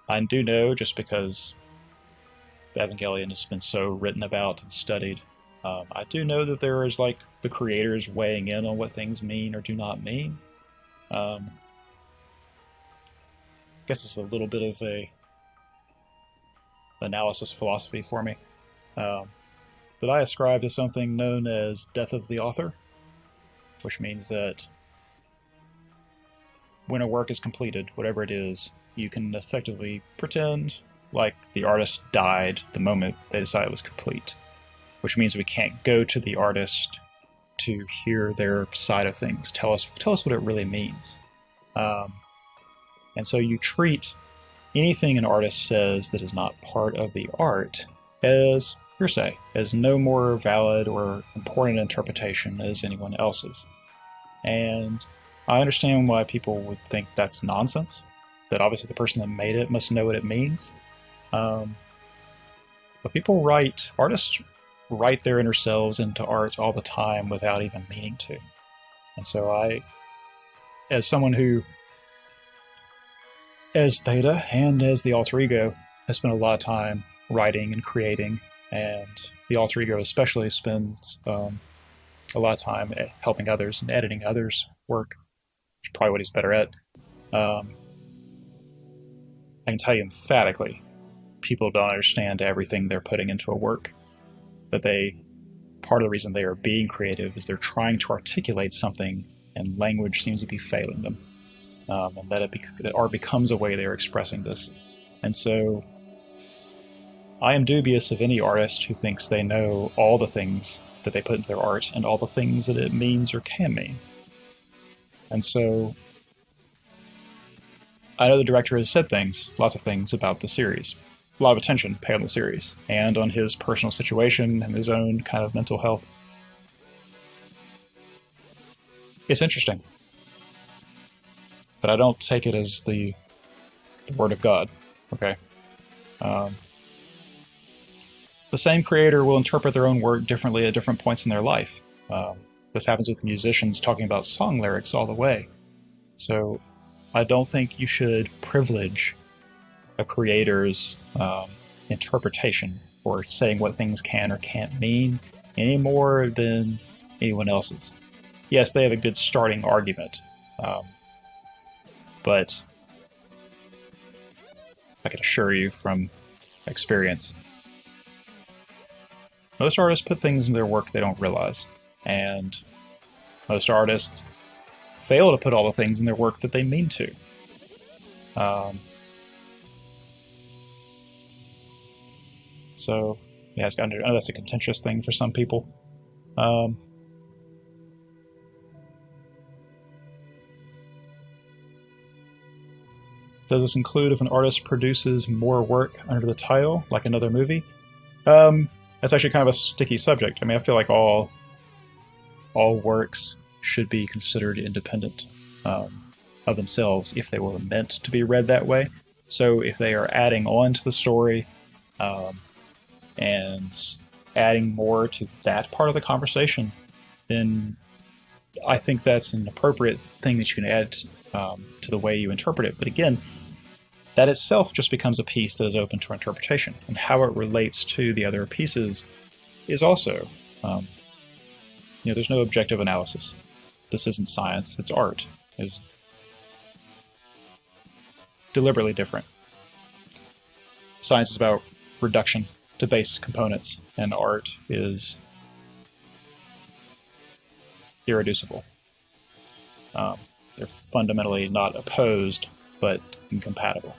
I do know, just because the Evangelion has been so written about and studied, I do know that there is like the creators weighing in on what things mean or do not mean. I guess it's a little bit of a analysis philosophy for me. Um, but I ascribe to something known as death of the author, which means that when a work is completed, whatever it is, you can effectively pretend like the artist died the moment they decided it was complete, which means we can't go to the artist to hear their side of things, tell us what it really means. Um, and so you treat anything an artist says that is not part of the art as hearsay, as no more valid or important interpretation as anyone else's. And I understand why people would think that's nonsense, that obviously the person that made it must know what it means. Um, but artists write their inner selves into art all the time without even meaning to. And so as someone who, as Theta and as the alter ego, has spent a lot of time writing and creating, and the alter ego especially spends a lot of time helping others and editing others' work, which is probably what he's better at. Um, I can tell you emphatically, people don't understand everything they're putting into a work. That part of the reason they are being creative is they're trying to articulate something, and language seems to be failing them. And that art becomes a way they're expressing this. And so I am dubious of any artist who thinks they know all the things that they put into their art and all the things that it means or can mean. And so I know the director has said lots of things about the series. A lot of attention paid on the series and on his personal situation and his own kind of mental health. It's interesting, but I don't take it as the word of God. Okay. The same creator will interpret their own work differently at different points in their life. This happens with musicians talking about song lyrics all the way. So I don't think you should privilege a creator's interpretation or saying what things can or can't mean any more than anyone else's. Yes, they have a good starting argument, but I can assure you from experience, most artists put things in their work they don't realize, and most artists fail to put all the things in their work that they mean to. So, yeah, I know that's a contentious thing for some people. Does this include if an artist produces more work under the title, like another movie? That's actually kind of a sticky subject. I mean, I feel like all works should be considered independent of themselves if they were meant to be read that way. So if they are adding on to the story and adding more to that part of the conversation, then I think that's an appropriate thing that you can add to the way you interpret it. But again, that itself just becomes a piece that is open to interpretation, and how it relates to the other pieces is also, there's no objective analysis. This isn't science, it's art. It's deliberately different. Science is about reduction to base components, and art is irreducible. They're fundamentally not opposed, but incompatible.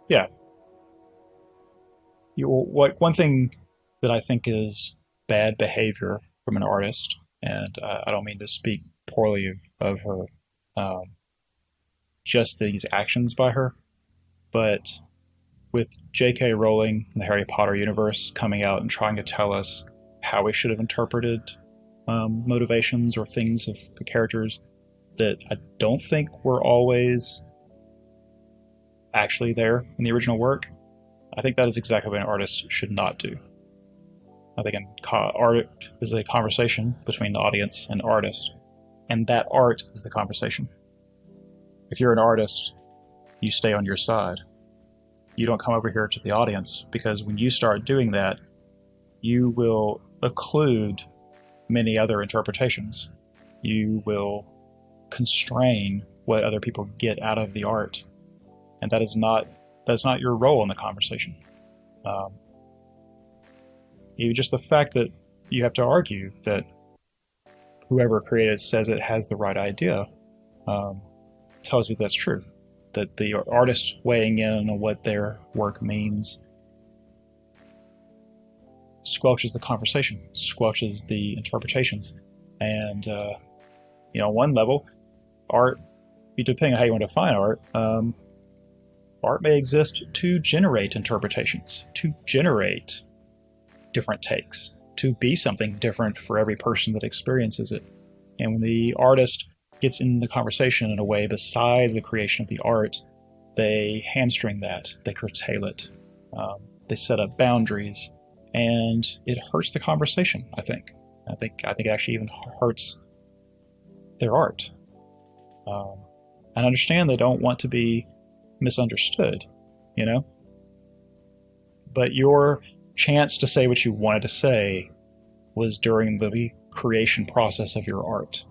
Yeah. One thing that I think is bad behavior from an artist, and I don't mean to speak poorly of her, just these actions by her, but with J.K. Rowling and the Harry Potter universe coming out and trying to tell us how we should have interpreted motivations or things of the characters that I don't think were always actually there in the original work, I think that is exactly what an artist should not do. I think art is a conversation between the audience and artist, and that art is the conversation. If you're an artist, you stay on your side. You don't come over here to the audience, because when you start doing that, you will occlude many other interpretations. You will constrain what other people get out of the art, and that's not your role in the conversation. Even just the fact that you have to argue that whoever created says it has the right idea tells you that's true. That the artist weighing in on what their work means squelches the conversation, squelches the interpretations. And, on one level, art, depending on how you want to define art, art may exist to generate interpretations, to generate different takes, to be something different for every person that experiences it. And when the artist gets in the conversation in a way besides the creation of the art, they hamstring that, they curtail it, they set up boundaries, and it hurts the conversation, I think. I think it actually even hurts their art. And understand they don't want to be misunderstood, But your chance to say what you wanted to say was during the creation process of your art.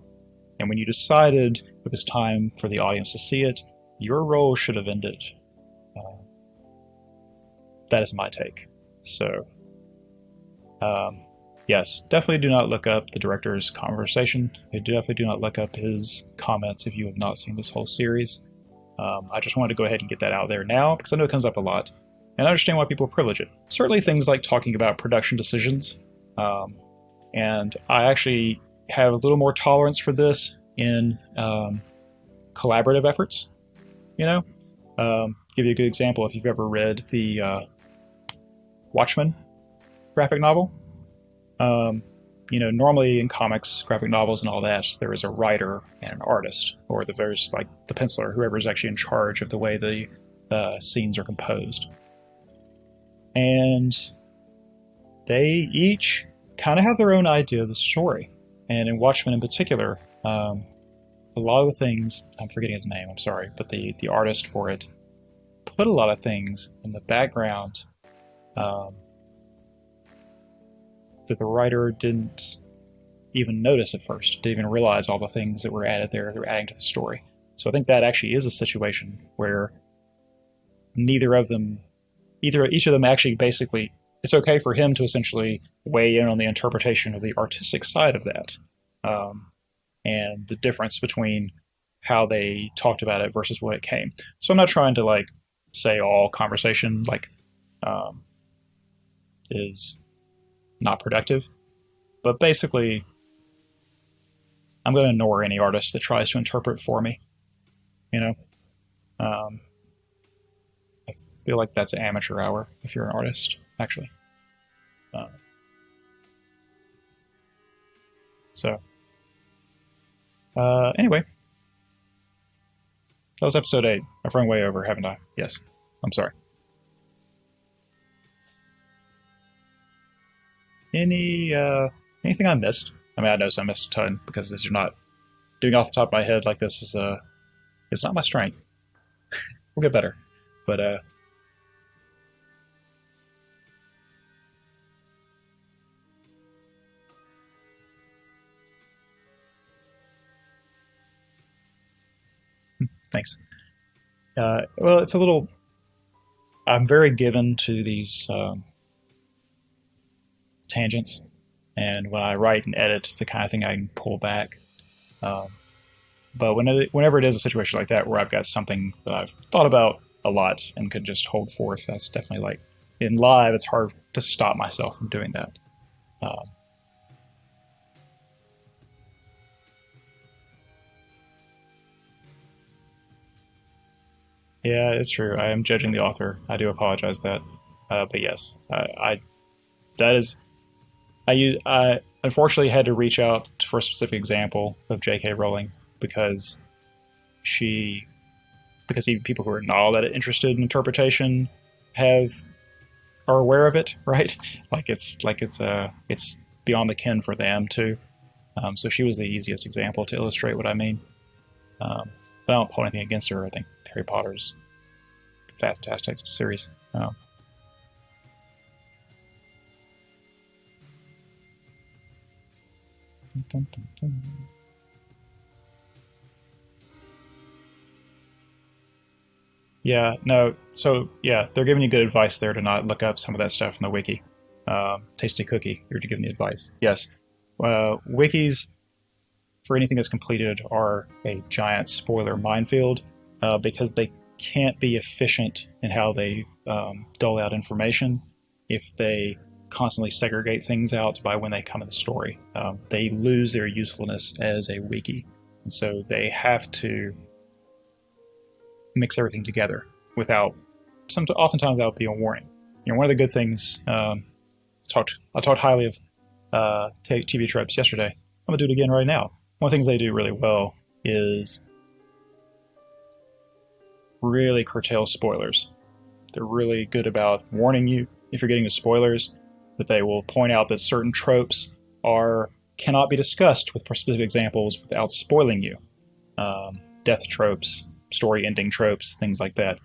And when you decided it was time for the audience to see it, your role should have ended. That is my take. So, yes, definitely do not look up the director's conversation. Definitely do not look up his comments if you have not seen this whole series. I just wanted to go ahead and get that out there now, because I know it comes up a lot. And I understand why people privilege it. Certainly things like talking about production decisions. And I actually have a little more tolerance for this in collaborative efforts. Give you a good example, if you've ever read the Watchmen graphic novel. Normally in comics, graphic novels and all that, there is a writer and an artist, or there's like the penciler, whoever is actually in charge of the way the scenes are composed. And they each kind of have their own idea of the story. And in Watchmen in particular, a lot of the things, I'm forgetting his name, I'm sorry, but the artist for it put a lot of things in the background that the writer didn't even notice at first, didn't even realize all the things that were added there, that were adding to the story. So I think that actually is a situation where each of them actually basically, it's okay for him to essentially weigh in on the interpretation of the artistic side of that, and the difference between how they talked about it versus what it came. So I'm not trying to say all conversation is not productive, but basically I'm going to ignore any artist that tries to interpret for me. I feel like that's amateur hour if you're an artist, actually. Anyway, that was episode 8. I've run way over, haven't I? Yes. I'm sorry. Anything I missed? I mean, I know I missed a ton, because this is not doing off the top of my head like this is it's not my strength. We'll get better, but thanks. Well, it's a little. I'm very given to these tangents, and when I write and edit, it's the kind of thing I can pull back. But whenever it is a situation like that where I've got something that I've thought about a lot and could just hold forth, that's definitely in live, it's hard to stop myself from doing that. Yeah, it's true. I am judging the author. I do apologize that. But yes, I unfortunately had to reach out for a specific example of J.K. Rowling because even people who are not all that interested in interpretation have are aware of it, right? It's beyond the ken for them too. So she was the easiest example to illustrate what I mean. But I don't hold anything against her. I think Harry Potter's a fantastic series. Dun, dun, dun. Yeah, no. So yeah, they're giving you good advice there to not look up some of that stuff in the wiki. Tasty cookie, you're giving the advice. Yes, wikis for anything that's completed are a giant spoiler minefield because they can't be efficient in how they dole out information if they constantly segregate things out by when they come in the story. They lose their usefulness as a wiki, and so they have to mix everything together without oftentimes without being a warning. One of the good things I talked highly of TV tropes yesterday. I'm gonna do it again right now. One of the things they do really well is really curtail spoilers. They're really good about warning you if you're getting to spoilers, that they will point out that certain tropes cannot be discussed with specific examples without spoiling you. Death tropes, story ending tropes, things like that.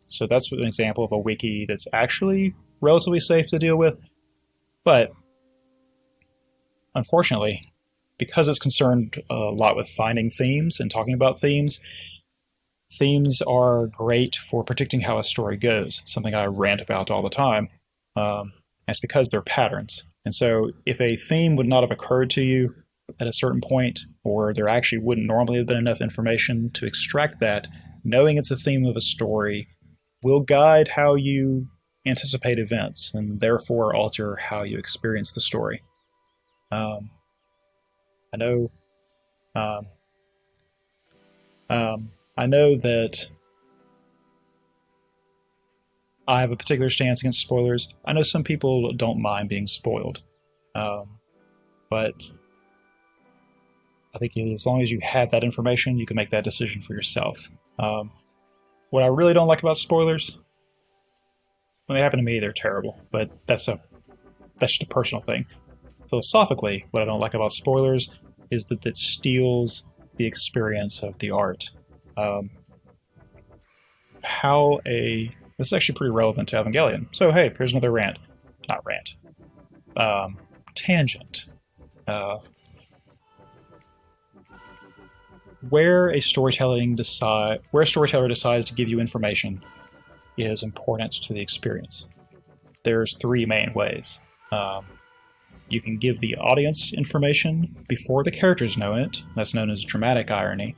So that's an example of a wiki that's actually relatively safe to deal with, but unfortunately, because it's concerned a lot with finding themes and talking about themes are great for predicting how a story goes. It's something I rant about all the time. It's because they're patterns. And so if a theme would not have occurred to you at a certain point, or there actually wouldn't normally have been enough information to extract that, knowing it's a theme of a story will guide how you anticipate events and therefore alter how you experience the story. I know that I have a particular stance against spoilers. I know some people don't mind being spoiled, but I think as long as you have that information, you can make that decision for yourself. What I really don't like about spoilers, when they happen to me, they're terrible, but that's just a personal thing. Philosophically, what I don't like about spoilers is that it steals the experience of the art. This is actually pretty relevant to Evangelion. So hey, here's another rant. Not rant. Tangent. Where a storyteller decides to give you information is important to the experience. There's three main ways. You can give the audience information before the characters know it. That's known as dramatic irony.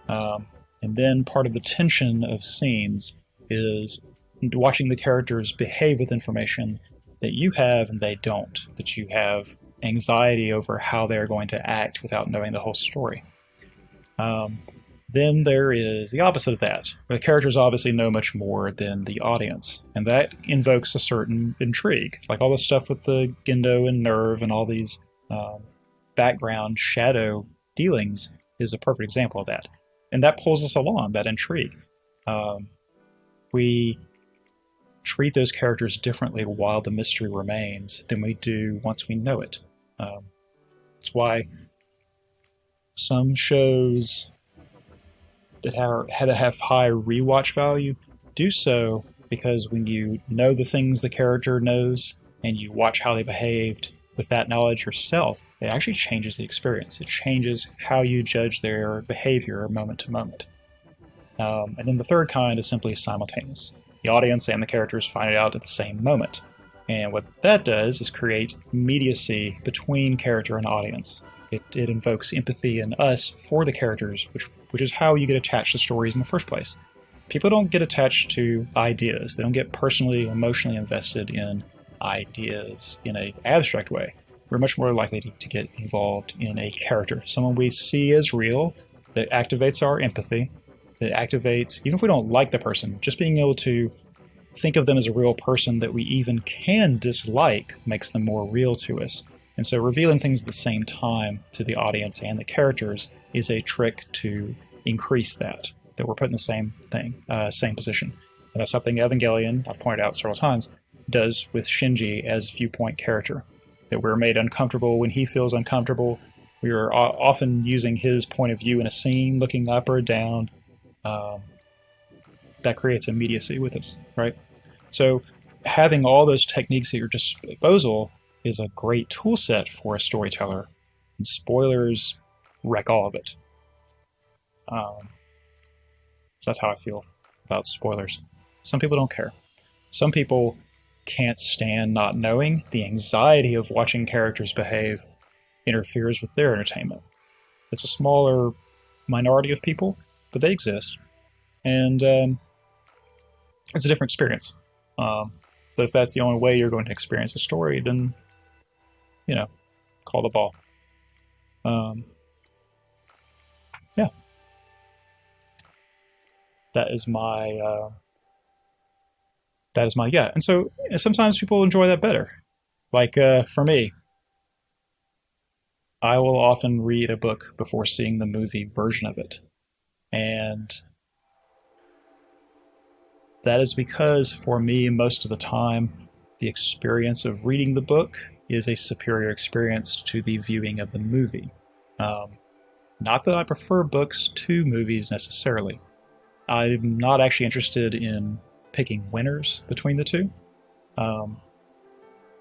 And then part of the tension of scenes is watching the characters behave with information that you have and they don't, that you have anxiety over how they're going to act without knowing the whole story. Then there is the opposite of that, where the characters obviously know much more than the audience, and that invokes a certain intrigue. Like all the stuff with the Gendo and Nerve and all these background shadow dealings is a perfect example of that. And that pulls us along, that intrigue. We treat those characters differently while the mystery remains than we do once we know it. That's why some shows that have high rewatch value do so, because when you know the things the character knows and you watch how they behaved with that knowledge yourself, it actually changes the experience. It changes how you judge their behavior moment to moment. And then the third kind is simply simultaneous. The audience and the characters find it out at the same moment. And what that does is create immediacy between character and audience. It invokes empathy in us for the characters, which is how you get attached to stories in the first place. People don't get attached to ideas. They don't get personally, emotionally invested in ideas in an abstract way. We're much more likely to get involved in a character, someone we see as real, that activates our empathy, that activates, even if we don't like the person, just being able to think of them as a real person that we even can dislike makes them more real to us. And so revealing things at the same time to the audience and the characters is a trick to increase that we're put in the same position. And that's something Evangelion, I've pointed out several times, does with Shinji as viewpoint character. That we're made uncomfortable when he feels uncomfortable. We are often using his point of view in a scene, looking up or down. That creates immediacy with us, right? So having all those techniques at your disposal is a great tool set for a storyteller. And spoilers wreck all of it. That's how I feel about spoilers. Some people don't care. Some people can't stand not knowing. The anxiety of watching characters behave interferes with their entertainment. It's a smaller minority of people, but they exist. And it's a different experience. But if that's the only way you're going to experience a story, then, call the ball. Yeah. That is my yeah. And so sometimes people enjoy that better. Like for me, I will often read a book before seeing the movie version of it. And that is because for me, most of the time, the experience of reading the book is a superior experience to the viewing of the movie. Not that I prefer books to movies necessarily. I'm not actually interested in picking winners between the two.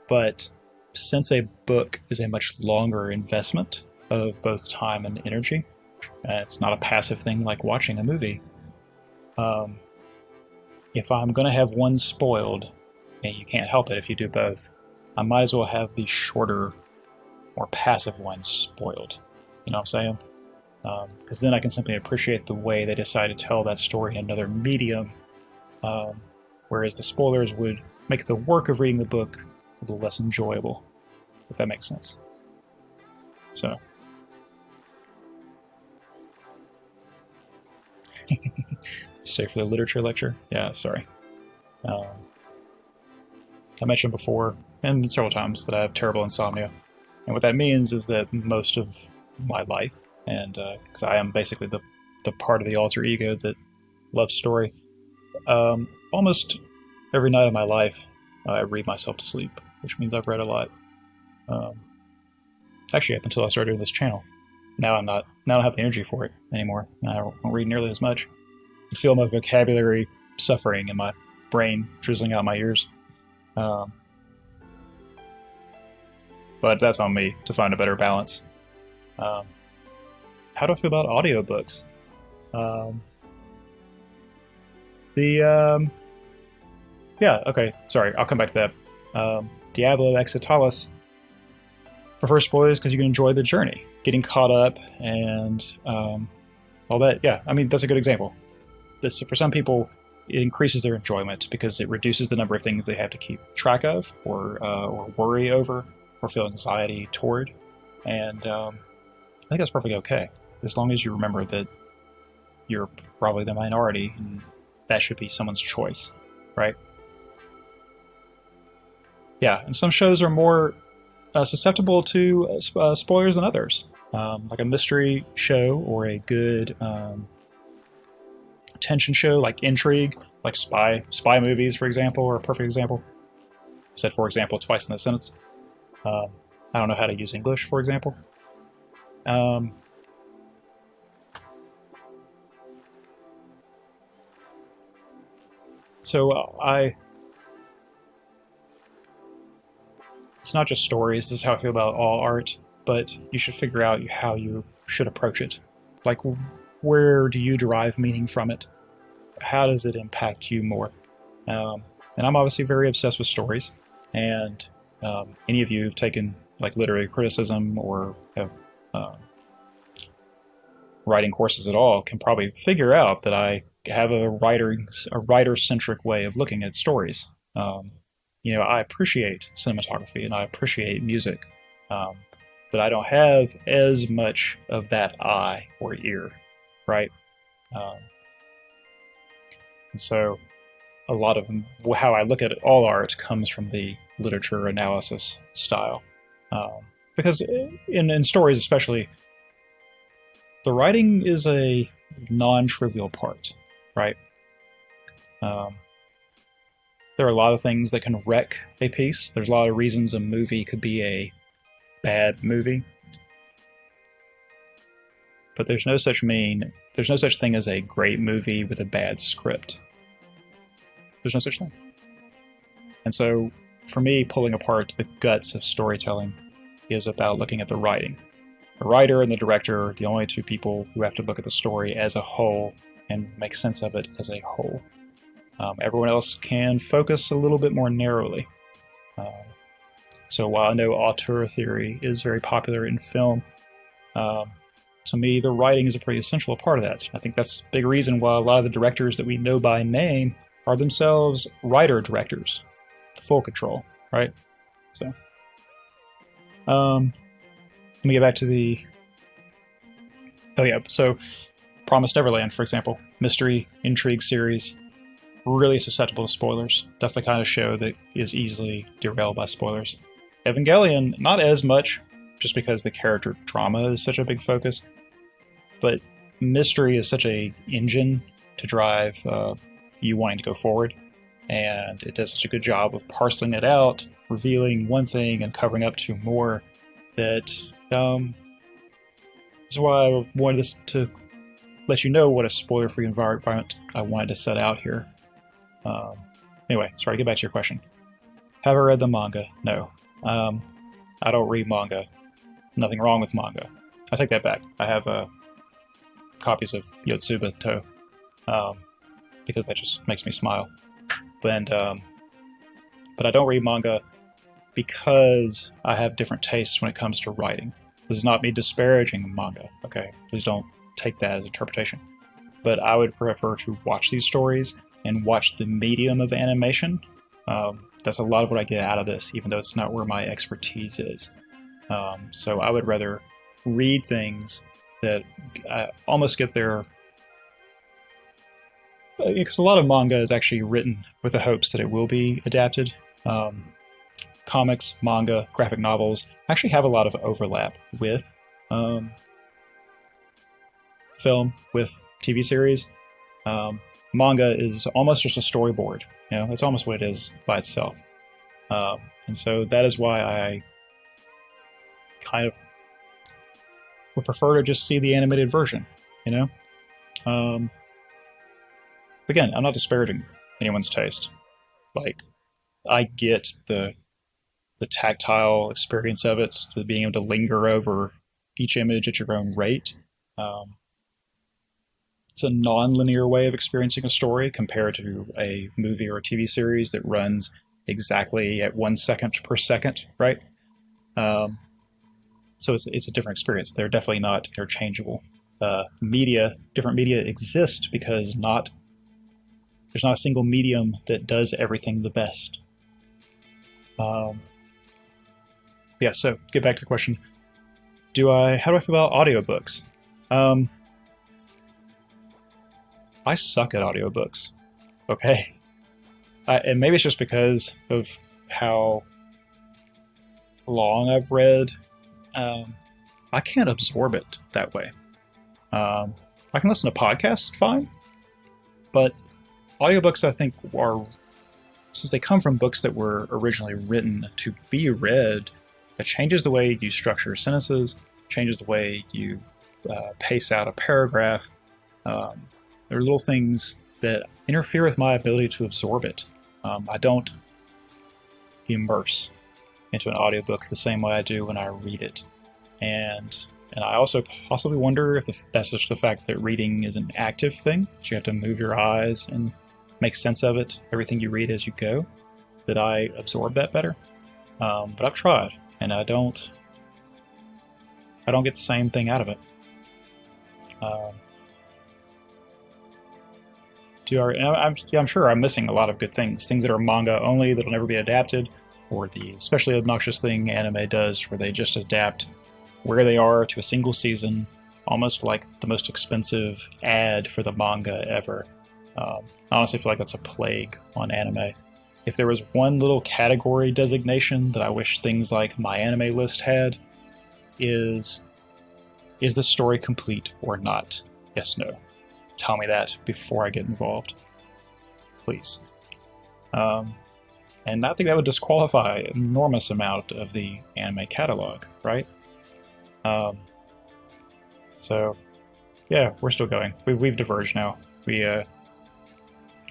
But since a book is a much longer investment of both time and energy, it's not a passive thing like watching a movie. If I'm going to have one spoiled, and you can't help it if you do both, I might as well have the shorter, more passive one spoiled. You know what I'm saying? Because then I can simply appreciate the way they decided to tell that story in another medium, whereas the spoilers would make the work of reading the book a little less enjoyable, if that makes sense. So. Stay for the literature lecture? Yeah, sorry. I mentioned before, and several times, that I have terrible insomnia. And what that means is that most of my life, and because I am basically the part of the alter ego that loves story, almost every night of my life, I read myself to sleep, which means I've read a lot. Actually, up until I started this channel. Now I don't have the energy for it anymore. I don't read nearly as much. I feel my vocabulary suffering and my brain drizzling out my ears. But that's on me to find a better balance. How do I feel about audiobooks? Yeah, okay, sorry, I'll come back to that. Diablo Exitalis prefers spoilers because you can enjoy the journey, getting caught up and all that. Yeah, I mean, that's a good example. For some people, it increases their enjoyment because it reduces the number of things they have to keep track of or worry over or feel anxiety toward. And I think that's perfectly okay, as long as you remember that you're probably the minority and that should be someone's choice, right? Yeah, and some shows are more susceptible to spoilers than others. Like a mystery show or a good tension show like Intrigue, like spy movies, for example, are a perfect example. I said for example twice in that sentence. I don't know how to use English, for example. It's not just stories, this is how I feel about all art, but you should figure out how you should approach it. Like, where do you derive meaning from it? How does it impact you more? And I'm obviously very obsessed with stories, and any of you who've taken like literary criticism or have writing courses at all can probably figure out that I have a writer-centric way of looking at stories. I appreciate cinematography and I appreciate music, but I don't have as much of that eye or ear, right? And so a lot of how I look at all art comes from the literature analysis style. Because in stories especially, the writing is a non-trivial part, right? there are a lot of things that can wreck a piece. There's a lot of reasons a movie could be a bad movie. But there's no such thing as a great movie with a bad script. There's no such thing. And so, for me, pulling apart the guts of storytelling is about looking at the writing. The writer and the director are the only two people who have to look at the story as a whole and make sense of it as a whole. Everyone else can focus a little bit more narrowly. So while I know auteur theory is very popular in film, to me, the writing is a pretty essential part of that. I think that's a big reason why a lot of the directors that we know by name are themselves writer-directors. Full control, right? So, let me get back to the... Oh yeah, so Promised Neverland, for example, mystery, intrigue series, really susceptible to spoilers. That's the kind of show that is easily derailed by spoilers. Evangelion, not as much, just because the character drama is such a big focus, but mystery is such a engine to drive you wanting to go forward, and it does such a good job of parceling it out, revealing one thing and covering up to more, that is why I wanted this to let you know what a spoiler-free environment I wanted to set out here. Anyway, sorry, get back to your question. Have I read the manga? No. I don't read manga. Nothing wrong with manga. I take that back. I have copies of Yotsuba To, because that just makes me smile. But I don't read manga because I have different tastes when it comes to writing. This is not me disparaging manga, okay? Please don't take that as interpretation. But I would prefer to watch these stories and watch the medium of animation. That's a lot of what I get out of this, even though it's not where my expertise is. So I would rather read things that almost get there, because a lot of manga is actually written with the hopes that it will be adapted. Comics, manga, graphic novels actually have a lot of overlap with film, with TV series. Manga is almost just a storyboard. You know, that's almost what it is by itself. And so that is why I kind of would prefer to just see the animated version, you know? Again, I'm not disparaging anyone's taste. Like, I get the tactile experience of it, the being able to linger over each image at your own rate. It's a non-linear way of experiencing a story compared to a movie or a TV series that runs exactly at 1 second per second, right? So it's a different experience. They're definitely not interchangeable. Different media exist because there's not a single medium that does everything the best. Yeah, so get back to the question. How do I feel about audiobooks? I suck at audiobooks. Okay. And maybe it's just because of how long I've read. I can't absorb it that way. I can listen to podcasts fine, but audiobooks, I think, since they come from books that were originally written to be read, it changes the way you structure sentences, changes the way you pace out a paragraph. There are little things that interfere with my ability to absorb it. I don't immerse into an audiobook the same way I do when I read it. And I also possibly wonder if that's just the fact that reading is an active thing, that you have to move your eyes and make sense of it, everything you read as you go, that I absorb that better. But I've tried, and I don't get the same thing out of it. I'm sure I'm missing a lot of good things that are manga only that'll never be adapted, or the especially obnoxious thing anime does where they just adapt where they are to a single season, almost like the most expensive ad for the manga ever. I honestly feel like that's a plague on anime. If there was one little category designation that I wish things like My Anime List had, is the story complete or not? Yes, no. Tell me that before I get involved. Please. And I think that would disqualify an enormous amount of the anime catalog, right? Um, so, yeah, we're still going. We've diverged now. We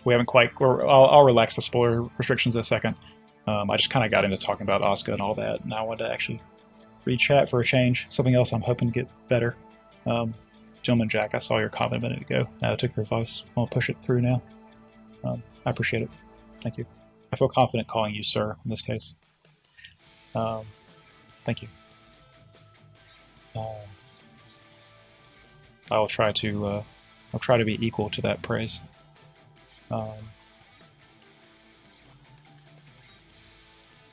haven't quite. I'll relax the spoiler restrictions in a second. I just kind of got into talking about Asuka and all that, and I wanted to actually read chat for a change. Something else I'm hoping to get better. Gentleman Jack, I saw your comment a minute ago. I took your advice. I'll push it through now. I appreciate it. Thank you. I feel confident calling you sir in this case. Thank you. I'll try to be equal to that praise.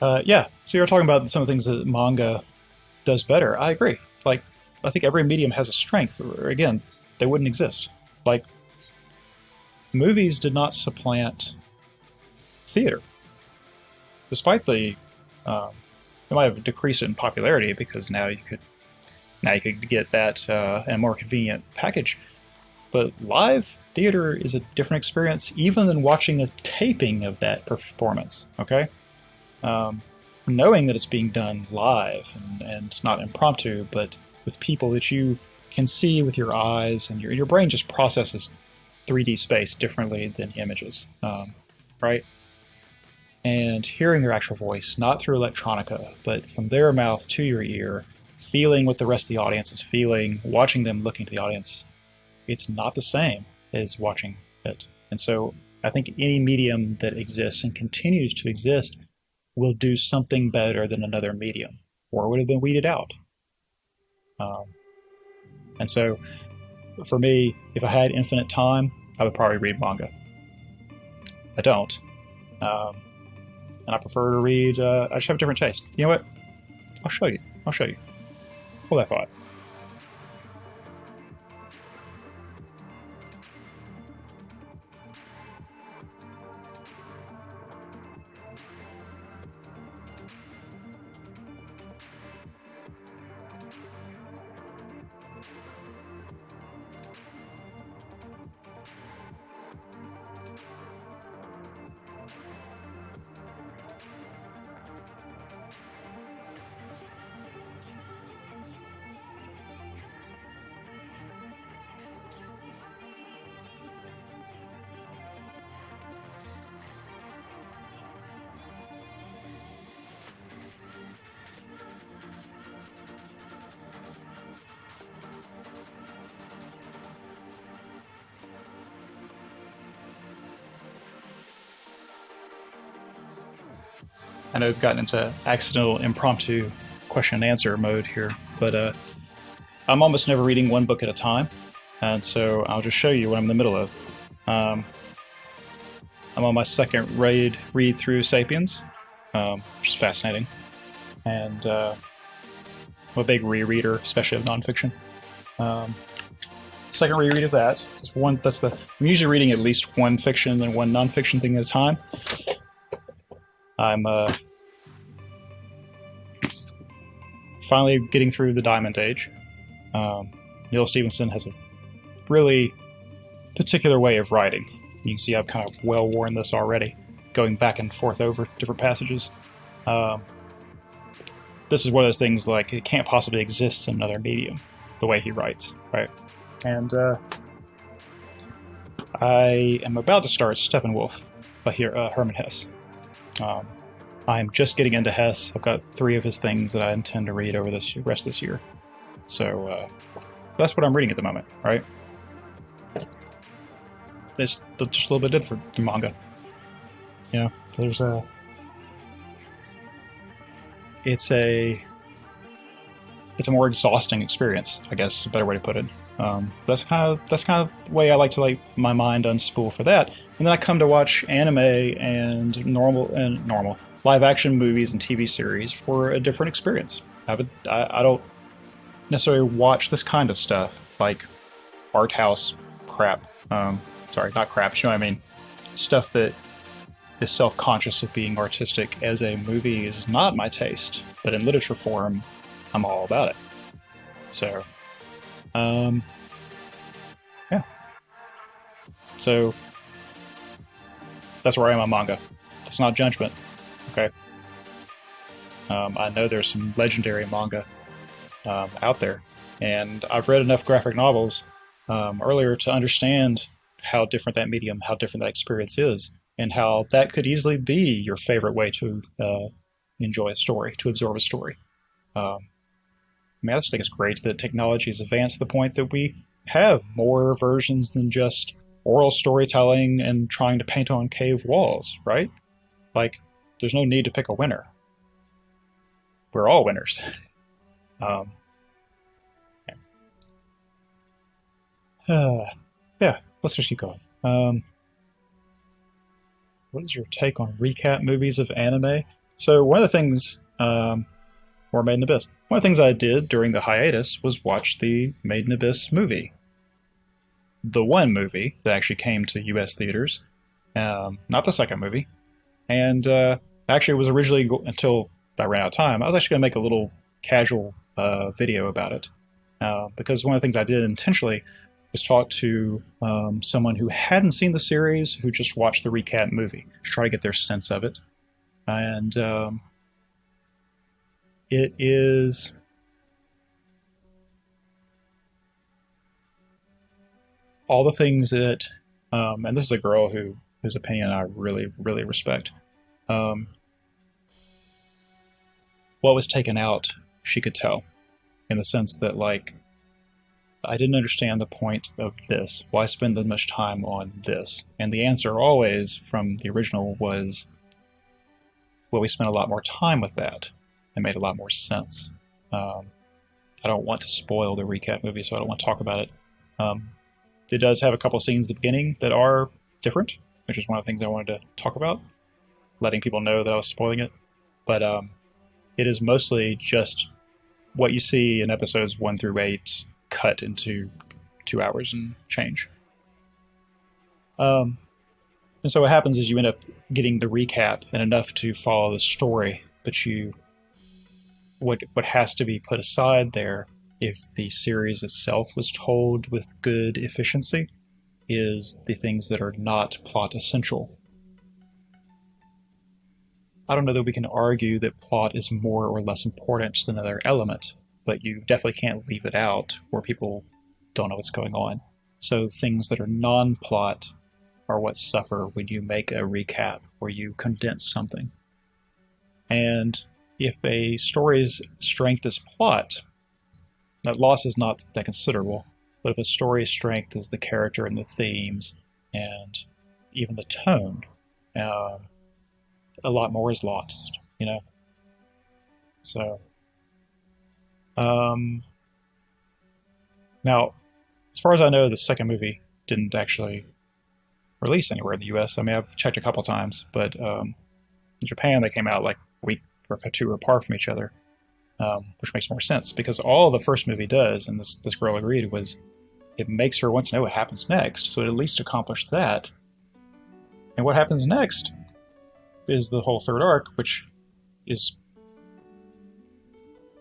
Yeah, so you're talking about some of the things that manga does better. I agree. Like, I think every medium has a strength, or again, they wouldn't exist. Like, movies did not supplant theater. Despite the, it might have decreased in popularity because now you could get that in a more convenient package. But live theater is a different experience even than watching a taping of that performance, okay? Knowing that it's being done live and not impromptu, but with people that you can see with your eyes, and your brain just processes 3D space differently than images, right? And hearing their actual voice, not through electronica, but from their mouth to your ear, feeling what the rest of the audience is feeling, watching them looking to the audience, it's not the same as watching it. And so I think any medium that exists and continues to exist will do something better than another medium, or would have been weeded out. And so for me, if I had infinite time, I would probably read manga. I don't. And I prefer to read, I just have a different taste. You know what? I'll show you. Hold that thought. I know we've gotten into accidental impromptu question and answer mode here, but I'm almost never reading one book at a time, and so I'll just show you what I'm in the middle of. I'm on my second read through Sapiens, which is fascinating, and I'm a big rereader, especially of nonfiction. Second reread of that. I'm usually reading at least one fiction and one nonfiction thing at a time. I'm finally getting through the Diamond Age. Neil Stephenson has a really particular way of writing. You can see I've kind of well-worn this already, going back and forth over different passages. This is one of those things like it can't possibly exist in another medium, the way he writes, right? And I am about to start Steppenwolf by Hermann Hesse. I'm just getting into Hesse. I've got 3 of his things that I intend to read over the rest of this year. So that's what I'm reading at the moment, right? It's just a little bit different than manga. You know, there's it's a more exhausting experience, I guess is a better way to put it. That's kind of the way I like to let my mind unspool for that. And then I come to watch anime and normal live action movies and TV series for a different experience. I don't necessarily watch this kind of stuff like art house crap. Sorry, not crap. You know what I mean? Stuff that is self-conscious of being artistic as a movie is not my taste, but in literature form, I'm all about it. So, yeah. So, that's where I am on manga. That's not judgment. Okay. I know there's some legendary manga out there, and I've read enough graphic novels earlier to understand how different that medium, how different that experience is, and how that could easily be your favorite way to enjoy a story, to absorb a story. Um, I mean, I just think it's great that technology has advanced to the point that we have more versions than just oral storytelling and trying to paint on cave walls, right? Like, there's no need to pick a winner. We're all winners. um, yeah, let's just keep going. What is your take on recap movies of anime? So one of the things, or Made in Abyss. One of the things I did during the hiatus was watch the Made in Abyss movie. The one movie that actually came to U.S. theaters, not the second movie. And actually, it was originally, until I ran out of time, I was actually going to make a little casual video about it. Because one of the things I did intentionally was talk to someone who hadn't seen the series, who just watched the recap movie, to try to get their sense of it. And it is all the things that, and this is a girl whose opinion I really, really respect. What was taken out, she could tell, in the sense that, like, I didn't understand the point of this. Why spend that much time on this? And the answer always from the original was, well, we spent a lot more time with that. It made a lot more sense. I don't want to spoil the recap movie, so I don't want to talk about it. It does have a couple scenes at the beginning that are different, which is one of the things I wanted to talk about, letting people know that I was spoiling it. But it is mostly just what you see in episodes 1 through 8 cut into 2 hours and change. And so what happens is you end up getting the recap and enough to follow the story, but what has to be put aside there, if the series itself was told with good efficiency, is the things that are not plot essential. I don't know that we can argue that plot is more or less important than another element, but you definitely can't leave it out where people don't know what's going on. So things that are non-plot are what suffer when you make a recap or you condense something. And if a story's strength is plot, that loss is not that considerable. But if a story's strength is the character and the themes and even the tone, a lot more is lost, you know? So, now, as far as I know, the second movie didn't actually release anywhere in the US. I mean, I've checked a couple times, but in Japan they came out like a week or 2 apart from each other, which makes more sense, because all the first movie does, and this girl agreed, was it makes her want to know what happens next, so it at least accomplished that. And what happens next is the whole third arc, which is,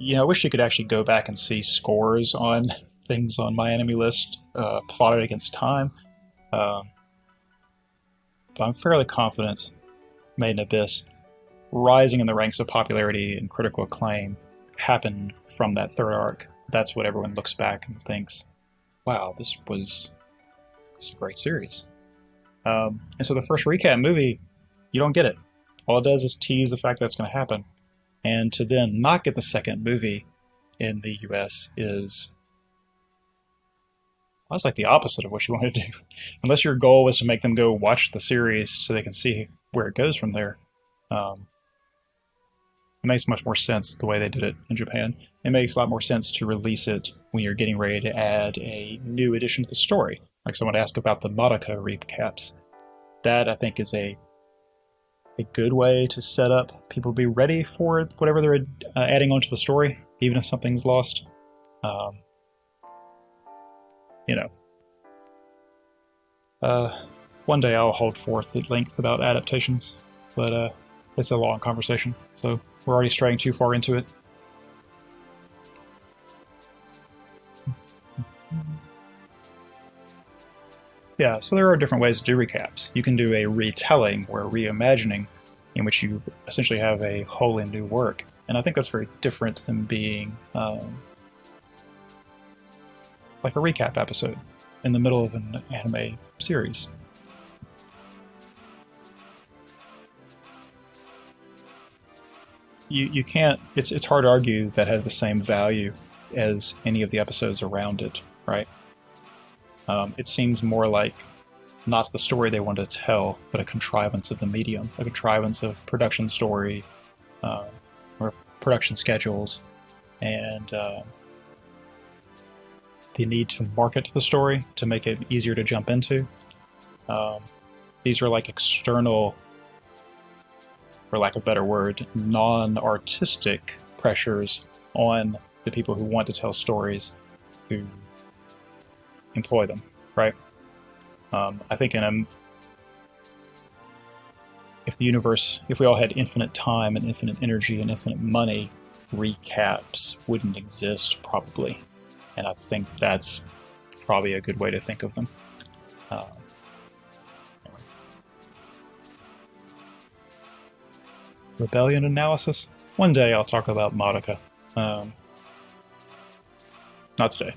I wish you could actually go back and see scores on things on my enemy list plotted against time. But I'm fairly confident Made in Abyss rising in the ranks of popularity and critical acclaim happened from that third arc. That's what everyone looks back and thinks, wow, this is a great series. And so the first recap movie, you don't get it. All it does is tease the fact that's going to happen. And to then not get the second movie in the US is, well, that's like the opposite of what you want to do. Unless your goal was to make them go watch the series so they can see where it goes from there. It makes much more sense the way they did it in Japan. It makes a lot more sense to release it when you're getting ready to add a new addition to the story. Like someone asked about the Madoka recaps. That, I think, is a good way to set up people to be ready for whatever they're adding onto the story, even if something's lost. One day I'll hold forth at length about adaptations, but it's a long conversation, so we're already straying too far into it. Yeah, so there are different ways to do recaps. You can do a retelling or reimagining, in which you essentially have a wholly new work. And I think that's very different than being like a recap episode in the middle of an anime series. You can't, it's hard to argue that has the same value as any of the episodes around it, right? It seems more like not the story they want to tell, but a contrivance of the medium, a contrivance of production story, or production schedules, and the need to market the story to make it easier to jump into. These are like external, for lack of a better word, non-artistic pressures on the people who want to tell stories, who employ them, right? I think if we all had infinite time and infinite energy and infinite money, recaps wouldn't exist, probably. And I think that's probably a good way to think of them. Rebellion analysis? One day I'll talk about Madoka. Not today.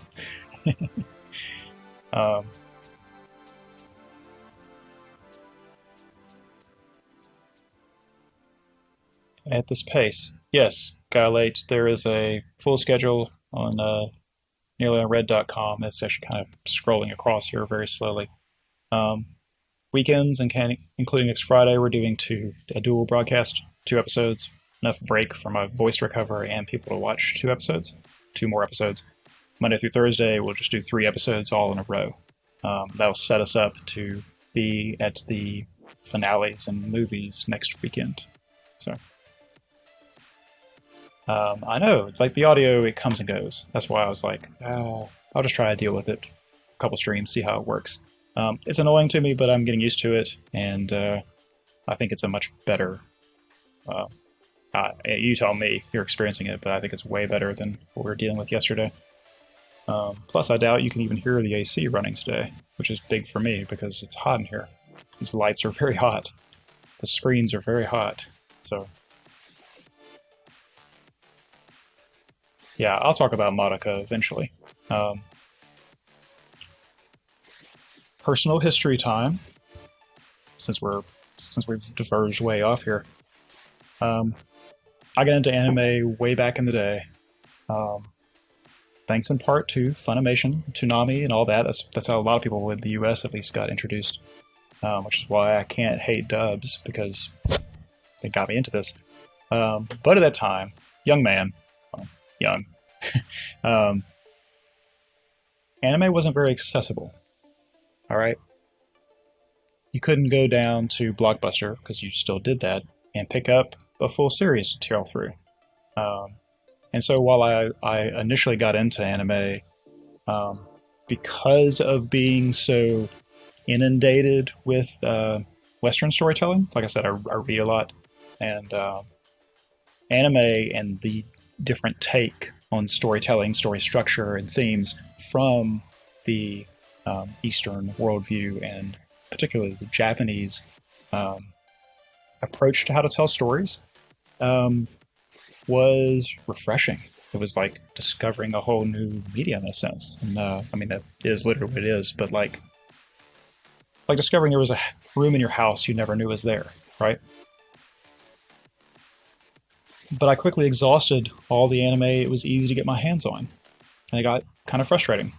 At this pace, yes, Guy there is a full schedule on NearlyOnRed.com. It's actually kind of scrolling across here very slowly. Weekends, and including next Friday, we're doing a dual broadcast, 2 episodes, enough break for my voice recovery and people to watch 2 episodes, 2 more episodes. Monday through Thursday, we'll just do 3 episodes all in a row. That'll set us up to be at the finales and movies next weekend. So, I know, like the audio, it comes and goes. That's why I was like, I'll just try to deal with it. A couple streams, see how it works. It's annoying to me, but I'm getting used to it, and I think it's a much better. You tell me you're experiencing it, but I think it's way better than what we were dealing with yesterday. Plus, I doubt you can even hear the AC running today, which is big for me because it's hot in here. These lights are very hot. The screens are very hot. So, yeah, I'll talk about Madoka eventually. Personal history time, since we've diverged way off here. I got into anime way back in the day. Thanks in part to Funimation, Toonami, and all that. That's how a lot of people in the US at least got introduced, which is why I can't hate dubs, because they got me into this. But at that time, young, anime wasn't very accessible. All right? You couldn't go down to Blockbuster, because you still did that, and pick up a full series to tear through. And so while I initially got into anime, because of being so inundated with Western storytelling, like I said, I read a lot, and anime and the different take on storytelling, story structure, and themes from the Eastern worldview, and particularly the Japanese approach to how to tell stories, was refreshing. It was like discovering a whole new medium in a sense. And I mean, that is literally what it is, but like discovering there was a room in your house you never knew was there, right? But I quickly exhausted all the anime it was easy to get my hands on. And it got kind of frustrating.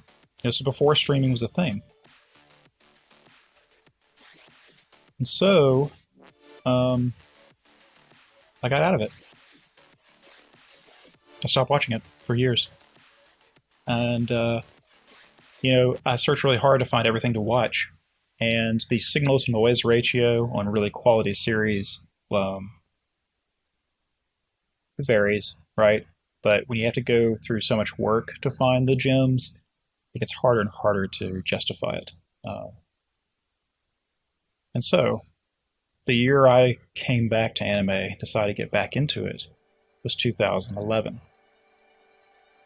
This was before streaming was a thing. And so, I got out of it. I stopped watching it for years. And, I searched really hard to find everything to watch. And the signal-to-noise ratio on really quality series, it varies, right? But when you have to go through so much work to find the gems, it gets harder and harder to justify it. And so, the year I came back to anime, decided to get back into it, was 2011.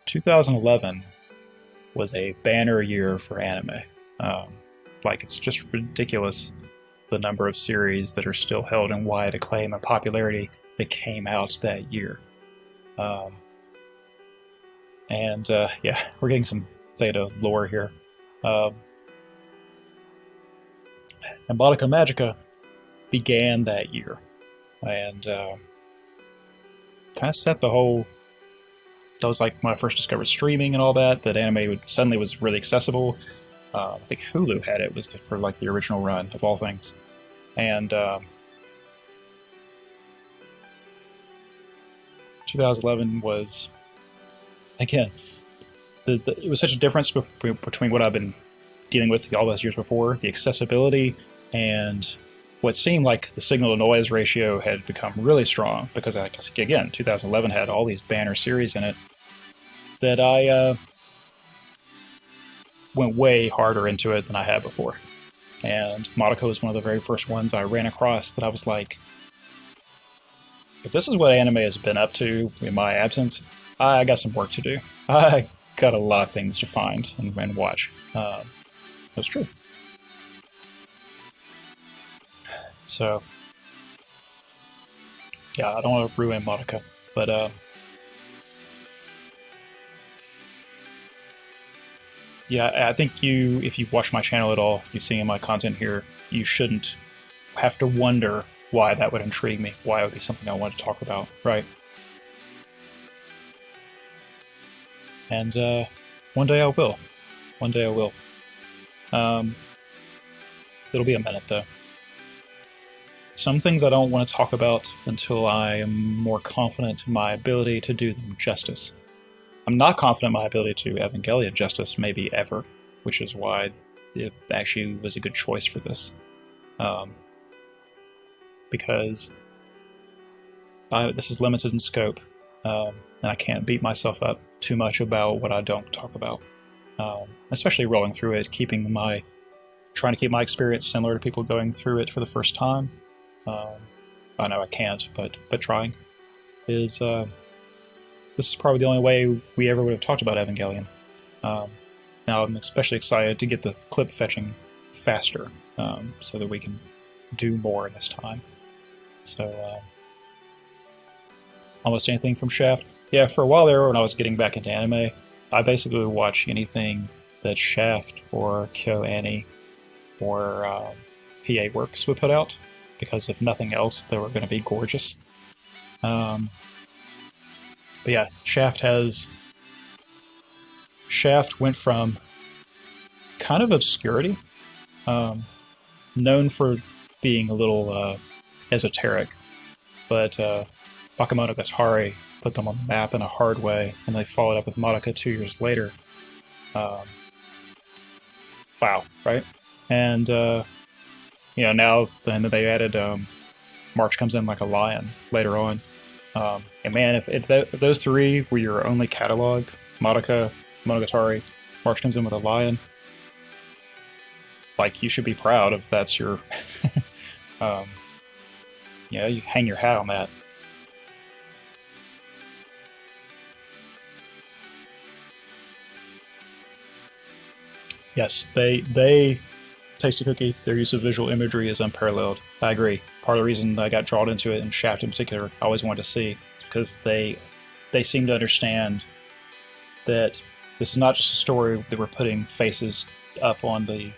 2011 was a banner year for anime. It's just ridiculous the number of series that are still held in wide acclaim and popularity that came out that year. Yeah, we're getting some Theta lore here. And Madoka Magica began that year, and kind of set the whole. That was like when I first discovered streaming and all that. That anime suddenly was really accessible. I think Hulu had it was for like the original run of all things, and 2011 was again. It was such a difference between what I've been dealing with all those years before, the accessibility, and what seemed like the signal-to-noise ratio had become really strong, because, again, 2011 had all these banner series in it, that I went way harder into it than I had before. And Madoka was one of the very first ones I ran across that I was like, if this is what anime has been up to in my absence, I got some work to do. I got a lot of things to find and watch. That's true. So, yeah, I don't want to ruin Madoka, but yeah, I think if you've watched my channel at all, you've seen my content here, you shouldn't have to wonder why that would intrigue me, why it would be something I want to talk about, right? And one day I will. One day I will. It'll be a minute, though. Some things I don't want to talk about until I am more confident in my ability to do them justice. I'm not confident in my ability to Evangelion justice, maybe ever, which is why it actually was a good choice for this. Because this is limited in scope, and I can't beat myself up too much about what I don't talk about. Especially rolling through it, trying to keep my experience similar to people going through it for the first time. I know I can't, but trying is. This is probably the only way we ever would have talked about Evangelion. Now I'm especially excited to get the clip fetching faster, so that we can do more this time. So, almost anything from Shaft. Yeah, for a while there, when I was getting back into anime, I basically would watch anything that Shaft or KyoAni or PA Works would put out, because if nothing else, they were going to be gorgeous. But yeah, Shaft went from kind of obscurity, known for being a little esoteric, but Bakemonogatari put them on the map in a hard way, and they followed up with Madoka 2 years later. Wow, right? And now then they added March Comes In Like a Lion later on. And man, if those three were your only catalog, Madoka, Monogatari, March Comes In With a Lion, like, you should be proud if that's your you hang your hat on that. Yes, they Tasty Cookie, their use of visual imagery is unparalleled. I agree. Part of the reason I got drawn into it, and Shaft in particular, I always wanted to see, is because they seem to understand that this is not just a story that we're putting faces up on the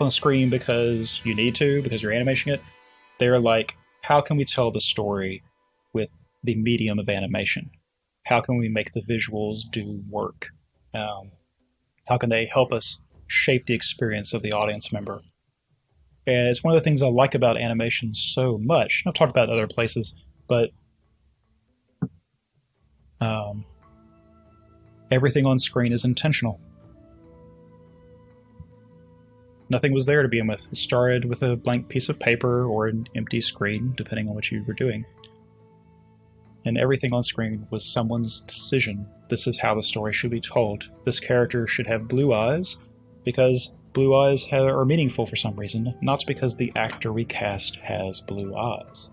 screen because you need to, because you're animation it. They're like, how can we tell the story with the medium of animation? How can we make the visuals do work? How can they help us shape the experience of the audience member? And it's one of the things I like about animation so much. I've talked about it other places, but everything on screen is intentional. Nothing was there to begin with. It started with a blank piece of paper or an empty screen, depending on what you were doing. And everything on screen was someone's decision. This is how the story should be told. This character should have blue eyes, because blue eyes are meaningful for some reason, not because the actor we cast has blue eyes.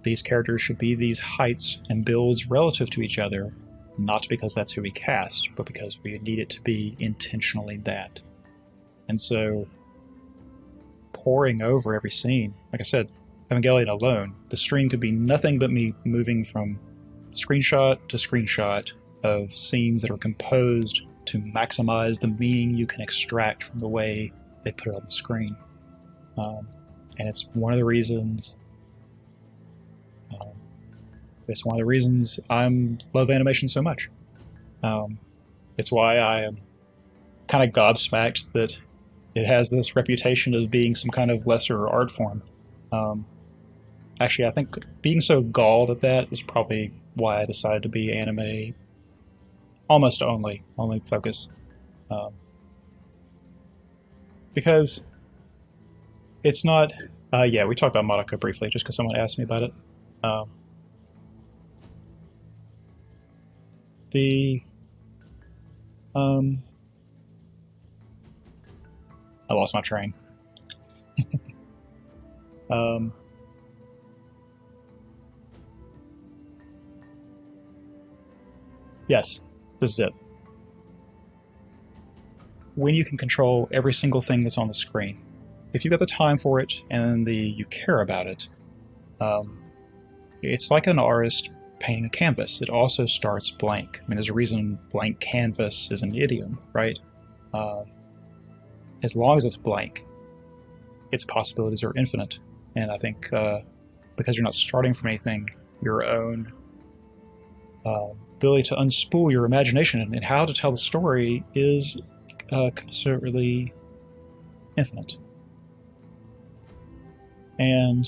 These characters should be these heights and builds relative to each other, not because that's who we cast, but because we need it to be intentionally that. And so, pouring over every scene. Like I said, Evangelion alone, the stream could be nothing but me moving from screenshot to screenshot of scenes that are composed to maximize the meaning you can extract from the way they put it on the screen. And it's one of the reasons I love animation so much. It's why I am kind of gobsmacked that it has this reputation of being some kind of lesser art form. Actually, I think being so galled at that is probably why I decided to be anime almost only focus. Because it's not... yeah, we talked about Madoka briefly, just because someone asked me about it. I lost my train. Yes, this is it. When you can control every single thing that's on the screen, if you've got the time for it and you care about it, it's like an artist painting a canvas. It also starts blank. I mean, there's a reason blank canvas is an idiom, right? As long as it's blank, its possibilities are infinite. And I think because you're not starting from anything, your own ability to unspool your imagination and how to tell the story is considerably infinite. And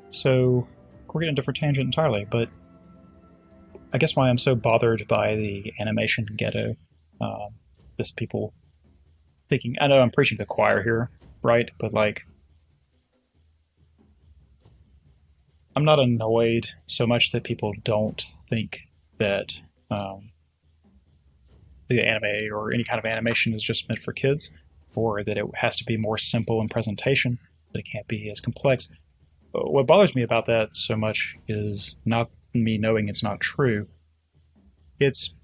so we're getting a different tangent entirely, but I guess why I'm so bothered by the animation ghetto, this people thinking, I know I'm preaching to the choir here, right? But like, I'm not annoyed so much that people don't think that the anime or any kind of animation is just meant for kids, or that it has to be more simple in presentation, that it can't be as complex. But what bothers me about that so much is not me knowing it's not true. It's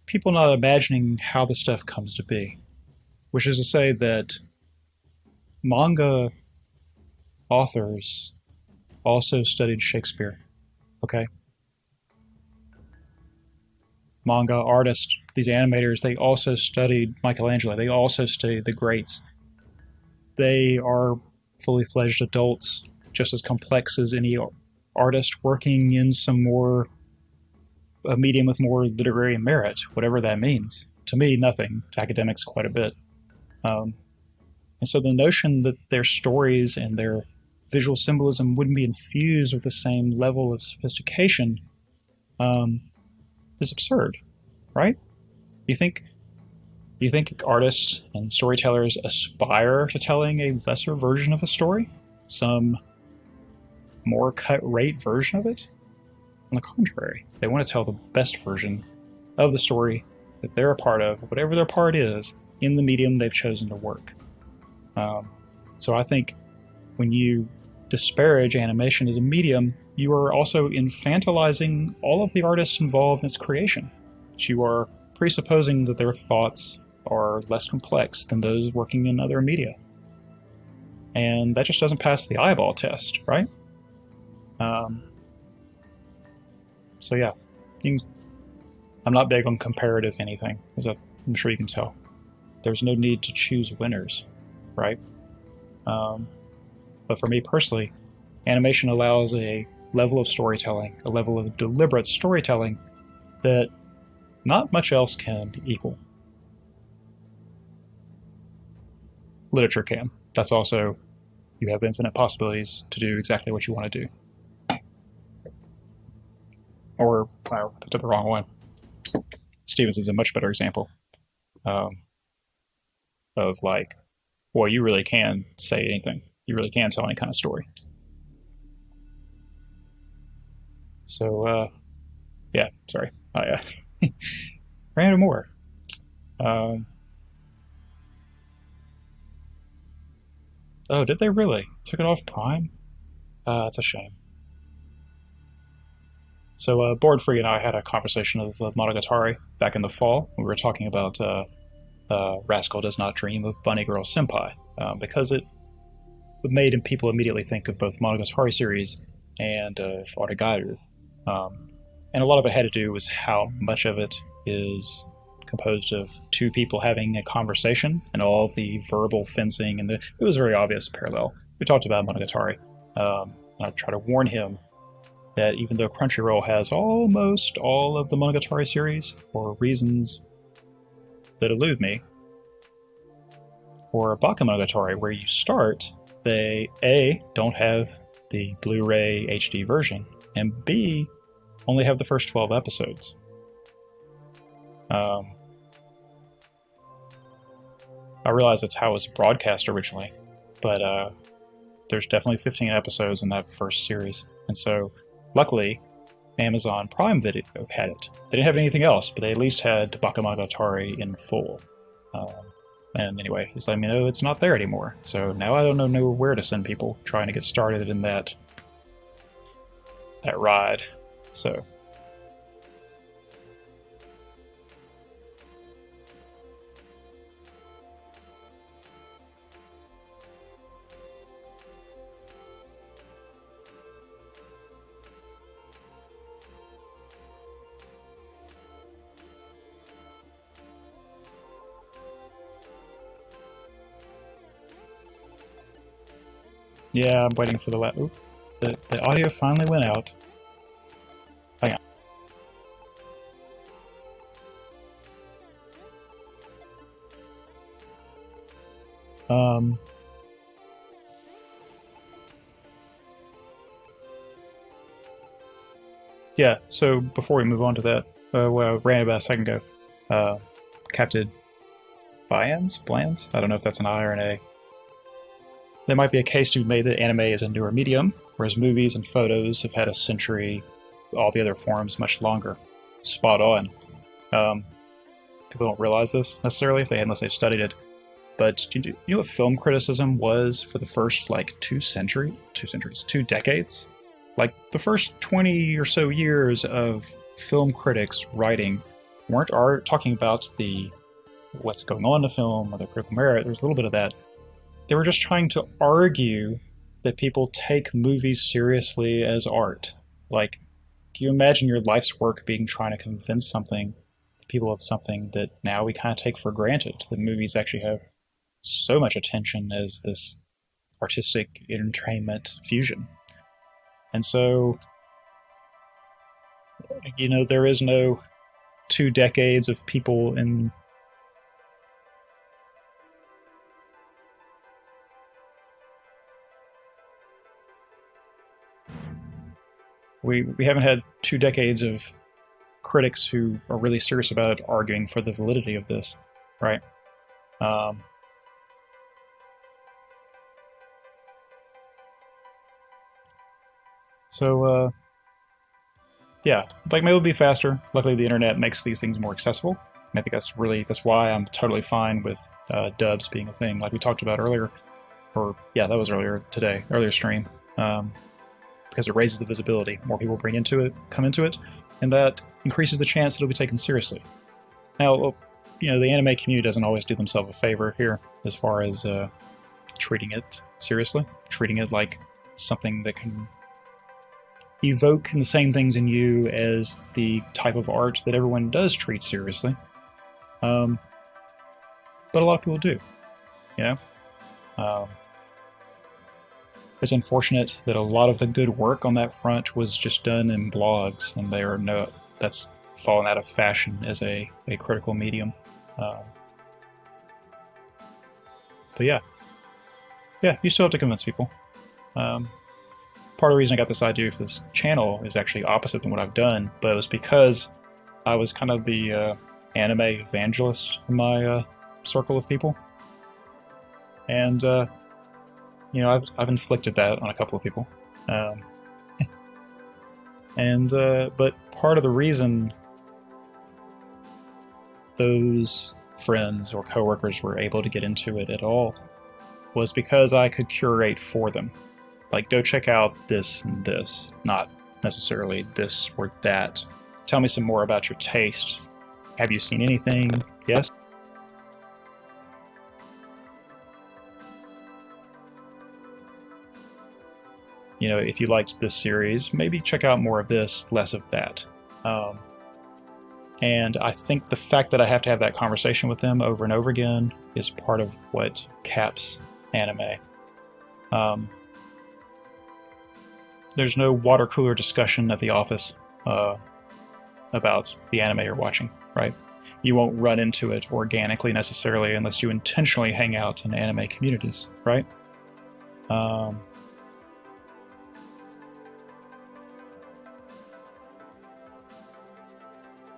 people not imagining how the stuff comes to be. Which is to say that manga authors also studied Shakespeare, okay? Manga artists, these animators, they also studied Michelangelo. They also studied the greats. They are fully fledged adults, just as complex as any artist working in a medium with more literary merit, whatever that means. To me, nothing. To academics, quite a bit. And so the notion that their stories and their visual symbolism wouldn't be infused with the same level of sophistication is absurd, right? You think artists and storytellers aspire to telling a lesser version of a story? Some more cut-rate version of it? On the contrary, they want to tell the best version of the story that they're a part of, whatever their part is, in the medium they've chosen to work. So I think when you disparage animation as a medium, you are also infantilizing all of the artists involved in its creation. You are presupposing that their thoughts are less complex than those working in other media. And that just doesn't pass the eyeball test, right? So yeah, I'm not big on comparative anything, as I'm sure you can tell. There's no need to choose winners, right? But for me personally, animation allows a level of storytelling, a level of deliberate storytelling that not much else can equal. Literature can. That's also, you have infinite possibilities to do exactly what you want to do. Or, I picked up the wrong one. Stevens is a much better example of like, well, you really can say anything. You really can tell any kind of story. So, yeah, sorry. I ran out of more. Oh, did they really? Took it off Prime? That's a shame. So, Board Free and I had a conversation of Monogatari back in the fall. We were talking about Rascal Does Not Dream of Bunny Girl Senpai, because it made people immediately think of both Monogatari series and of unedited. And a lot of it had to do with how much of it is composed of two people having a conversation and all the verbal fencing, and it was a very obvious parallel. We talked about Monogatari. I try to warn him that even though Crunchyroll has almost all of the Monogatari series, for reasons that elude me, for Bakemonogatari, where you start, they A, don't have the Blu-ray HD version, and B, only have the first 12 episodes. I realize that's how it was broadcast originally, but there's definitely 15 episodes in that first series. And so, luckily, Amazon Prime Video had it. They didn't have anything else, but they at least had Bakemonogatari in full. And anyway, he's letting me know it's not there anymore. So now I don't know where to send people trying to get started in that ride. So... yeah, I'm waiting for the the audio finally went out. Hang on. Yeah, so before we move on to that, what I ran about a second ago, Captain Blands? I don't know if that's an I or an A. There might be a case to be made that anime is a newer medium, whereas movies and photos have had a century, all the other forms much longer. Spot on. People don't realize this necessarily unless they've studied it. But you know what film criticism was for the first two decades? Like the first 20 or so years of film critics writing weren't talking about what's going on in the film or the critical merit. There's a little bit of that. They were just trying to argue that people take movies seriously as art. Like, can you imagine your life's work trying to convince people of something that now we kind of take for granted? That movies actually have so much attention as this artistic entertainment fusion. And so, there is no 2 decades of people in... We haven't had 2 decades of critics who are really serious about it arguing for the validity of this, right? Yeah, like maybe it'll be faster. Luckily, the internet makes these things more accessible, and I think that's why I'm totally fine with dubs being a thing, like we talked about earlier. That was earlier stream. Because it raises the visibility. More people come into it, and that increases the chance that it'll be taken seriously. Now, the anime community doesn't always do themselves a favor here as far as treating it seriously, treating it like something that can evoke the same things in you as the type of art that everyone does treat seriously. But a lot of people do, It's unfortunate that a lot of the good work on that front was just done in blogs, and that's fallen out of fashion as a critical medium. But yeah, you still have to convince people. Part of the reason I got this idea for this channel is actually opposite than what I've done, but it was because I was kind of the anime evangelist in my circle of people. And I've inflicted that on a couple of people, but part of the reason those friends or coworkers were able to get into it at all was because I could curate for them. Like, go check out this and this, not necessarily this or that. Tell me some more about your taste. Have you seen anything? Yes? if you liked this series, maybe check out more of this, less of that. And I think the fact that I have to have that conversation with them over and over again is part of what caps anime. There's no water cooler discussion at the office about the anime you're watching, right? You won't run into it organically necessarily unless you intentionally hang out in anime communities, right?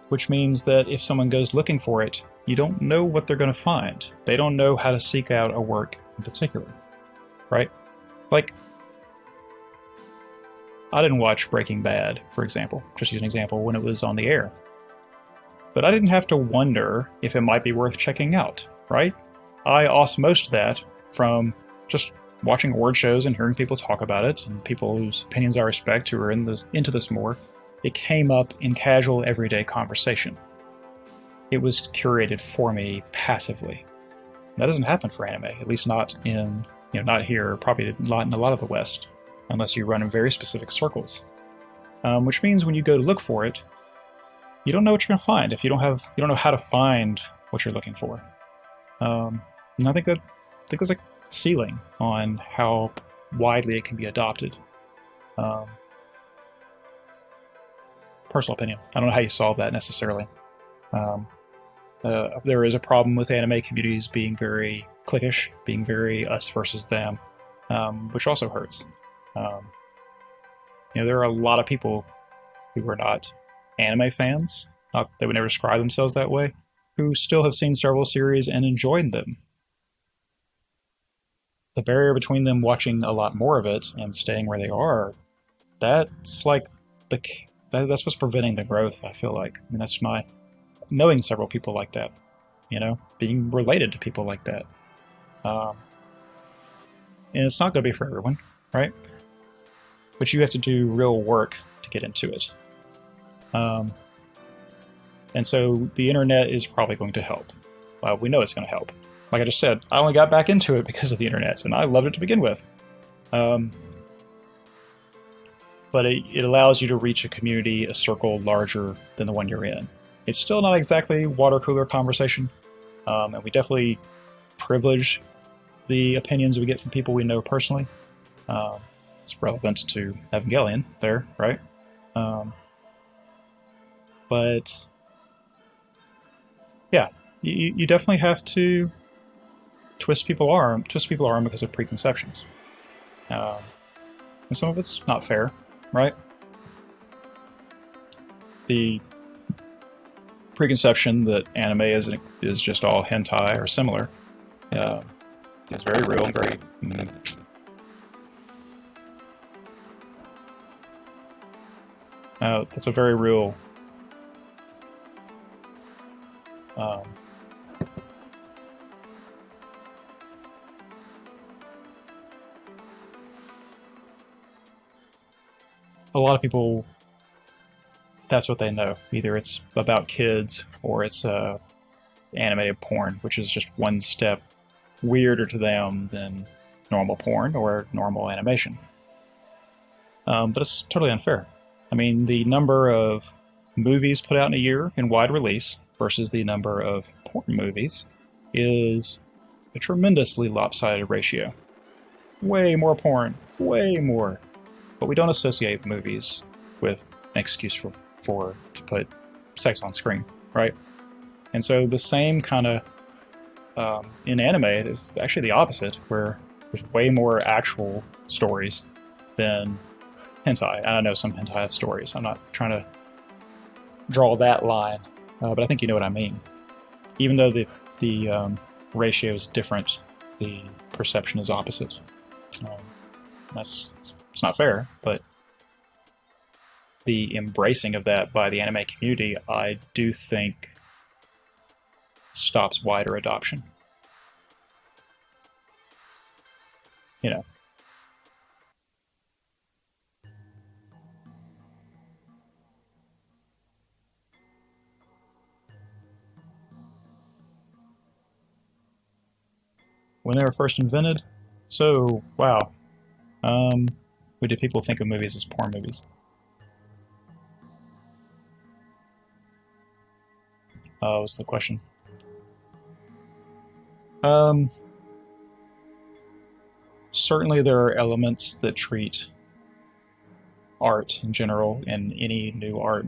Which means that if someone goes looking for it, you don't know what they're going to find. They don't know how to seek out a work in particular, right? Like, I didn't watch Breaking Bad, for example, just use an example, when it was on the air. But I didn't have to wonder if it might be worth checking out, right? I osmosed that from just watching award shows and hearing people talk about it, and people whose opinions I respect who are into this more. It came up in casual, everyday conversation. It was curated for me passively. That doesn't happen for anime, at least not not here, probably not in a lot of the West, unless you run in very specific circles. Which means when you go to look for it, you don't know what you're going to find if you don't know how to find what you're looking for. And I think there's a ceiling on how widely it can be adopted. Personal opinion. I don't know how you solve that necessarily. There is a problem with anime communities being very cliquish, being very us versus them, which also hurts. There are a lot of people who are not anime fans, they would never describe themselves that way, who still have seen several series and enjoyed them. The barrier between them watching a lot more of it and staying where they are, that's what's preventing the growth, I feel like. I mean, that's my knowing several people like that, being related to people like that. And it's not going to be for everyone, right? But you have to do real work to get into it. And so the internet is probably going to help. We know it's going to help. Like I just said, I only got back into it because of the internet, and I loved it to begin with. But it allows you to reach a community, a circle larger than the one you're in. It's still not exactly water cooler conversation, and we definitely privilege the opinions we get from people we know personally. It's relevant to Evangelion there, right? But yeah, you definitely have to twist people's arm because of preconceptions, and some of it's not fair. Right? The preconception that anime is just all hentai or similar is very real and very... that's a very real... a lot of people, that's what they know. Either it's about kids or it's animated porn, which is just one step weirder to them than normal porn or normal animation. But it's totally unfair. I mean, the number of movies put out in a year in wide release versus the number of porn movies is a tremendously lopsided ratio. Way more porn, way more. But we don't associate movies with an excuse to put sex on screen, right? And so the same kind of in anime is actually the opposite, where there's way more actual stories than hentai. And I know some hentai have stories. I'm not trying to draw that line, but I think you know what I mean. Even though the ratio is different, the perception is opposite. It's not fair, but the embracing of that by the anime community, I do think, stops wider adoption. When they were first invented, so, wow. Or do people think of movies as porn movies? Was the question. Certainly there are elements that treat art in general and any new art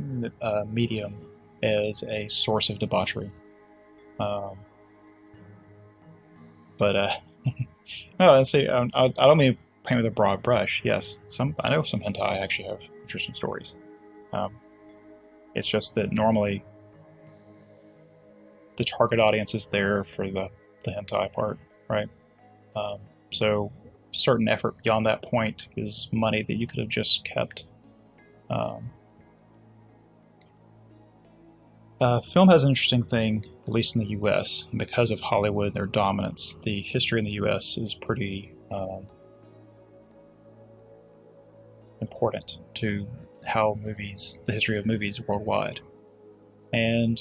medium as a source of debauchery. But no, I say I don't mean paint with a broad brush. Yes, I know some hentai actually have interesting stories. It's just that normally the target audience is there for the hentai part, right? So certain effort beyond that point is money that you could have just kept. Film has an interesting thing, at least in the U.S., and because of Hollywood and their dominance, the history in the U.S. is pretty important to how the history of movies worldwide. And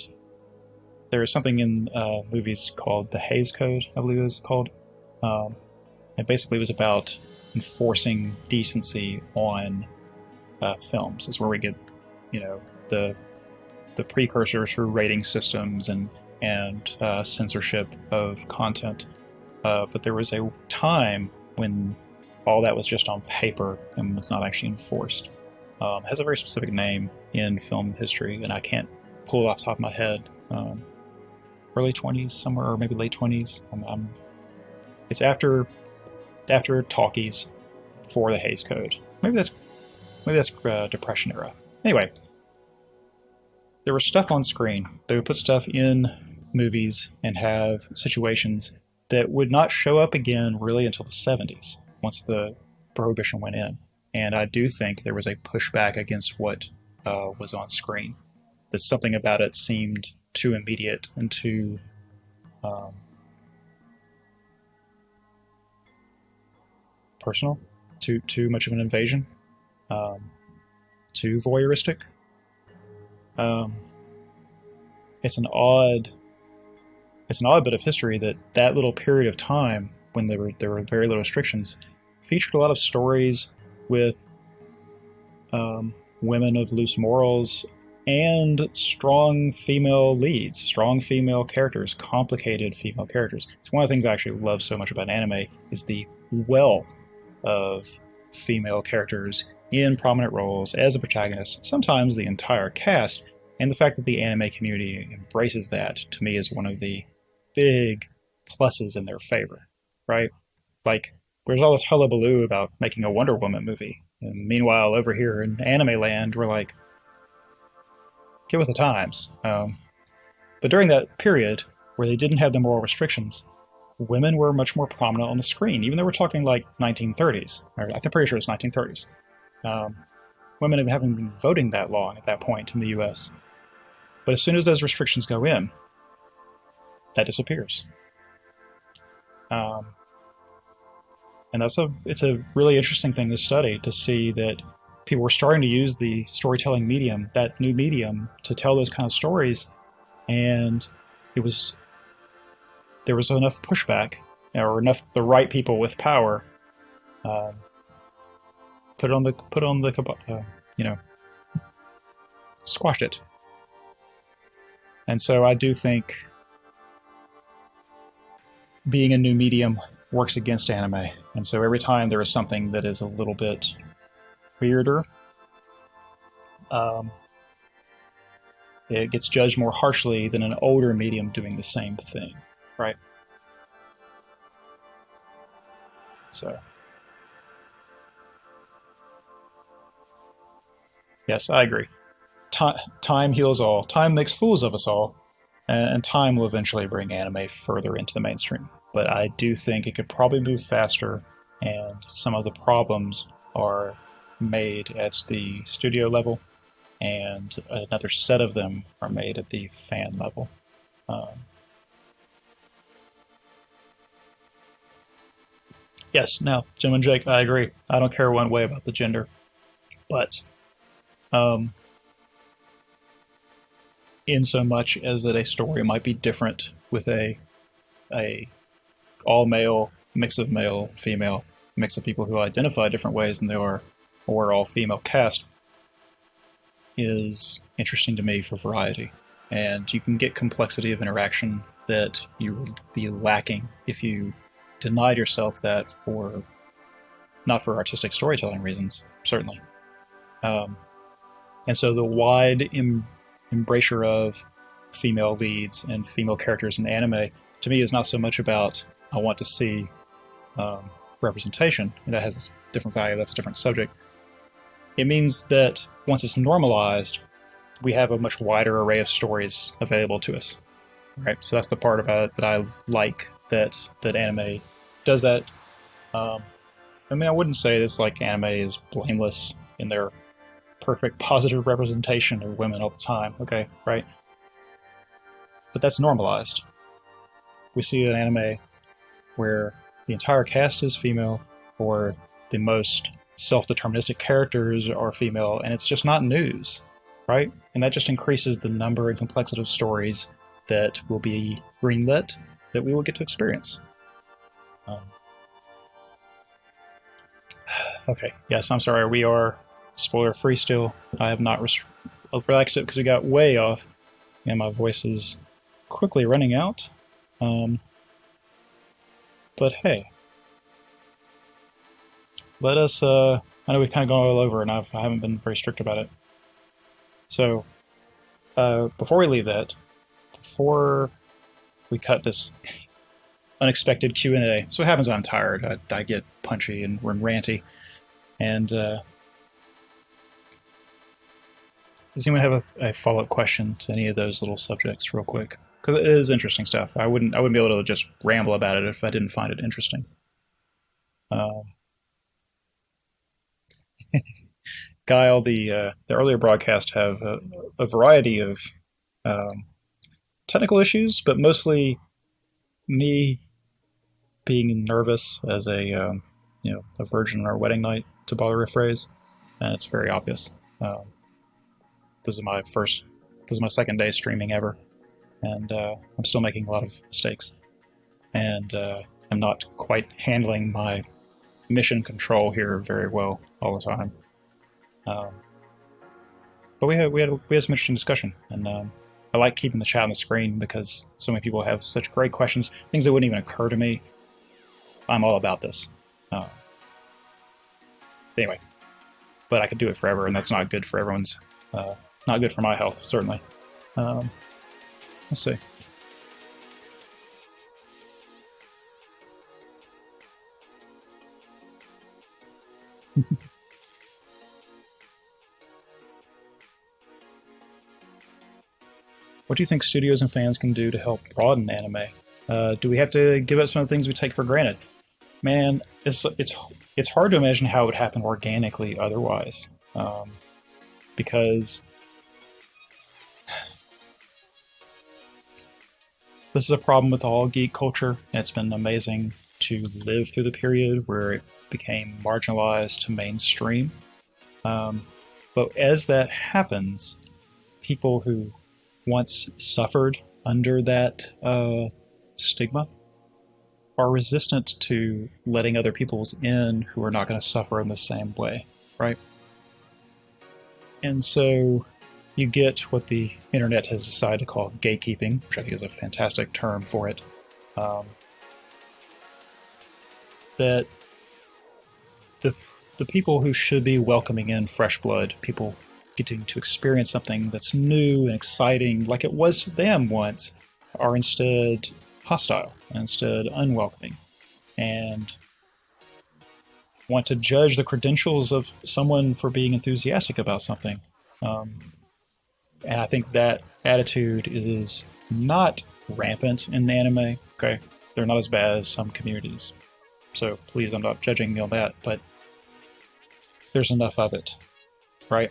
there is something in movies called the Hays Code, I believe it was called. It basically was about enforcing decency on films. It's where we get, the precursors for rating systems and censorship of content. But there was a time when all that was just on paper and was not actually enforced. It has a very specific name in film history, and I can't pull it off the top of my head. Early 20s somewhere, or maybe late 20s. It's after talkies, before the Hays Code. Maybe that's Depression era. Anyway, there was stuff on screen. They would put stuff in movies and have situations that would not show up again really until the 70s, once the prohibition went in. And I do think there was a pushback against what was on screen. That something about it seemed too immediate and too personal, too much of an invasion, too voyeuristic. It's an odd bit of history that little period of time when there were very little restrictions featured a lot of stories with women of loose morals and strong female leads, strong female characters, complicated female characters. It's one of the things I actually love so much about anime is the wealth of female characters in prominent roles as a protagonist, sometimes the entire cast, and the fact that the anime community embraces that, to me, is one of the big pluses in their favor, right? Like, there's all this hullabaloo about making a Wonder Woman movie, and meanwhile, over here in anime land, we're like, get with the times. But during that period, where they didn't have the moral restrictions, women were much more prominent on the screen, even though we're talking like 1930s. Or I'm pretty sure it's 1930s. Women haven't been voting that long at that point in the U.S. But as soon as those restrictions go in, that disappears. And it's a really interesting thing to study, to see that people were starting to use the storytelling medium, that new medium, to tell those kind of stories, and there was enough pushback, or enough the right people with power squashed it. And so I do think being a new medium works against anime. And so every time there is something that is a little bit weirder, it gets judged more harshly than an older medium doing the same thing, right? So, yes, I agree. Time heals all. Time makes fools of us all, and time will eventually bring anime further into the mainstream. But I do think it could probably move faster, and some of the problems are made at the studio level, and another set of them are made at the fan level. Yes, no, Jim and Jake, I agree. I don't care one way about the gender, but in so much as that a story might be different with a all male mix of male female mix of people who identify different ways than they are or all female cast is interesting to me for variety. And you can get complexity of interaction that you would be lacking if you denied yourself that for not for artistic storytelling reasons, certainly. Um, and so the wide embrasure of female leads and female characters in anime to me is not so much about I want to see representation, and that has a different value, that's a different subject. It means that once it's normalized, we have a much wider array of stories available to us. Right? So that's the part about it that I like that anime does that. I mean, I wouldn't say this like anime is blameless in their perfect positive representation of women all the time. Okay, right? But that's normalized. We see an anime where the entire cast is female, or the most self-deterministic characters are female, and it's just not news, right? And that just increases the number and complexity of stories that will be greenlit that we will get to experience. Okay, yes, I'm sorry, we are spoiler-free still. I have not relaxed it because we got way off, and my voice is quickly running out. But hey, let us, I know we've kind of gone all over, and I haven't been very strict about it. So, before we leave that, before we cut this unexpected Q&A, so what happens when I'm tired? I get punchy and ranty. And does anyone have a follow-up question to any of those little subjects real quick? Because it is interesting stuff. I wouldn't be able to just ramble about it if I didn't find it interesting. Guile, the earlier broadcast have a variety of technical issues, but mostly me being nervous as a virgin on our wedding night, to borrow a phrase, and it's very obvious. This is my second day streaming ever, and I'm still making a lot of mistakes, and I'm not quite handling my mission control here very well all the time. But we had some interesting discussion, and I like keeping the chat on the screen because so many people have such great questions, things that wouldn't even occur to me. I'm all about this. Anyway, but I could do it forever, and that's not good for everyone's. Not good for my health, certainly. Let's see. What do you think studios and fans can do to help broaden anime? Do we have to give up some of the things we take for granted? Man, it's hard to imagine how it would happen organically otherwise, because this is a problem with all geek culture, and it's been amazing to live through the period where it became marginalized to mainstream. But as that happens, people who once suffered under that stigma are resistant to letting other people's in who are not going to suffer in the same way, right? And so you get what the internet has decided to call gatekeeping, which I think is a fantastic term for it. That the people who should be welcoming in fresh blood, people getting to experience something that's new and exciting like it was to them once, are instead hostile, and instead unwelcoming, and want to judge the credentials of someone for being enthusiastic about something. And I think that attitude is not rampant in anime. Okay, they're not as bad as some communities, so please, I'm not judging you on that, but there's enough of it, right?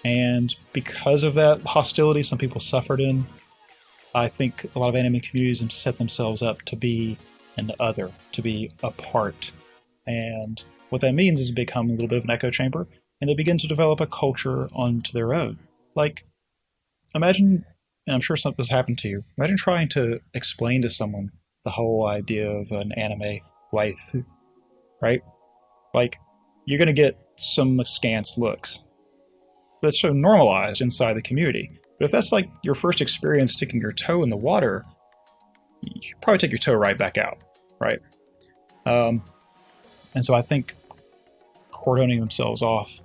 And because of that hostility some people suffered in, I think a lot of anime communities have set themselves up to be an other, to be apart. And what that means is become a little bit of an echo chamber, and they begin to develop a culture onto their own. Like, imagine, and I'm sure something's happened to you, imagine trying to explain to someone the whole idea of an anime wife, right? Like, you're going to get some askance looks. That's so normalized inside the community. But if that's like your first experience sticking your toe in the water, you should probably take your toe right back out, right? And so I think cordoning themselves off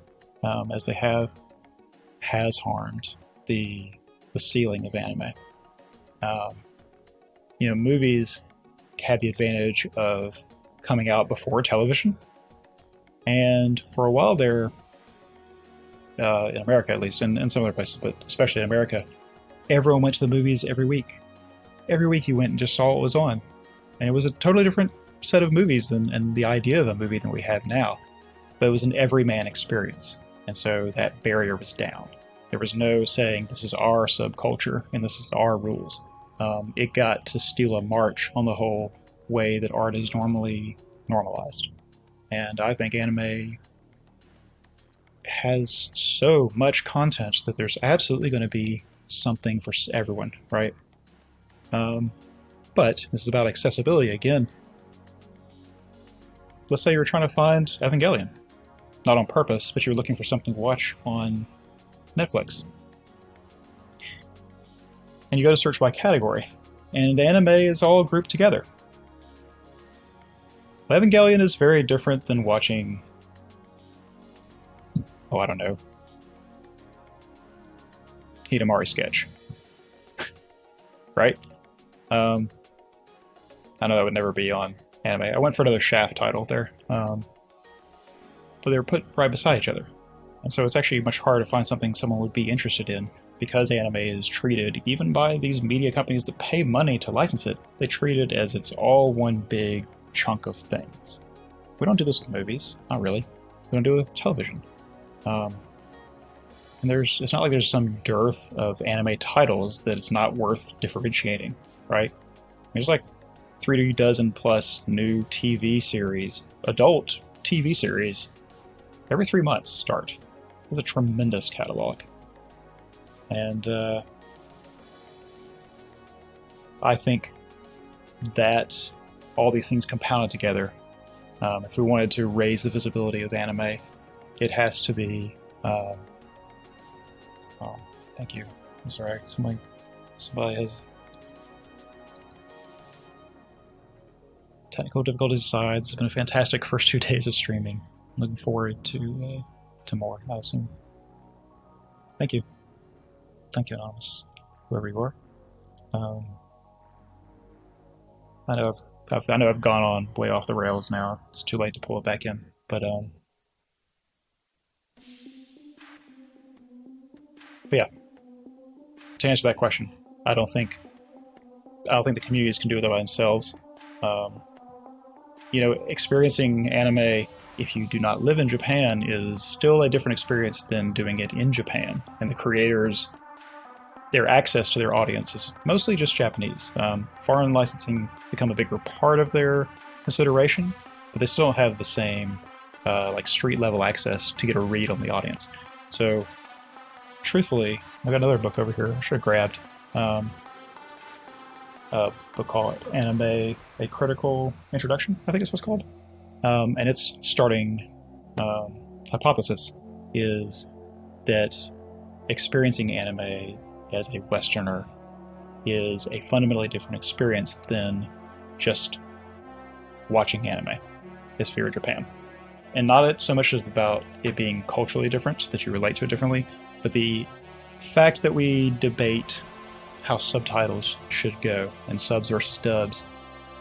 as they have has harmed the ceiling of anime. Movies had the advantage of coming out before television, and for a while there, in America at least, and in some other places, but especially in America, everyone went to the movies every week. Every week you went and just saw what was on, and it was a totally different set of movies and the idea of a movie than we have now. But it was an everyman experience, and so that barrier was down. There was no saying, this is our subculture and this is our rules. It got to steal a march on the whole way that art is normally normalized. And I think anime has so much content that there's absolutely going to be something for everyone, right? But this is about accessibility again. Let's say you're trying to find Evangelion. Not on purpose, but you're looking for something to watch on Netflix. And you go to search by category, and anime is all grouped together. Evangelion is very different than watching, I don't know, Hidamari sketch. Right? I know that would never be on anime. I went for another Shaft title there. But they were put right beside each other. And so it's actually much harder to find something someone would be interested in, because anime is treated, even by these media companies that pay money to license it, they treat it as it's all one big chunk of things. We don't do this with movies, not really. We don't do it with television. And it's not like there's some dearth of anime titles that it's not worth differentiating, right? There's like 3 dozen plus new TV series, adult TV series, every 3 months start. It's a tremendous catalog. And I think that all these things compounded together, if we wanted to raise the visibility of anime, it has to be... thank you. I'm sorry. Somebody has technical difficulties aside. It's been a fantastic first 2 days of streaming. I'm looking forward to more, I assume. Thank you. Thank you, Anonymous, whoever you are. I know I've gone on way off the rails now. It's too late to pull it back in, but yeah. To answer that question, I don't think the communities can do it by themselves. Experiencing anime, if you do not live in Japan, is still a different experience than doing it in Japan. And the creators, their access to their audience is mostly just Japanese. Foreign licensing become a bigger part of their consideration, but they still don't have the same street level access to get a read on the audience. So, truthfully, I've got another book over here I should have grabbed. A book called Anime, A Critical Introduction, I think it's what's called. And its starting hypothesis is that experiencing anime as a Westerner is a fundamentally different experience than just watching anime if you're in Japan. And not so much as about it being culturally different, that you relate to it differently, but the fact that we debate how subtitles should go and subs versus dubs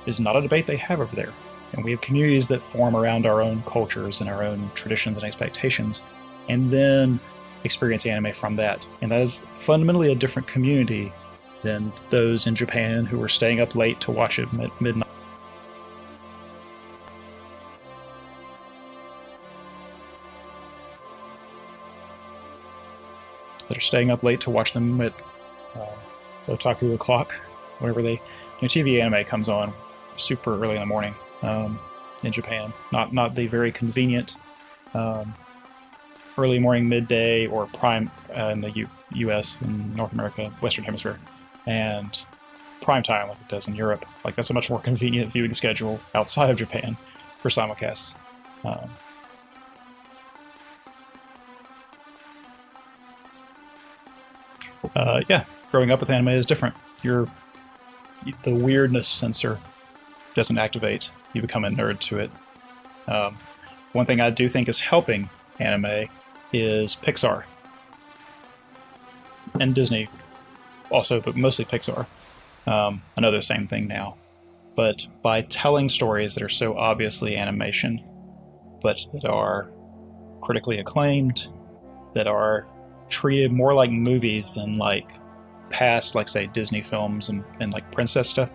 is not a debate they have over there. And we have communities that form around our own cultures and our own traditions and expectations, and then experience anime from that. And that is fundamentally a different community than those in Japan who are staying up late to watch it at midnight. That are staying up late to watch them at otaku o'clock, whenever TV anime comes on super early in the morning in Japan. Not the very convenient early morning, midday, or prime in the U.S. and North America, Western Hemisphere, and prime time like it does in Europe. Like, that's a much more convenient viewing schedule outside of Japan for simulcasts. Yeah, growing up with anime is different. The weirdness sensor doesn't activate. You become a nerd to it. One thing I do think is helping anime is Pixar and Disney also, but mostly Pixar. I know they're the same thing now. But by telling stories that are so obviously animation, but that are critically acclaimed, that are treated more like movies than like past, like say Disney films and like princess stuff,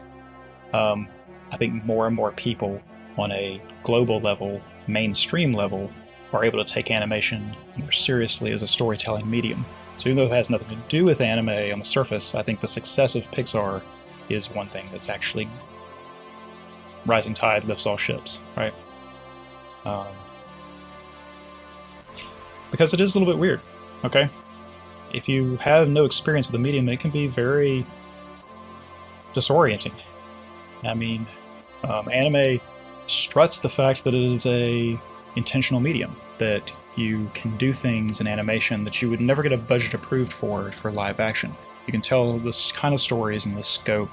I think more and more people on a global level, mainstream level, are able to take animation more seriously as a storytelling medium. So even though it has nothing to do with anime on the surface, I think the success of Pixar is one thing that's actually rising tide lifts all ships, right? Because it is a little bit weird, okay? If you have no experience with the medium, it can be very disorienting. I mean, anime struts the fact that it is a intentional medium, that you can do things in animation that you would never get a budget approved for live action. You can tell this kind of stories in this scope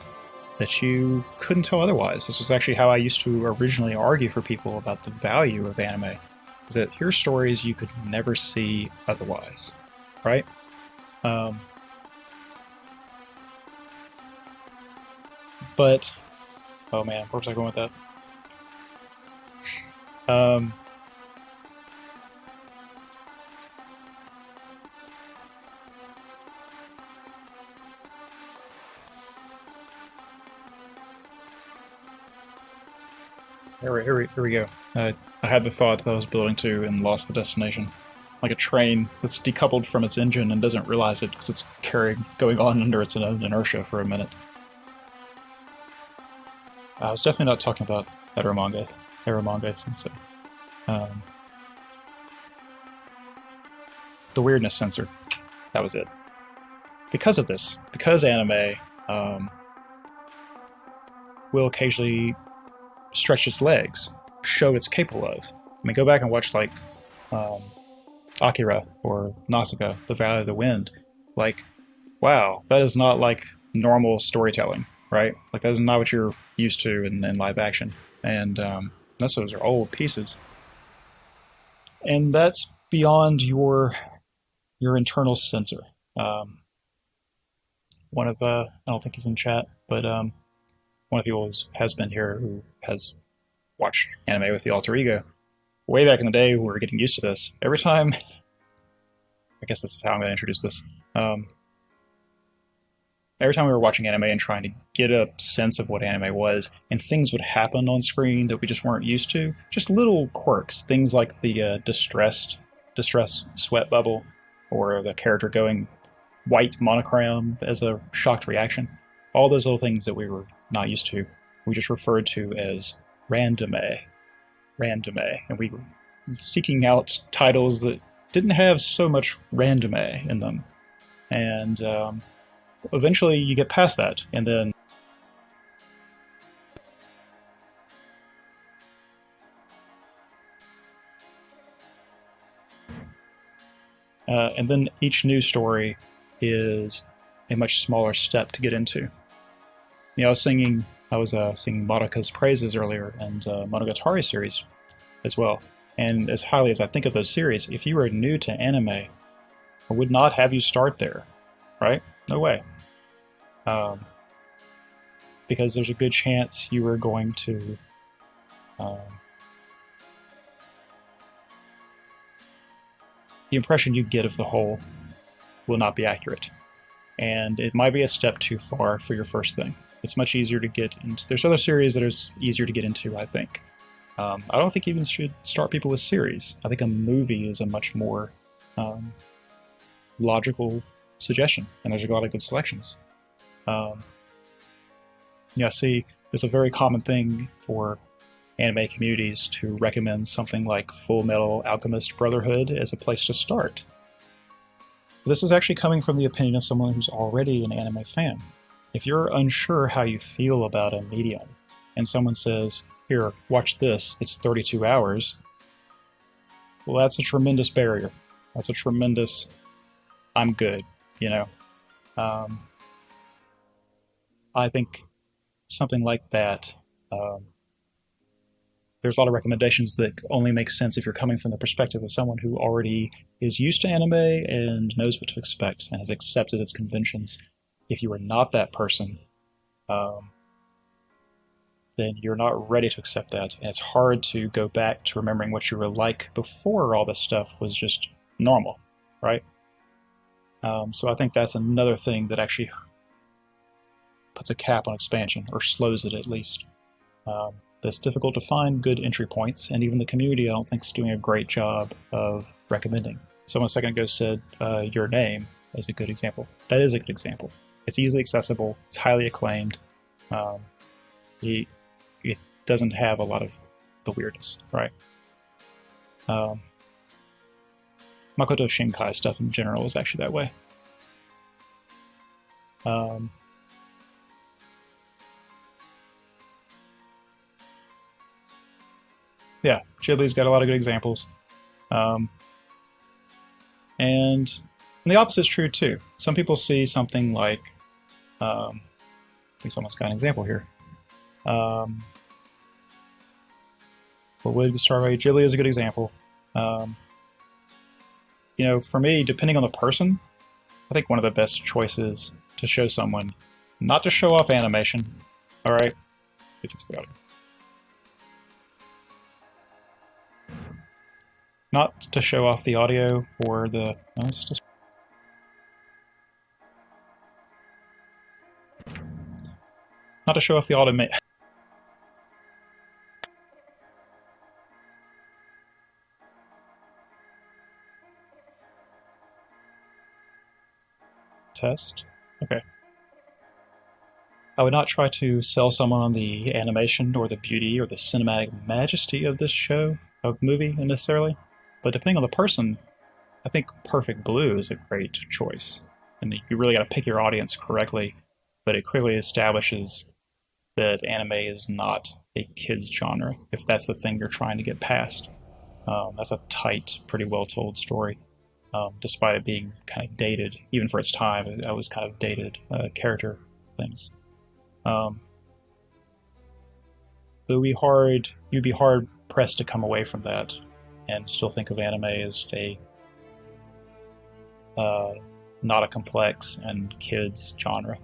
that you couldn't tell otherwise. This was actually how I used to originally argue for people about the value of anime, is that here's stories you could never see otherwise, right? But, oh man, where was I going with that? Here we go. I had the thought that I was building to and lost the destination. Like a train that's decoupled from its engine and doesn't realize it because it's going on under its own inertia for a minute. I was definitely not talking about Eromange Sensei. The weirdness sensor. That was it. Because of this, because anime will occasionally stretch its legs, show it's capable of. I mean, go back and watch like Akira or Nausicaa, The Valley of the Wind. Like, wow, that is not like normal storytelling, right? Like that is not what you're used to in live action. And those are old pieces. And that's beyond your internal sensor. One of I don't think he's in chat, but one of the people has been here who has watched anime with the alter ego. Way back in the day, when we were getting used to this. Every time, I guess this is how I'm going to introduce this. Every time we were watching anime and trying to get a sense of what anime was, and things would happen on screen that we just weren't used to, just little quirks, things like the distress sweat bubble, or the character going white monochrome as a shocked reaction. All those little things that we were not used to, we just referred to as randome, and we were seeking out titles that didn't have so much randome in them. And eventually you get past that, and then each news story is a much smaller step to get into. You know, I was singing Marika's praises earlier, and Monogatari series as well. And as highly as I think of those series, if you are new to anime, I would not have you start there, right? No way. Because there's a good chance you are going to the impression you get of the whole will not be accurate. And it might be a step too far for your first thing. It's much easier to get into. There's other series that are easier to get into, I think. I don't think you even should start people with series. I think a movie is a much more logical suggestion, and there's a lot of good selections. See, it's a very common thing for anime communities to recommend something like Full Metal Alchemist Brotherhood as a place to start. This is actually coming from the opinion of someone who's already an anime fan. If you're unsure how you feel about a medium, and someone says, here, watch this, it's 32 hours, well, that's a tremendous barrier. That's a tremendous, I'm good, you know? I think something like that, there's a lot of recommendations that only make sense if you're coming from the perspective of someone who already is used to anime and knows what to expect and has accepted its conventions. If you are not that person, then you're not ready to accept that. And it's hard to go back to remembering what you were like before all this stuff was just normal, right? So I think that's another thing that actually puts a cap on expansion, or slows it at least. It's difficult to find good entry points, and even the community, I don't think, is doing a great job of recommending. Someone a second ago said Your Name is a good example. That is a good example. It's easily accessible. It's highly acclaimed. It doesn't have a lot of the weirdness, right? Makoto Shinkai stuff in general is actually that way. Yeah, Ghibli's got a lot of good examples. And the opposite is true too. Some people see something like, at least almost got an example here. What would start by Ghibli is a good example. You know, for me, depending on the person, I think one of the best choices to show someone, not to show off animation, all right? Fix the audio. Not to show off the audio or the... No, it's just... Not to show off the audio... Test? Okay. I would not try to sell someone on the animation or the beauty or the cinematic majesty of this show, of movie, necessarily. But depending on the person, I think Perfect Blue is a great choice. And you really got to pick your audience correctly, but it clearly establishes that anime is not a kid's genre, if that's the thing you're trying to get past. That's a tight, pretty well-told story, despite it being kind of dated. Even for its time, it was kind of dated character things. But you'd be hard pressed to come away from that and still think of anime as a not a complex and kids genre.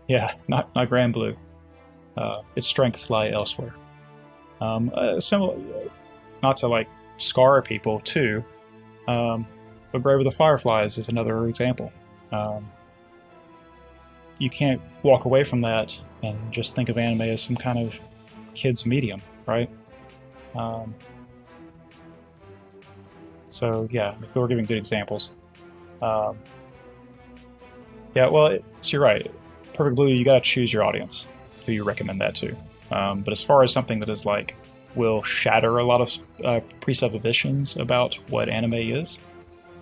Yeah, not Grand Blue. Its strengths lie elsewhere. Similar, not to like scar people too, but Grave of the Fireflies is another example. You can't walk away from that and just think of anime as some kind of kids medium, right? So yeah, we're giving good examples. Yeah, well, so you're right. Perfect Blue, you gotta choose your audience who you recommend that to. But as far as something that is like, will shatter a lot of presuppositions about what anime is,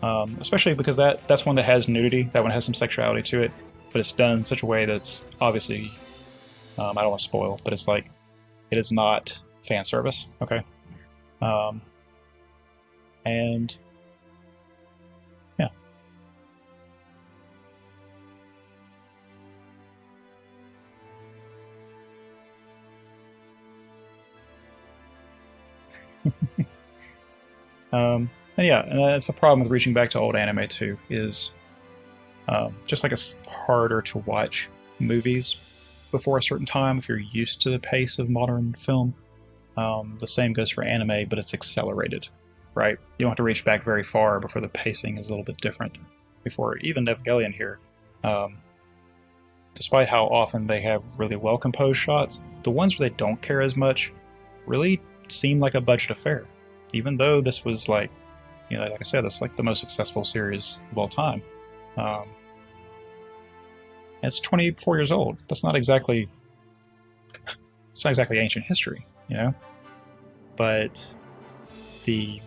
especially because that's one that has nudity, that one has some sexuality to it, but it's done in such a way that's obviously, I don't want to spoil, but it's like, it is not fan service, okay? And yeah. And yeah, and that's a problem with reaching back to old anime too, is just like it's harder to watch movies before a certain time if you're used to the pace of modern film. The same goes for anime, but it's accelerated, right? You don't have to reach back very far before the pacing is a little bit different. Before even Evangelion here, despite how often they have really well composed shots, the ones where they don't care as much really seem like a budget affair. Even though this was like, you know, like I said, it's like the most successful series of all time. It's 24 years old. It's not exactly ancient history, you know? But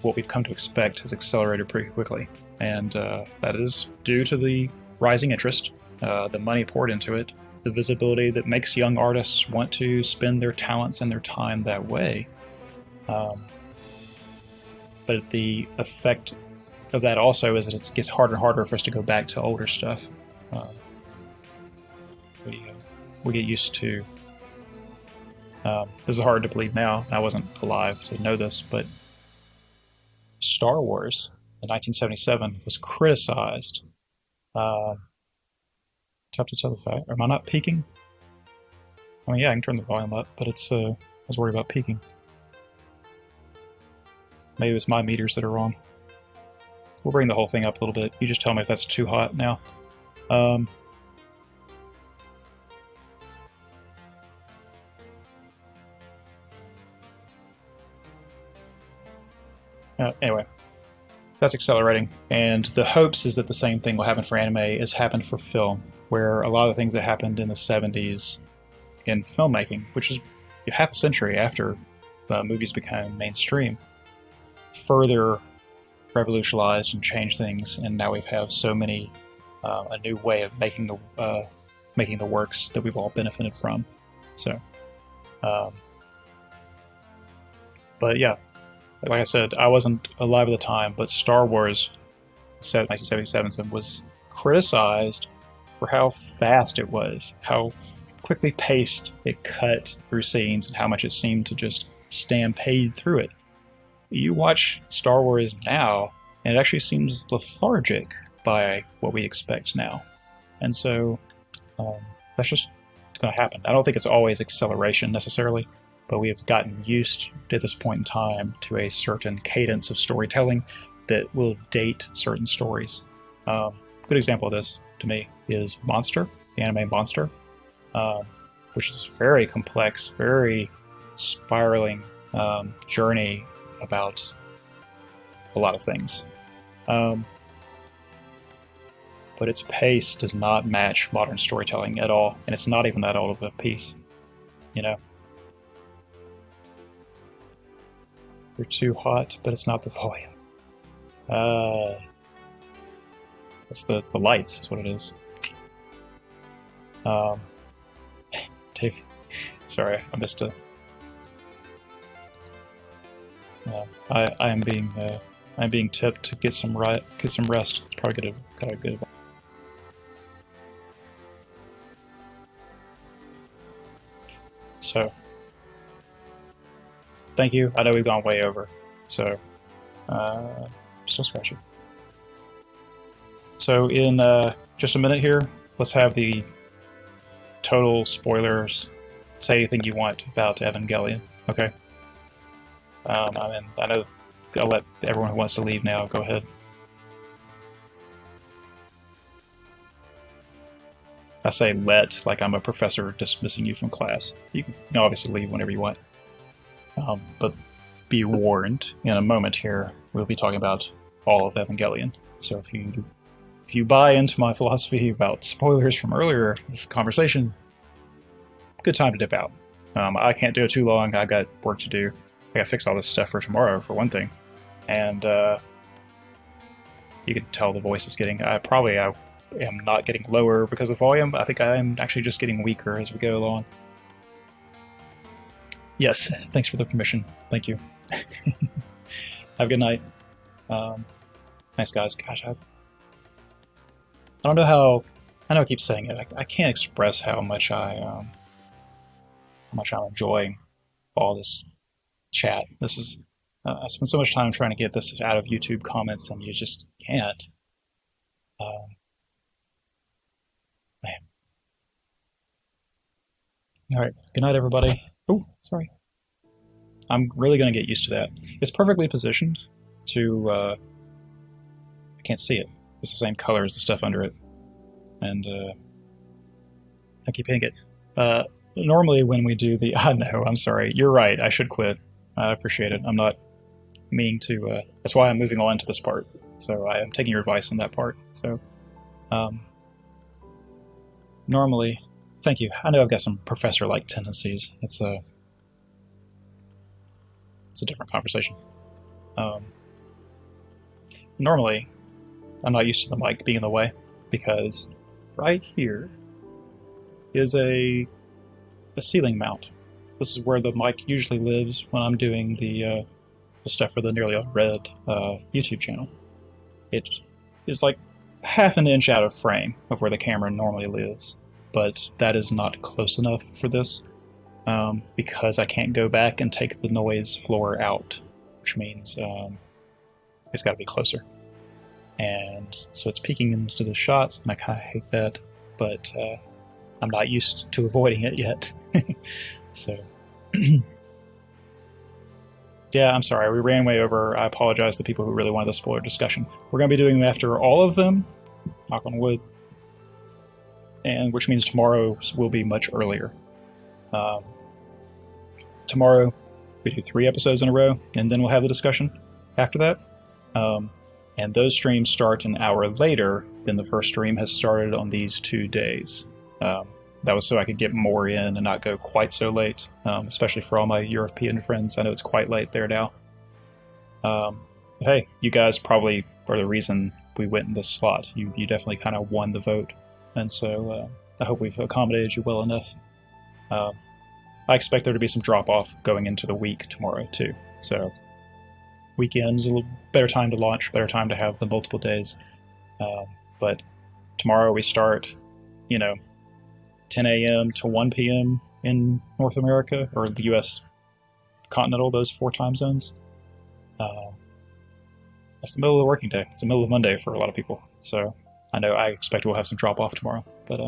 what we've come to expect has accelerated pretty quickly. And that is due to the rising interest, the money poured into it, the visibility that makes young artists want to spend their talents and their time that way. But the effect of that also is that it gets harder and harder for us to go back to older stuff. Um, we get used to. This is hard to believe now. I wasn't alive to know this, but Star Wars in 1977 was criticized. Tough to tell the fact. Am I not peaking? I mean, yeah, I can turn the volume up, but it's. I was worried about peaking. Maybe it's my meters that are wrong. We'll bring the whole thing up a little bit. You just tell me if that's too hot now. Anyway, that's accelerating, and the hopes is that the same thing will happen for anime as happened for film, where a lot of the things that happened in the 70s in filmmaking, which is half a century after movies became mainstream, further revolutionized and changed things, and now we have so many a new way of making the works that we've all benefited from. So, but yeah. Like I said, I wasn't alive at the time, but Star Wars 1977 was criticized for how fast it was, how quickly paced it cut through scenes, and how much it seemed to just stampede through it. You watch Star Wars now, and it actually seems lethargic by what we expect now. And so that's just going to happen. I don't think it's always acceleration necessarily, but we have gotten used at this point in time to a certain cadence of storytelling that will date certain stories. Good example of this, to me, is Monster, the anime Monster, which is a very complex, very spiraling journey about a lot of things. But its pace does not match modern storytelling at all, and it's not even that old of a piece, you know? You're too hot, but it's not the volume. It's the lights, is what it is. Dave, sorry, I missed a. I'm being tipped to get some rest. It's probably got a good. So. Thank you. I know we've gone way over, so still scratchy. So in just a minute here, let's have the total spoilers. Say anything you want about Evangelion, okay? I know I'll let everyone who wants to leave now go ahead. I say let, like I'm a professor dismissing you from class. You can obviously leave whenever you want. But be warned, in a moment here, we'll be talking about all of Evangelion. So if you buy into my philosophy about spoilers from earlier this conversation, good time to dip out. I can't do it too long. I got work to do. I got to fix all this stuff for tomorrow, for one thing. And you can tell the voice is getting. I am not getting lower because of volume. I think I am actually just getting weaker as we go along. Yes, thanks for the permission. Thank you. Have a good night. Thanks, guys. Gosh, I don't know how. I know I keep saying it. I can't express how much I'm enjoying all this chat. This is. I spend so much time trying to get this out of YouTube comments, and you just can't. Man. All right. Good night, everybody. Oh, sorry. I'm really going to get used to that. It's perfectly positioned to... I can't see it. It's the same color as the stuff under it. And I keep hitting it. Normally when we do the... no, I'm sorry. You're right. I should quit. I appreciate it. I'm not meaning to... that's why I'm moving on to this part. So I am taking your advice on that part. So normally... Thank you. I know I've got some professor-like tendencies. It's a different conversation. Normally, I'm not used to the mic being in the way because right here is a ceiling mount. This is where the mic usually lives when I'm doing the stuff for the NearlyOnRed YouTube channel. it is like half an inch out of frame of where the camera normally lives, but that is not close enough for this because I can't go back and take the noise floor out, which means it's got to be closer. And so it's peeking into the shots, and I kind of hate that, but I'm not used to avoiding it yet. So, yeah, I'm sorry, we ran way over. I apologize to people who really wanted the spoiler discussion. We're going to be doing them after all of them, knock on wood, and which means tomorrow will be much earlier. Tomorrow, we do 3 episodes in a row, and then we'll have the discussion after that. And those streams start an hour later than the first stream has started on these 2 days. That was so I could get more in and not go quite so late, especially for all my European friends. I know it's quite late there now. But hey, you guys probably are the reason we went in this slot. You definitely kind of won the vote, and so I hope we've accommodated you well enough. I expect there to be some drop-off going into the week tomorrow, too. So weekend's a little better time to launch, better time to have the multiple days. But tomorrow we start, 10 a.m. to 1 p.m. in North America, or the U.S. continental, those 4 time zones. That's the middle of the working day. It's the middle of Monday for a lot of people. So I know I expect we'll have some drop-off tomorrow. But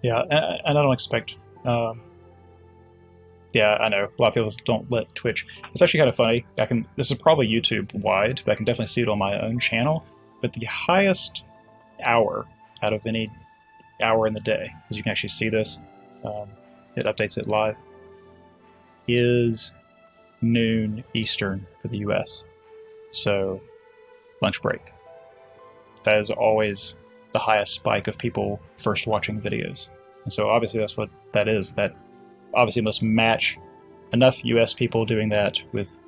yeah, and I don't expect... yeah, I know. A lot of people don't let Twitch. It's actually kind of funny. This is probably YouTube wide, but I can definitely see it on my own channel. But the highest hour out of any hour in the day, as you can actually see this, it updates it live, is noon Eastern for the US. So, lunch break. That is always the highest spike of people first watching videos. And so obviously that's what that is. That obviously must match enough US people doing that with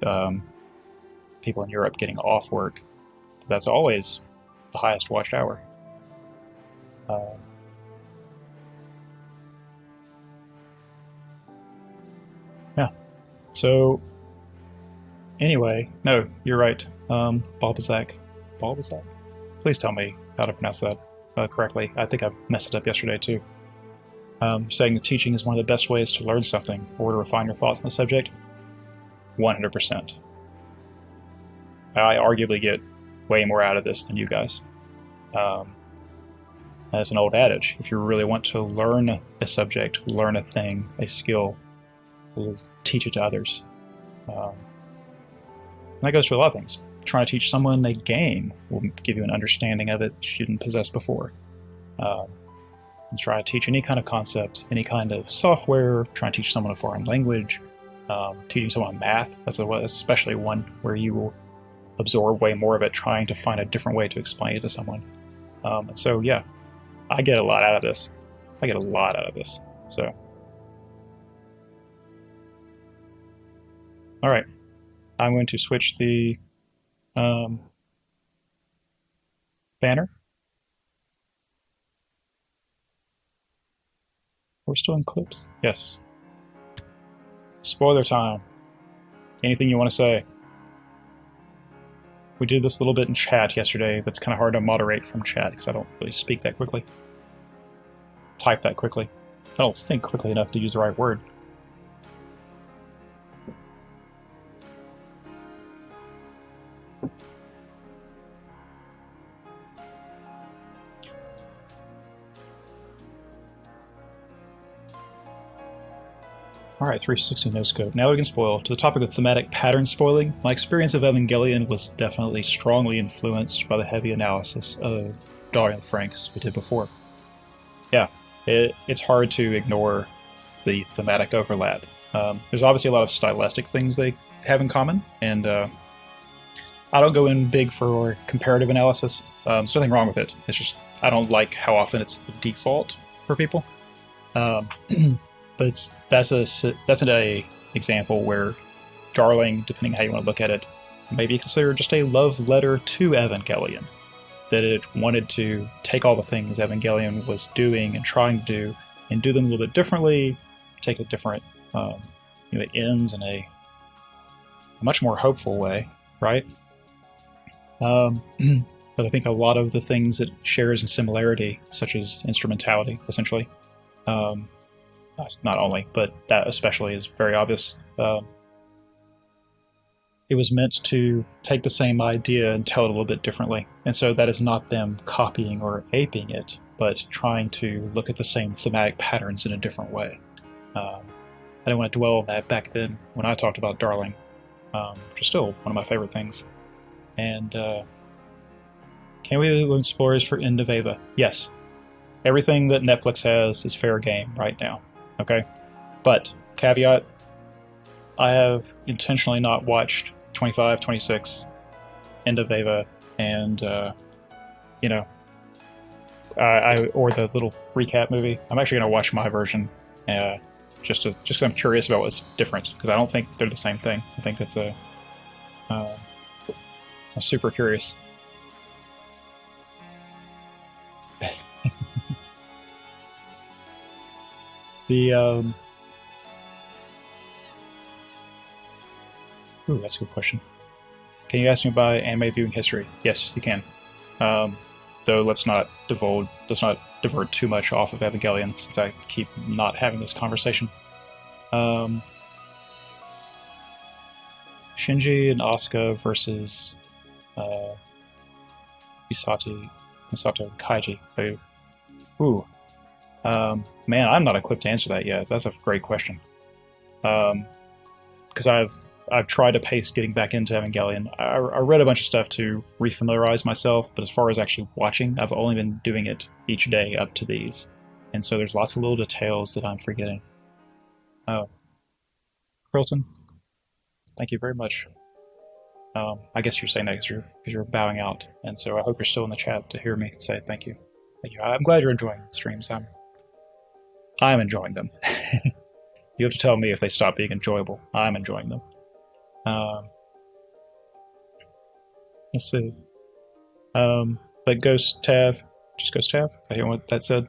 people in Europe getting off work. That's always the highest watched hour. Yeah. So anyway, no, you're right. Balbazak. Balbazak? Please tell me how to pronounce that correctly. I think I messed it up yesterday too. Saying that teaching is one of the best ways to learn something or to refine your thoughts on the subject. 100%. I arguably get way more out of this than you guys. That's an old adage. If you really want to learn a subject, learn a thing, a skill, teach it to others. That goes for a lot of things. Trying to teach someone a game will give you an understanding of it that you didn't possess before. And try to teach any kind of concept, any kind of software, trying to teach someone a foreign language, teaching someone math, that's especially one where you will absorb way more of it, trying to find a different way to explain it to someone. And so, yeah, I get a lot out of this. So, all right, I'm going to switch the banner. We're still in clips? Yes. Spoiler time. Anything you want to say? We did this a little bit in chat yesterday, but it's kind of hard to moderate from chat because I don't really speak that quickly. Type that quickly. I don't think quickly enough to use the right word. Alright, 360 no scope. Now we can spoil. To the topic of thematic pattern spoiling, my experience of Evangelion was definitely strongly influenced by the heavy analysis of Darian Franks we did before. Yeah, it's hard to ignore the thematic overlap. There's obviously a lot of stylistic things they have in common, and I don't go in big for comparative analysis. There's nothing wrong with it. It's just I don't like how often it's the default for people. But that's an example where Darling, depending on how you want to look at it, may be considered just a love letter to Evangelion. That it wanted to take all the things Evangelion was doing and trying to do, and do them a little bit differently, take a different, it ends in a a much more hopeful way, right? But I think a lot of the things it shares in similarity, such as instrumentality, essentially, um, not only, but that especially is very obvious. It was meant to take the same idea and tell it a little bit differently. And so that is not them copying or aping it, but trying to look at the same thematic patterns in a different way. I didn't want to dwell on that back then when I talked about Darling, which is still one of my favorite things. And can we learn spoilers for End of Ava? Yes. Everything that Netflix has is fair game right now. Okay? But, caveat, I have intentionally not watched 25, 26, End of Ava, and, you know, or the little recap movie. I'm actually going to watch my version, just because I'm curious about what's different, because I don't think they're the same thing. I think that's I'm super curious. Ooh, that's a good question. Can you ask me about anime viewing history? Yes, you can. Though let's not divert too much off of Evangelion, since I keep not having this conversation. Shinji and Asuka versus Misato Kaiji. Ooh. Man, I'm not equipped to answer that yet. That's a great question. Because I've tried to pace getting back into Evangelion. I read a bunch of stuff to refamiliarize myself, but as far as actually watching, I've only been doing it each day up to these. And so there's lots of little details that I'm forgetting. Oh. Quilton, thank you very much. I guess you're saying that because you're bowing out, and so I hope you're still in the chat to hear me say thank you. Thank you. I'm glad you're enjoying the streams. I'm enjoying them. You have to tell me if they stop being enjoyable. I'm enjoying them. Let's see. But Ghost Tav, just Ghost Tav. I hear what that said.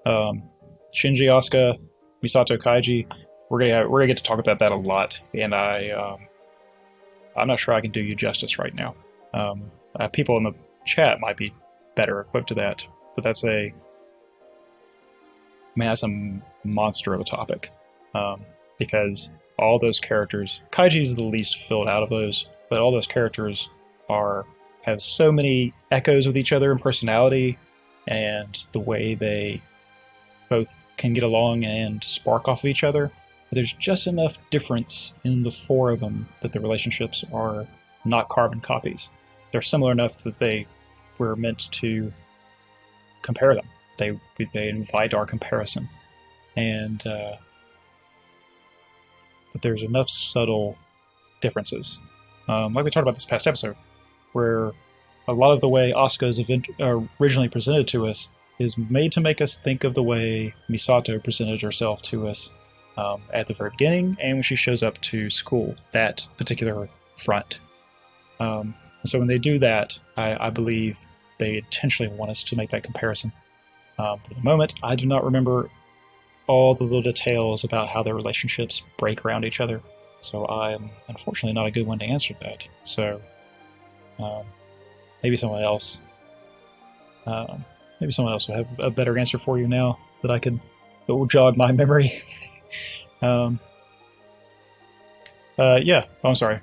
Shinji, Asuka, Misato, Kaiji. We're gonna get to talk about that a lot, and I'm not sure I can do you justice right now. People in the chat might be better equipped to that, but that's a monster of a topic. Because all those characters, Kaiji's the least filled out of those, but all those characters have so many echoes with each other in personality, and the way they both can get along and spark off of each other. There's just enough difference in the four of them that the relationships are not carbon copies. They're similar enough that they were meant to compare them. They invite our comparison. And but there's enough subtle differences. Like we talked about this past episode, where a lot of the way Asuka is originally presented to us is made to make us think of the way Misato presented herself to us at the very beginning and when she shows up to school, that particular front. So when they do that, I believe they intentionally want us to make that comparison. But at the moment, I do not remember all the little details about how their relationships break around each other. So I'm unfortunately not a good one to answer that. So maybe someone else will have a better answer for you now that will jog my memory. Yeah. Oh, I'm sorry.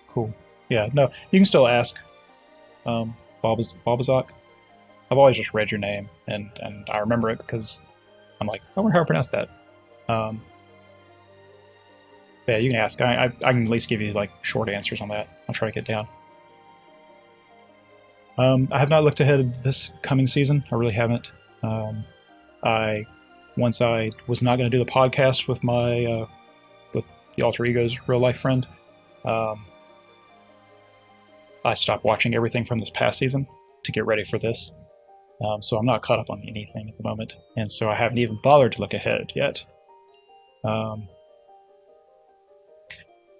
Cool. Yeah. No, you can still ask. Balbazak. I've always just read your name, and I remember it because I'm like, I wonder how I pronounce that. Yeah, you can ask. I can at least give you like short answers on that. I'll try to get down. I have not looked ahead of this coming season. I really haven't. Once I was not going to do the podcast with my with the Alter Ego's real life friend, I stopped watching everything from this past season to get ready for this. So I'm not caught up on anything at the moment, and so I haven't even bothered to look ahead yet. I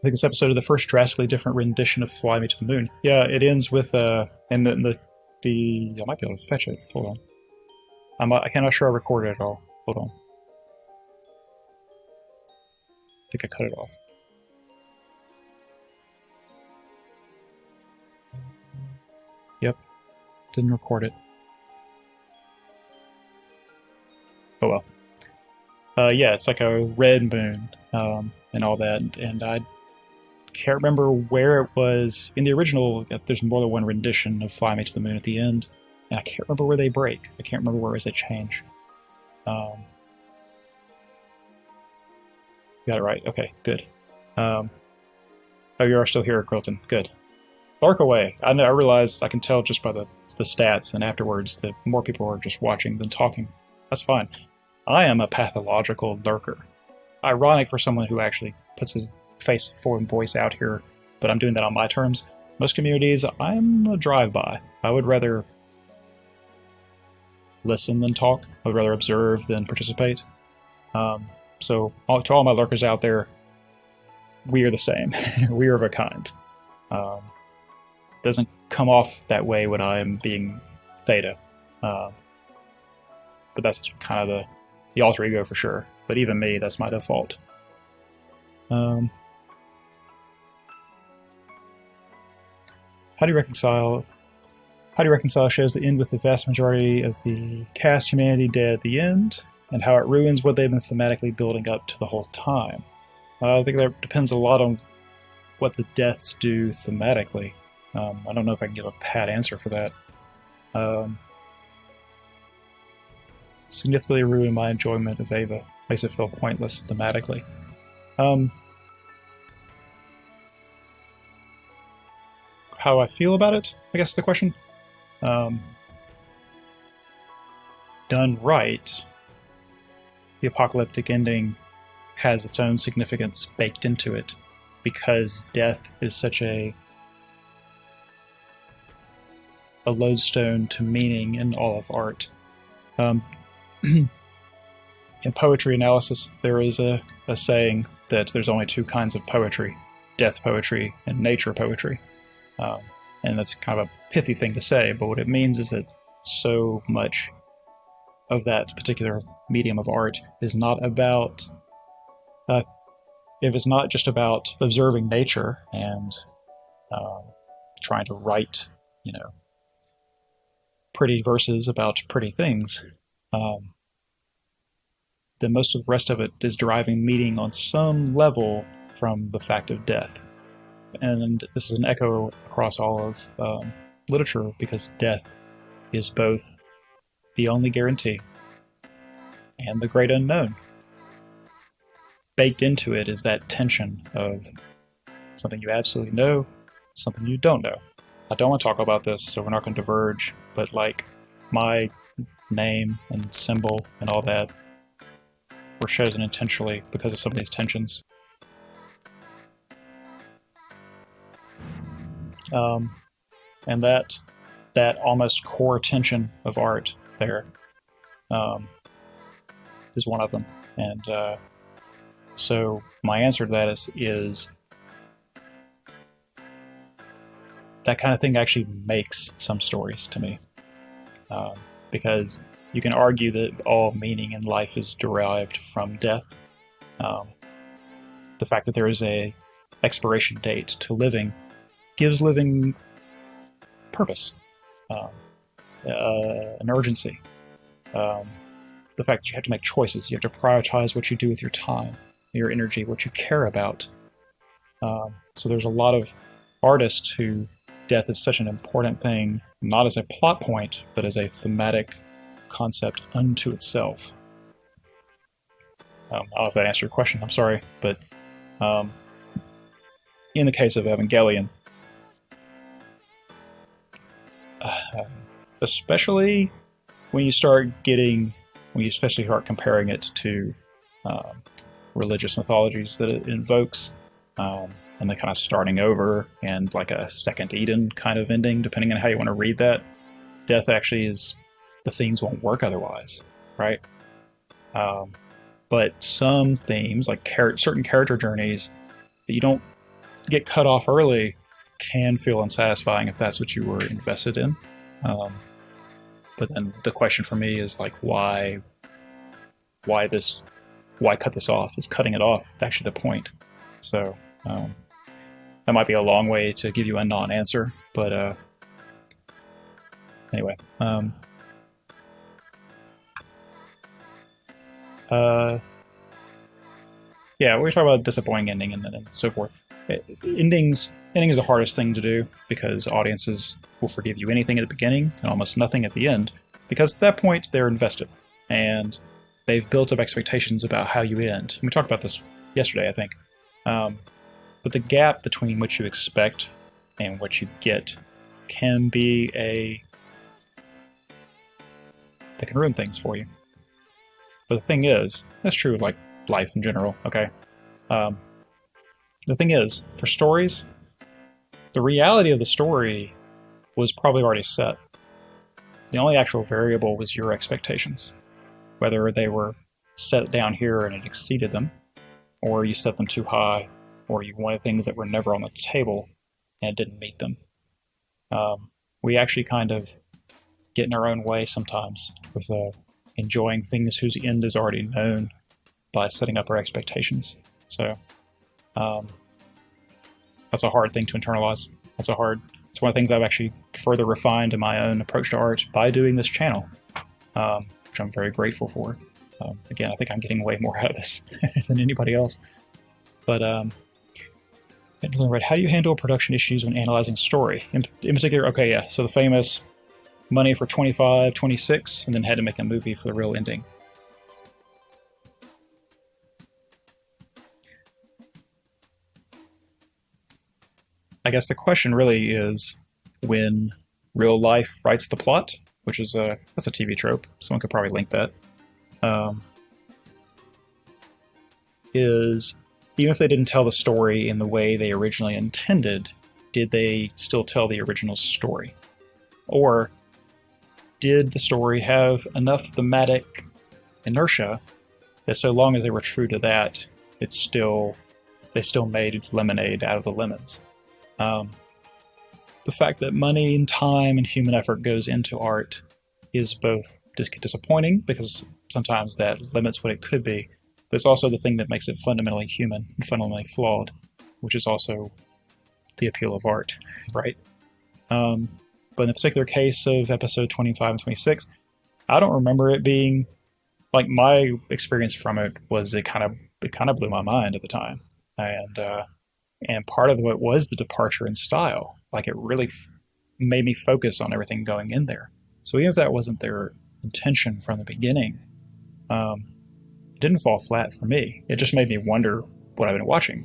think this episode of the first drastically different rendition of Fly Me to the Moon. Yeah, it ends with and the I might be able to fetch it. Hold on. I'm not sure I recorded it all. Hold on. I think I cut it off. Didn't record it. Oh well. Yeah, it's like a red moon, and all that, and I can't remember where it was. In the original, there's more than one rendition of Fly Me to the Moon at the end, and I can't remember where they break. I can't remember where they change. Got it right. Okay, good. Oh, you are still here, Quilton. Good. Bark away. I realize I can tell just by the stats, and afterwards that more people are just watching than talking. That's fine. I am a pathological lurker. Ironic for someone who actually puts his face forward voice out here, but I'm doing that on my terms. Most communities, I'm a drive-by. I would rather listen than talk. I would rather observe than participate. So to all my lurkers out there, we are the same. We are of a kind. Doesn't come off that way when I'm being Theta. But that's kind of the alter ego for sure. But even me, that's my default. How do you reconcile shows that end with the vast majority of the cast humanity dead at the end, and how it ruins what they've been thematically building up to the whole time? I think that depends a lot on what the deaths do thematically. I don't know if I can give a pat answer for that. Significantly ruin my enjoyment of Ava. Makes it feel pointless thematically. How I feel about it, I guess is the question. Done right, the apocalyptic ending has its own significance baked into it, because death is such a lodestone to meaning in all of art. In poetry analysis, there is a saying that there's only two kinds of poetry: death poetry and nature poetry. And that's kind of a pithy thing to say, but what it means is that so much of that particular medium of art is not about, if it's not just about observing nature and trying to write, pretty verses about pretty things, then most of the rest of it is deriving meaning on some level from the fact of death. And this is an echo across all of literature, because death is both the only guarantee and the great unknown. Baked into it is that tension of something you absolutely know, something you don't know. I don't want to talk about this, so we're not going to diverge, but like my name and symbol and all that were chosen intentionally because of some of these tensions. And that almost core tension of art there is one of them. And so my answer to that is that kind of thing actually makes some stories to me. Because you can argue that all meaning in life is derived from death. The fact that there is a expiration date to living gives living purpose, an urgency. The fact that you have to make choices, you have to prioritize what you do with your time, your energy, what you care about. So there's a lot of artists who death is such an important thing, not as a plot point, but as a thematic concept unto itself. I don't know if that answered your question, I'm sorry, but in the case of Evangelion, especially when you start comparing it to religious mythologies that it invokes, and then kind of starting over and like a second Eden kind of ending, depending on how you want to read that, death actually is, the themes won't work otherwise, right? But some themes, like certain character journeys that you don't get cut off early, can feel unsatisfying if that's what you were invested in. But then the question for me is like, why cut this off? Is cutting it off actually the point? So that might be a long way to give you a non-answer, but Anyway, yeah, we talk about disappointing ending and so forth. Endings is the hardest thing to do because audiences will forgive you anything at the beginning and almost nothing at the end, because at that point they're invested and they've built up expectations about how you end. We talked about this yesterday, I think. But the gap between what you expect and what you get can that can ruin things for you. But the thing is, that's true of like life in general, okay? The thing is, for stories, the reality of the story was probably already set. The only actual variable was your expectations. Whether they were set down here and it exceeded them, or you set them too high, or you wanted things that were never on the table and it didn't meet them. We actually kind of get in our own way sometimes with enjoying things whose end is already known by setting up our expectations. So that's a hard thing to internalize. It's one of the things I've actually further refined in my own approach to art by doing this channel, which I'm very grateful for. Again, I think I'm getting way more out of this than anybody else. But NearlyOnRed, how do you handle production issues when analyzing story? In particular, okay, yeah, so the famous money for 25, 26, and then had to make a movie for the real ending. I guess the question really is when real life writes the plot, which is that's a TV trope. Someone could probably link that. Is even if they didn't tell the story in the way they originally intended, did they still tell the original story? Or did the story have enough thematic inertia that so long as they were true to that, they still made lemonade out of the lemons? The fact that money and time and human effort goes into art is both disappointing because sometimes that limits what it could be, but it's also the thing that makes it fundamentally human and fundamentally flawed, which is also the appeal of art, right? But in the particular case of episode 25 and 26, I don't remember it being like my experience from it was it kind of blew my mind at the time, and part of it was the departure in style. Like it really made me focus on everything going in there. So even if that wasn't their intention from the beginning, it didn't fall flat for me. It just made me wonder what I've been watching.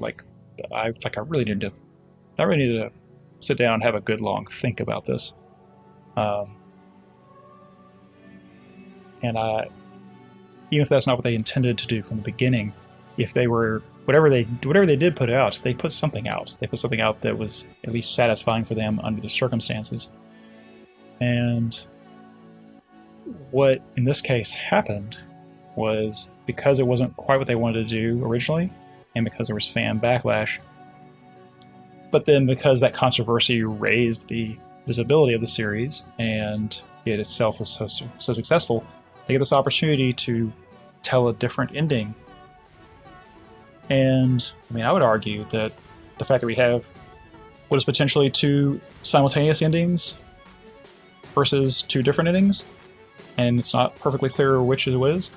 I really need to sit down and have a good long think about this. And even if that's not what they intended to do from the beginning, if they were whatever they did put out, they put something out. They put something out that was at least satisfying for them under the circumstances. And what in this case happened was because it wasn't quite what they wanted to do originally, and because there was fan backlash, but then because that controversy raised the visibility of the series and it itself was so successful, they get this opportunity to tell a different ending. And I mean, I would argue that the fact that we have what is potentially two simultaneous endings versus two different endings, and it's not perfectly clear which it is,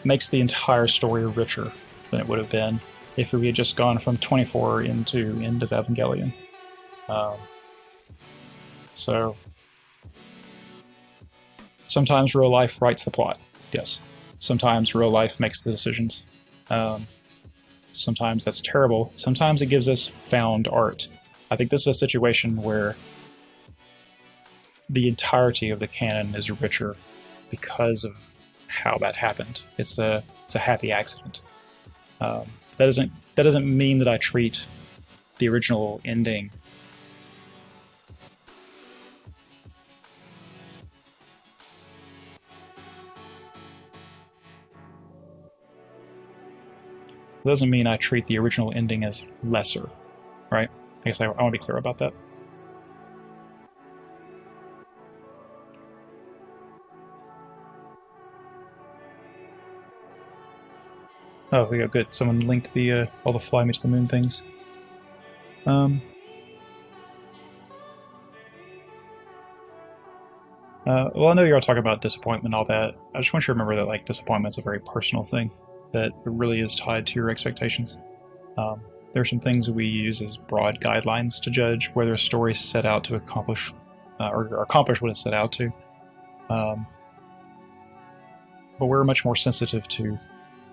makes the entire story richer than it would have been if we had just gone from 24 into end of Evangelion. So sometimes real life writes the plot, yes. Sometimes real life makes the decisions. Sometimes that's terrible. Sometimes it gives us found art. I think this is a situation where the entirety of the canon is richer because of how that happened. It's a happy accident. That doesn't mean that I treat the original ending as lesser, right? I guess I want to be clear about that. Oh, we go, good. Someone linked the all the Fly Me to the Moon things. Well, I know you're all talking about disappointment and all that. I just want you to remember that like disappointment's a very personal thing, that it really is tied to your expectations. Um, there are some things we use as broad guidelines to judge whether a story set out to accomplish or accomplish what it set out to. Um, but we're much more sensitive to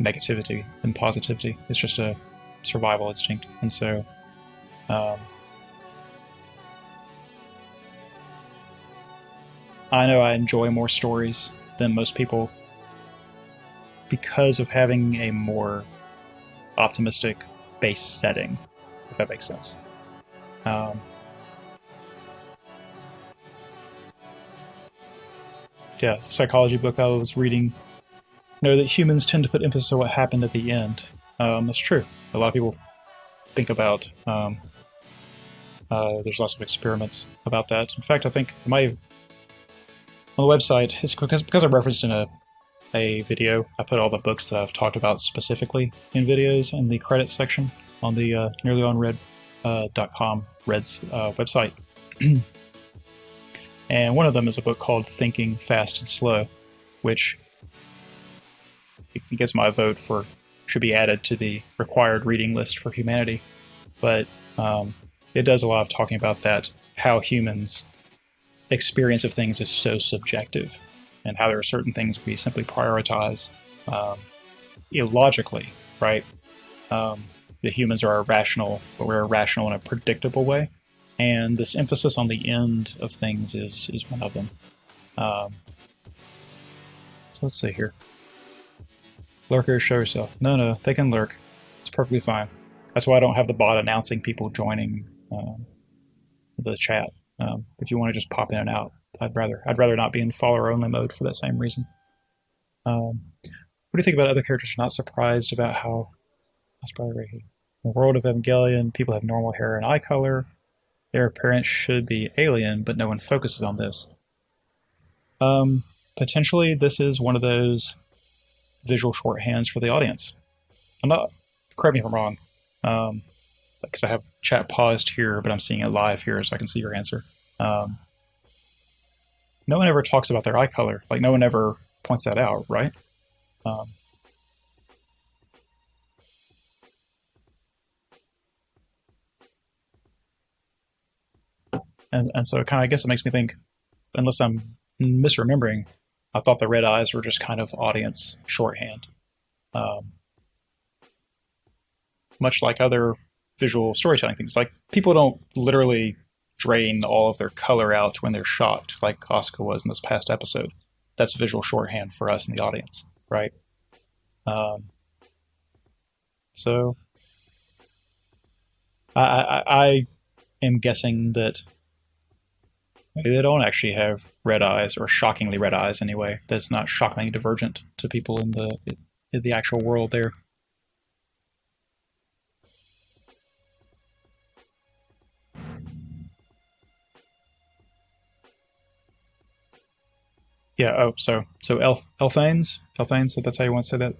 negativity than positivity. It's just a survival instinct, and so um, I know I enjoy more stories than most people because of having a more optimistic base setting, if that makes sense. Um, yeah, psychology book I was reading know that humans tend to put emphasis on what happened at the end. That's true. A lot of people think about. There's lots of experiments about that. In fact, I think on the website, it's because I referenced in a video. I put all the books that I've talked about specifically in videos in the credits section on the NearlyOnRed.com Red's website. And one of them is a book called Thinking Fast and Slow, which gets my vote for should be added to the required reading list for humanity. But it does a lot of talking about that, how humans' experience of things is so subjective, and how there are certain things we simply prioritize illogically, right? The humans are irrational, but we're irrational in a predictable way. And this emphasis on the end of things is one of them. So let's see here. Lurkers, show yourself. No, they can lurk. It's perfectly fine. That's why I don't have the bot announcing people joining the chat. If you want to just pop in and out, I'd rather not be in follower only mode for that same reason. What do you think about other characters not surprised about how? That's probably right here. In the world of Evangelion, people have normal hair and eye color. Their appearance should be alien, but no one focuses on this. Potentially, this is one of those visual shorthands for the audience. I'm not. Correct me if I'm wrong, because I have chat paused here, but I'm seeing it live here, so I can see your answer. No one ever talks about their eye color. Like, no one ever points that out, right? And so kind of, I guess it makes me think, unless I'm misremembering, I thought the red eyes were just kind of audience shorthand. Much like other visual storytelling things. Like, people don't literally drain all of their color out when they're shocked, like Asuka was in this past episode. That's visual shorthand for us in the audience, right? So I am guessing that maybe they don't actually have red eyes, or shockingly red eyes anyway. That's not shockingly divergent to people in the actual world there. Yeah. Oh, so Elthanes, so that's how you want to say that.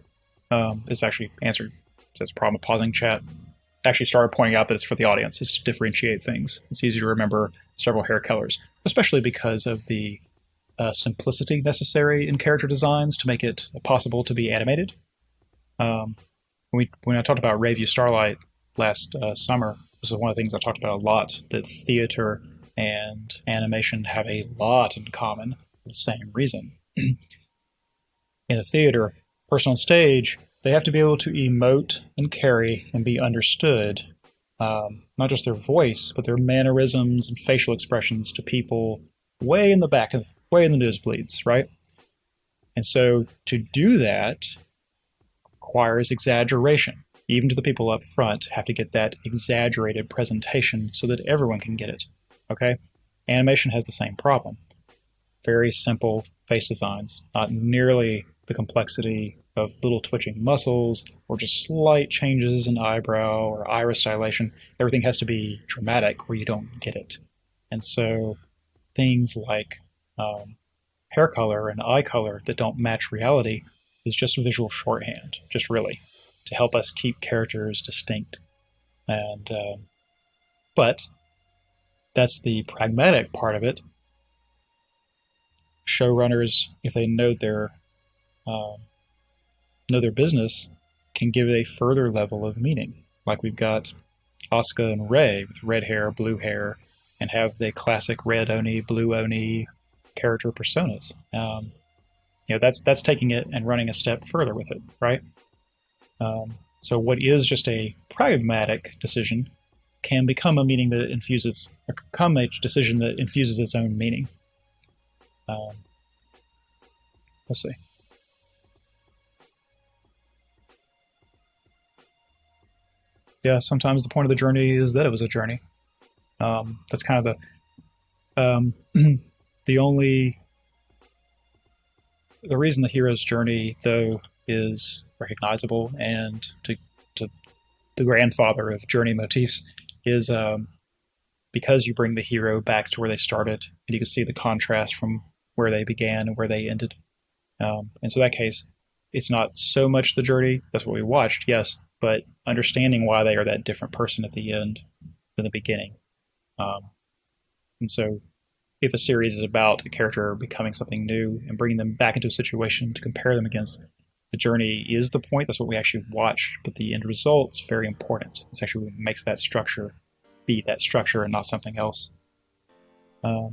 Is actually answered. That's a problem with pausing chat. Actually started pointing out that it's for the audience. It's to differentiate things. It's easy to remember several hair colors, especially because of the simplicity necessary in character designs to make it possible to be animated. When I talked about Rayview Starlight last summer, this is one of the things I talked about a lot, that theater and animation have a lot in common for the same reason. In a theater, person on stage, they have to be able to emote and carry and be understood, not just their voice, but their mannerisms and facial expressions to people way in the back, way in the nosebleeds, right? And so to do that requires exaggeration. Even to the people up front have to get that exaggerated presentation so that everyone can get it, okay? Animation has the same problem. Very simple face designs, not nearly the complexity of little twitching muscles or just slight changes in eyebrow or iris dilation. Everything has to be dramatic or you don't get it. And so things like hair color and eye color that don't match reality is just a visual shorthand, just really, to help us keep characters distinct. And but that's the pragmatic part of it. showrunners, if they know their business, can give it a further level of meaning. Like we've got Asuka and Rei with red hair, blue hair, and have the classic red Oni, blue Oni character personas. That's taking it and running a step further with it, right? So what is just a pragmatic decision can become a meaning that become a decision that infuses its own meaning. Let's see. Yeah, sometimes the point of the journey is that it was a journey. That's kind of the reason the hero's journey, though, is recognizable and to the grandfather of journey motifs is because you bring the hero back to where they started, and you can see the contrast from where they began and where they ended. And so in that case, it's not so much the journey, that's what we watched, yes, but understanding why they are that different person at the end than the beginning. And so if a series is about a character becoming something new and bringing them back into a situation to compare them against, the journey is the point. That's what we actually watched, but the end result's very important. It's actually what makes that structure be that structure and not something else. The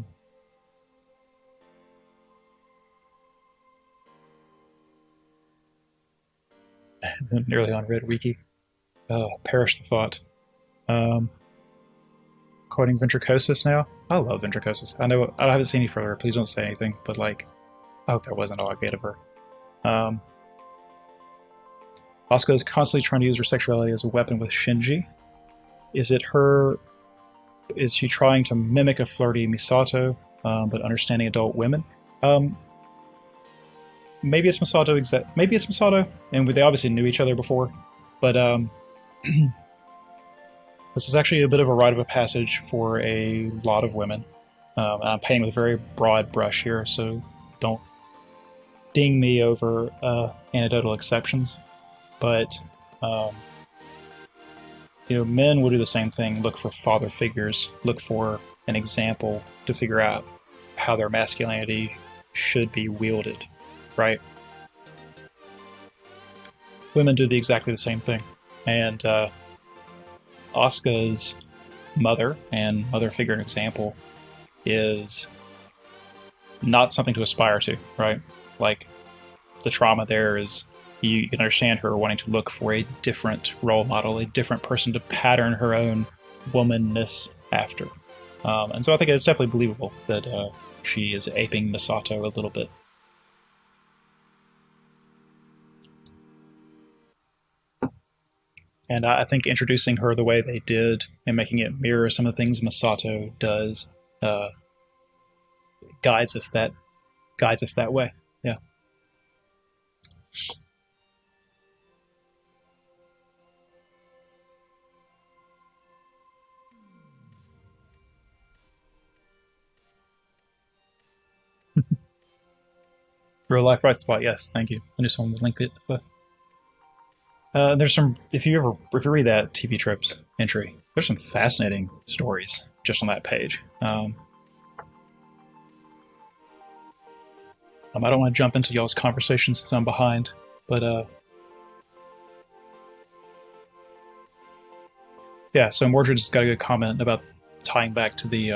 NearlyOnRed wiki. Perish the thought. Quoting Ventricosis now. I love Ventricosis. I know I haven't seen any further. Please don't say anything. But I hope that wasn't all I get of her. Asuka is constantly trying to use her sexuality as a weapon with Shinji. Is she trying to mimic a flirty Misato, but understanding adult women? Maybe it's Misato. Maybe it's Misato, and they obviously knew each other before. But this is actually a bit of a rite of a passage for a lot of women. And I'm painting with a very broad brush here, so don't ding me over anecdotal exceptions. But men will do the same thing. Look for father figures. Look for an example to figure out how their masculinity should be wielded, right? Women do exactly the same thing. And Asuka's mother and mother figure and example is not something to aspire to, right? Like, the trauma there is you can understand her wanting to look for a different role model, a different person to pattern her own womanness after. And so I think it's definitely believable that she is aping Misato a little bit. And I think introducing her the way they did and making it mirror some of the things Misato does guides us that way. Yeah. Real life bright spot, yes, thank you. I knew someone would link it. There's some. If you read that TV Tropes entry, there's some fascinating stories just on that page. I don't want to jump into y'all's conversation since I'm behind, but yeah. So Mordred's got a good comment about tying back to the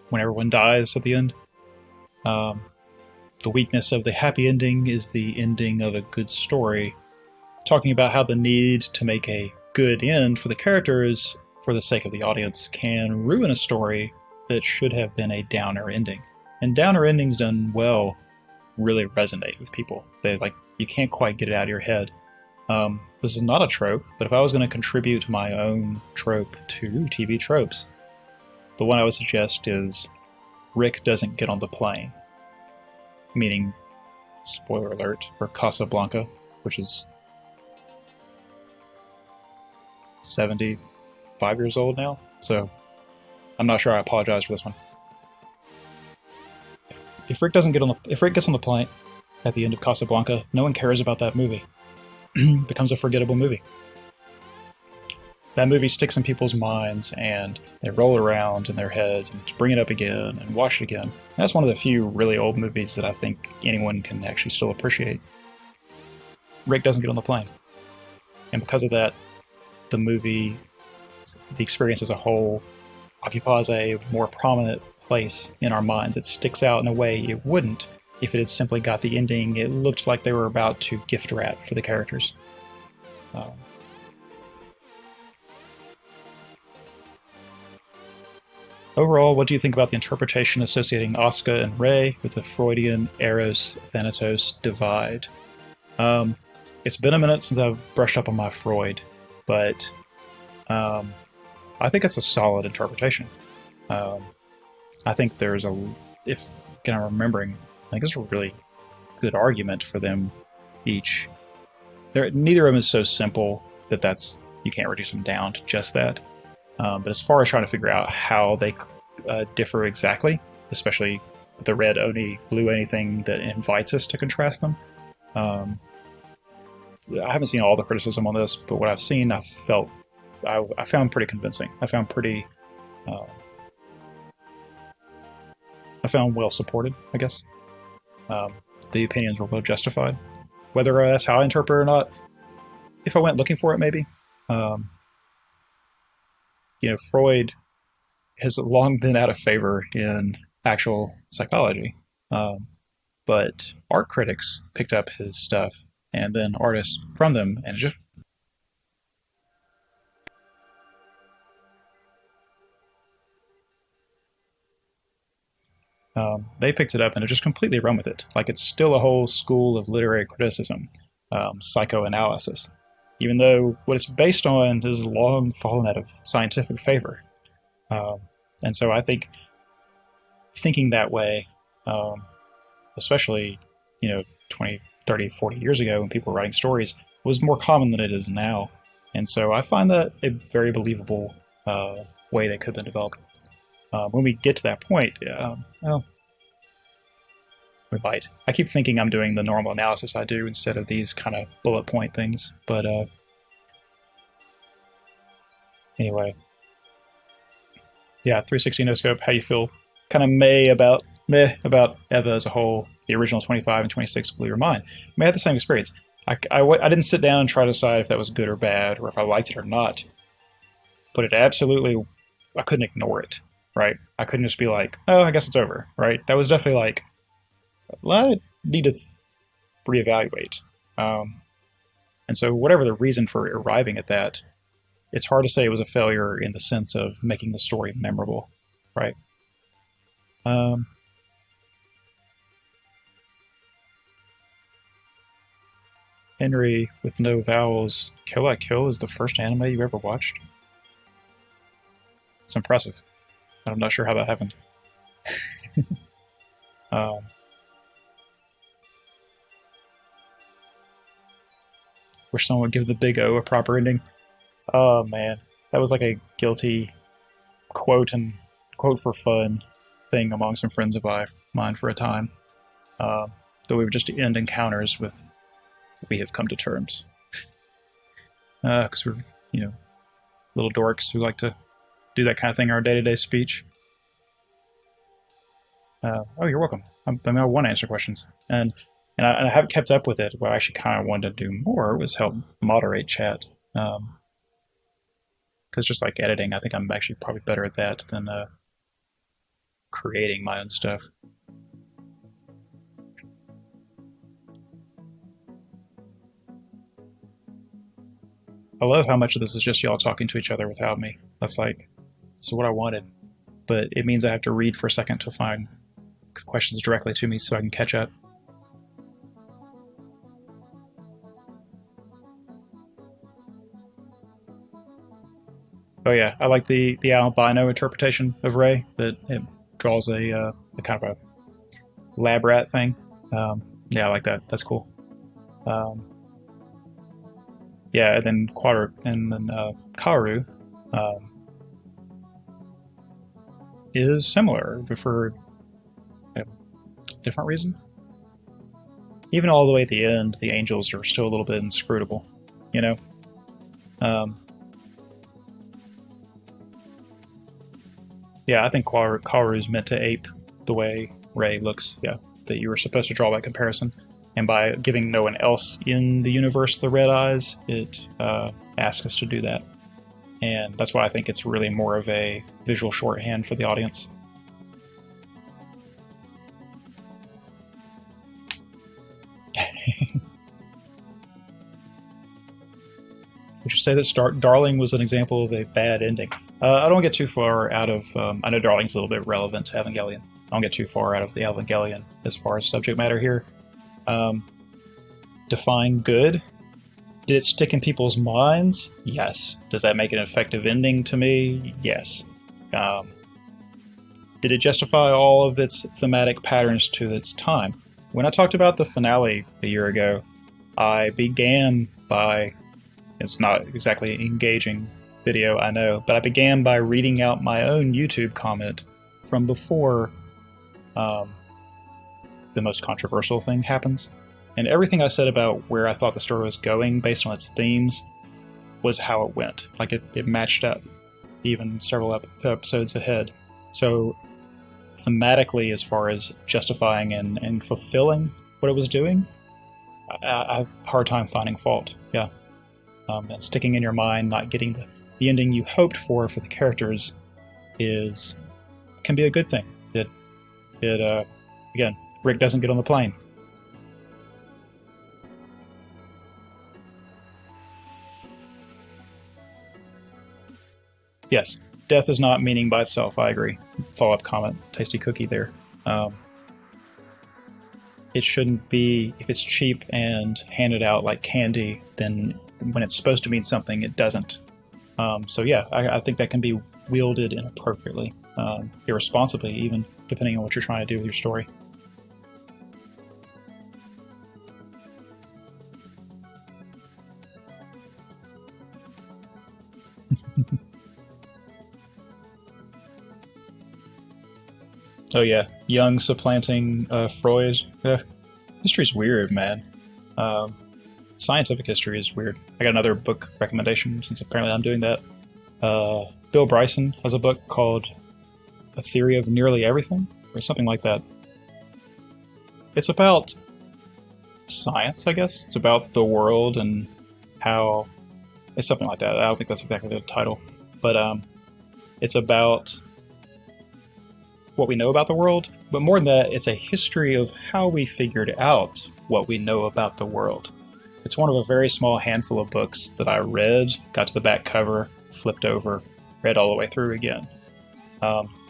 when everyone dies at the end. The weakness of the happy ending is the ending of a good story. Talking about how the need to make a good end for the characters for the sake of the audience can ruin a story that should have been a downer ending. And downer endings done well really resonate with people. You can't quite get it out of your head. This is not a trope, but if I was going to contribute my own trope to TV Tropes, the one I would suggest is Rick doesn't get on the plane. Meaning, spoiler alert, for Casablanca, which is 75 years old now, so I'm not sure. I apologize for this one. If Rick gets on the plane at the end of Casablanca, no one cares about that movie. It becomes a forgettable movie. that movie sticks in people's minds, and they roll around in their heads and bring it up again and watch it again. That's one of the few really old movies that I think anyone can actually still appreciate. Rick doesn't get on the plane, and because of that, the movie, the experience as a whole, occupies a more prominent place in our minds. It sticks out in a way it wouldn't if it had simply got the ending it looked like they were about to gift wrap for the characters. Overall, what do you think about the interpretation associating Asuka and Rey with the Freudian Eros-Thanatos divide? It's been a minute since I've brushed up on my Freud, but I think it's a solid interpretation. I think there's if I'm remembering, I think there's a really good argument for them each. Neither of them is so simple that you can't reduce them down to just that. But as far as trying to figure out how they differ exactly, especially with the red oni, blue anything that invites us to contrast them, I haven't seen all the criticism on this, but what I've seen, I found pretty convincing. I found well supported, I guess. The opinions were well justified. Whether that's how I interpret it or not, if I went looking for it, maybe. Freud has long been out of favor in actual psychology, but art critics picked up his stuff, and then artists from them, and they picked it up and have just completely run with it. Like, it's still a whole school of literary criticism, psychoanalysis, even though what it's based on has long fallen out of scientific favor. And so I think thinking that way, especially 20, 30, 40 years ago when people were writing stories, was more common than it is now. And so I find that a very believable way that could have been developed. When we get to that point, we might. I keep thinking I'm doing the normal analysis I do instead of these kind of bullet point things. But anyway. Yeah, 360 no scope. How you feel? Kind of meh about Eva as a whole. The original 25 and 26 blew your mind. I mean, I had the same experience. I didn't sit down and try to decide if that was good or bad, or if I liked it or not. But it absolutely, I couldn't ignore it, right? I couldn't just be like, oh, I guess it's over, right? That was definitely like, well, I need to reevaluate. And so whatever the reason for arriving at that, it's hard to say it was a failure in the sense of making the story memorable, right? Henry with no vowels. Kill I Kill is the first anime you ever watched? It's impressive. I'm not sure how that happened. Wish someone would give the Big O a proper ending. Oh man, that was like a guilty quote for fun thing among some friends of mine for a time. Though we would just end encounters with "We have come to terms," because we're little dorks who like to do that kind of thing in our day-to-day speech. Oh, you're welcome. I want to answer questions, and I haven't kept up with it. What I actually kind of wanted to do more was help moderate chat. Because just like editing, I think I'm actually probably better at that than creating my own stuff. I love how much of this is just y'all talking to each other without me. This is what I wanted. But it means I have to read for a second to find questions directly to me so I can catch up. Oh yeah, I like the albino interpretation of Rey, that it draws a kind of a lab rat thing. Yeah, I like that. That's cool. Yeah, and then Kaoru is similar, but for a different reason. Even all the way at the end, the angels are still a little bit inscrutable, Yeah, I think Kaoru's meant to ape the way Rei looks. Yeah, that you were supposed to draw that comparison. And by giving no one else in the universe the red eyes, it asks us to do that. And that's why I think it's really more of a visual shorthand for the audience. Would you say that Darling was an example of a bad ending? I don't get too far out of. I know Darling's a little bit relevant to Evangelion. I don't get too far out of the Evangelion as far as subject matter here. Um, define good. Did it stick in people's minds? Yes. Does that make an effective ending to me? Yes. Um, did it justify all of its thematic patterns to its time? When I talked about the finale a year ago, I began by. It's not exactly engaging video, I know, but I began by reading out my own YouTube comment from before the most controversial thing happens. And everything I said about where I thought the story was going based on its themes was how it went. Like it matched up, even several episodes ahead. So thematically, as far as justifying and fulfilling what it was doing, I have a hard time finding fault. Yeah. And sticking in your mind, not getting the ending you hoped for the characters can be a good thing. Again, Rick doesn't get on the plane. Yes, death is not meaning by itself. I agree. Follow-up comment, tasty cookie there. It shouldn't be, if it's cheap and handed out like candy, then when it's supposed to mean something, it doesn't. So yeah, I think that can be wielded inappropriately, irresponsibly even, depending on what you're trying to do with your story. Oh yeah, Jung supplanting Freud. History's weird, man. Um, Scientific history is weird. I got another book recommendation since apparently I'm doing that. Bill Bryson has a book called A Theory of Nearly Everything, or something like that. It's about science, I guess. It's about the world and how. It's something like that. I don't think that's exactly the title. But it's about what we know about the world. But more than that, it's a history of how we figured out what we know about the world. It's one of a very small handful of books that I read, got to the back cover, flipped over, read all the way through again.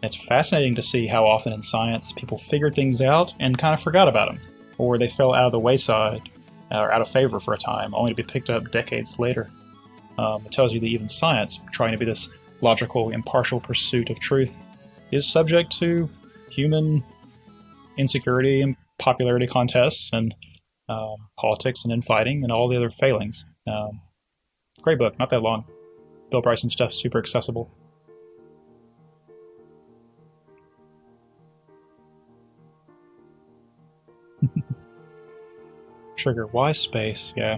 It's fascinating to see how often in science people figured things out and kind of forgot about them, or they fell out of the wayside or out of favor for a time, only to be picked up decades later. It tells you that even science, trying to be this logical, impartial pursuit of truth, is subject to human insecurity and popularity contests and politics and infighting and all the other failings. Great book, not that long. Bill Bryson stuff, super accessible. Trigger, why space? Yeah.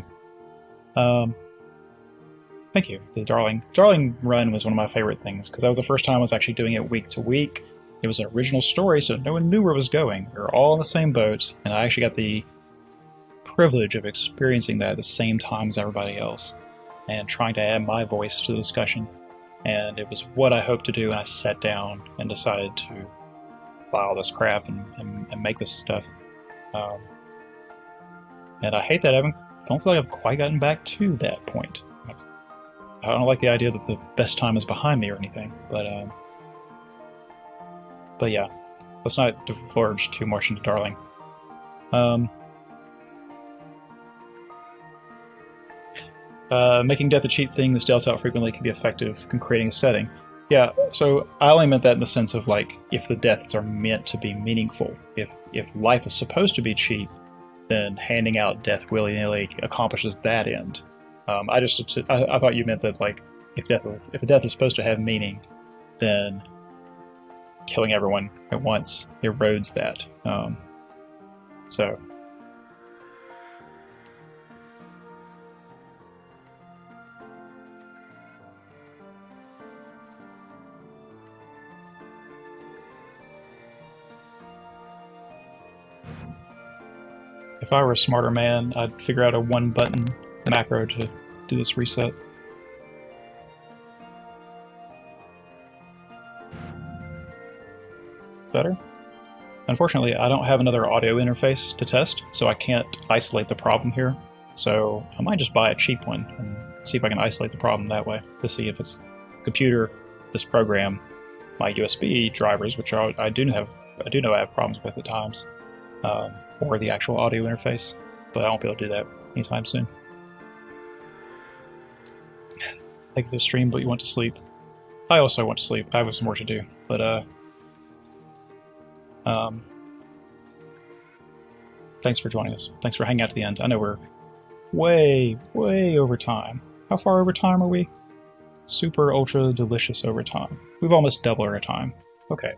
Thank you. The Darling run was one of my favorite things because that was the first time I was actually doing it week to week. It was an original story, so no one knew where it was going. We were all in the same boat, and I actually got the privilege of experiencing that at the same time as everybody else and trying to add my voice to the discussion. And it was what I hoped to do, and I sat down and decided to buy all this crap and make this stuff. And I hate that I don't feel like I've quite gotten back to that point. I don't like the idea that the best time is behind me or anything, but yeah, let's not diverge too much into Darling. Making death a cheap thing that's dealt out frequently can be effective in creating a setting. Yeah, so I only meant that in the sense of like if the deaths are meant to be meaningful. If life is supposed to be cheap, then handing out death willy-nilly accomplishes that end. I thought you meant that like if a death is supposed to have meaning, then killing everyone at once erodes that. So If I were a smarter man, I'd figure out a one-button macro to do this reset. Better? Unfortunately, I don't have another audio interface to test, so I can't isolate the problem here. So I might just buy a cheap one and see if I can isolate the problem that way to see if it's computer, this program, my USB drivers, which I do know I have problems with at times, or the actual audio interface, but I won't be able to do that anytime soon. Thank you for the stream, but you went to sleep. I also went to sleep. I have some work to do, but thanks for joining us. Thanks for hanging out to the end. I know we're way over time. How far over time are we? Super ultra delicious over time. We've almost doubled our time. Okay.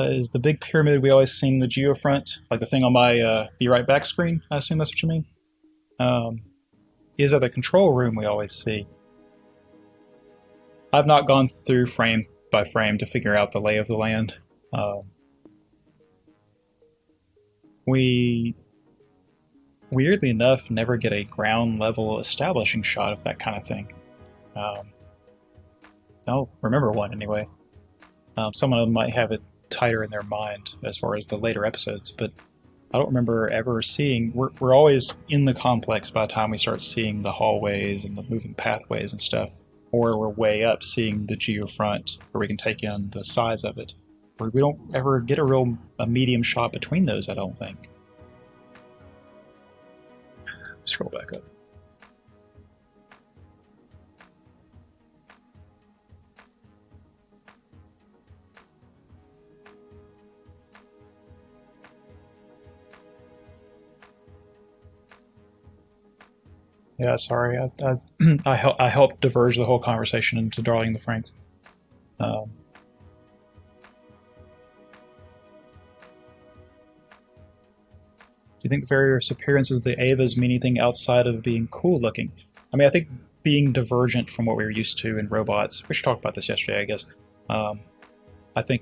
Is the big pyramid we always see in the geofront, like the thing on my be right back screen? I assume that's what you mean. Is that the control room we always see? I've not gone through frame by frame to figure out the lay of the land. We, weirdly enough, never get a ground level establishing shot of that kind of thing. I don't remember one anyway. Some of them might have it tighter in their mind as far as the later episodes, but I don't remember ever seeing. We're always in the complex by the time we start seeing the hallways and the moving pathways and stuff, or we're way up seeing the geofront where we can take in the size of it. Or we don't ever get a medium shot between those, I don't think. Scroll back up. Yeah, sorry. I helped diverge the whole conversation into Darling the Franks. Do you think the various appearances of the Avas mean anything outside of being cool looking? I mean, I think being divergent from what we were used to in robots, we should talk about this yesterday, I guess. I think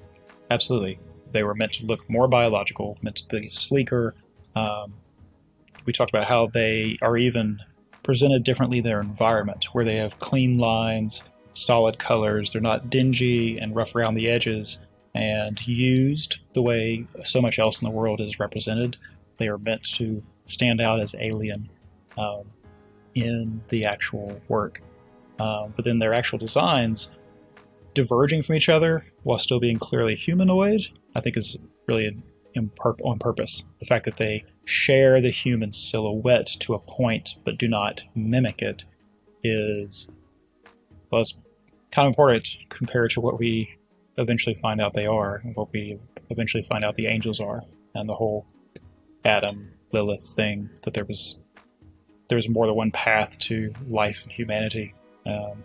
absolutely they were meant to look more biological, meant to be sleeker. We talked about how they are even presented differently their environment, where they have clean lines, solid colors, they're not dingy and rough around the edges, and used the way so much else in the world is represented. They are meant to stand out as alien in the actual work. But then their actual designs, diverging from each other while still being clearly humanoid, I think is really on purpose. The fact that they share the human silhouette to a point but do not mimic it is, well, it's kind of important compared to what we eventually find out they are, and what we eventually find out the angels are, and the whole Adam Lilith thing, that there's more than one path to life and humanity. The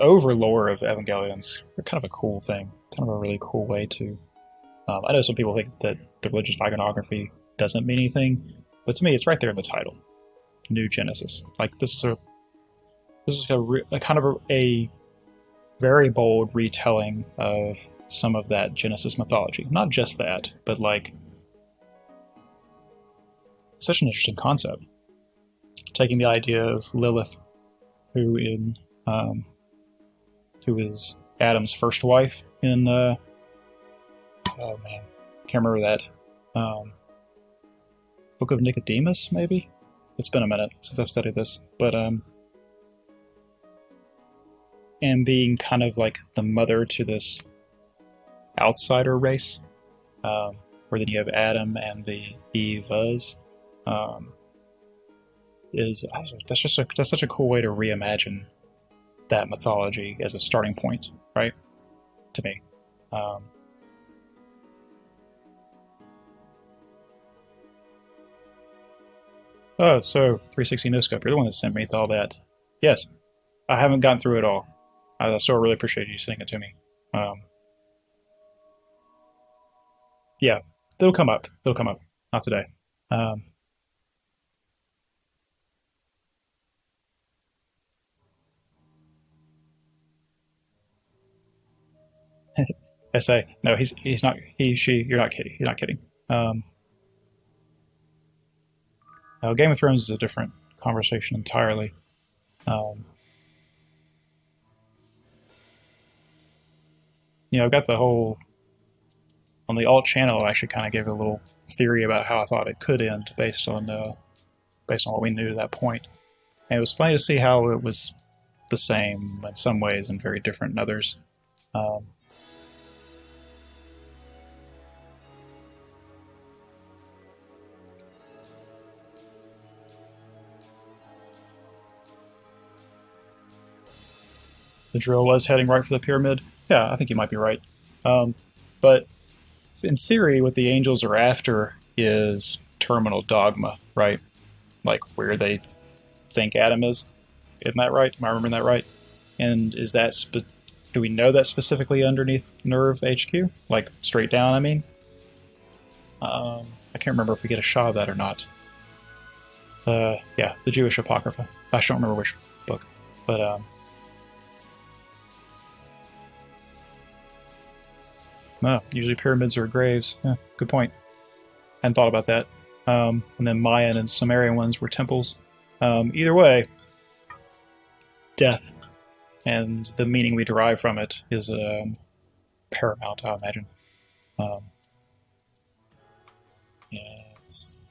overlore of Evangelions are kind of a cool thing, kind of a really cool way to. I know some people think that the religious iconography doesn't mean anything, but to me, it's right there in the title, New Genesis. Like this is a kind of a very bold retelling of some of that Genesis mythology. Not just that, but like such an interesting concept. Taking the idea of Lilith, who is Adam's first wife in oh man, can't remember that. Book of Nicodemus, maybe? It's been a minute since I've studied this, but and being kind of like the mother to this outsider race, where then you have Adam and the Evas. That's such a cool way to reimagine that mythology as a starting point, right? To me. Oh, so 360 no scope. You're the one that sent me all that. Yes, I haven't gotten through it all. I still really appreciate you sending it to me. Yeah, they'll come up. They'll come up. Not today. SA. No, he's not. He, she. You're not kidding. You're not kidding. Game of Thrones is a different conversation entirely. I've got the whole on the alt channel. I actually kind of gave a little theory about how I thought it could end based on what we knew at that point. And it was funny to see how it was the same in some ways and very different in others. The drill was heading right for the pyramid. Yeah, I think you might be right. But in theory, what the angels are after is terminal dogma, right? Like where they think Adam is. Isn't that right? Am I remembering that right? And is that do we know that specifically underneath Nerve HQ? Like straight down, I mean? I can't remember if we get a shot of that or not. Yeah, the Jewish Apocrypha. I don't remember which book, but no, usually pyramids are graves. Yeah, good point. I hadn't thought about that. And then Mayan and Sumerian ones were temples. Either way, death and the meaning we derive from it is paramount, I imagine. Yeah, it's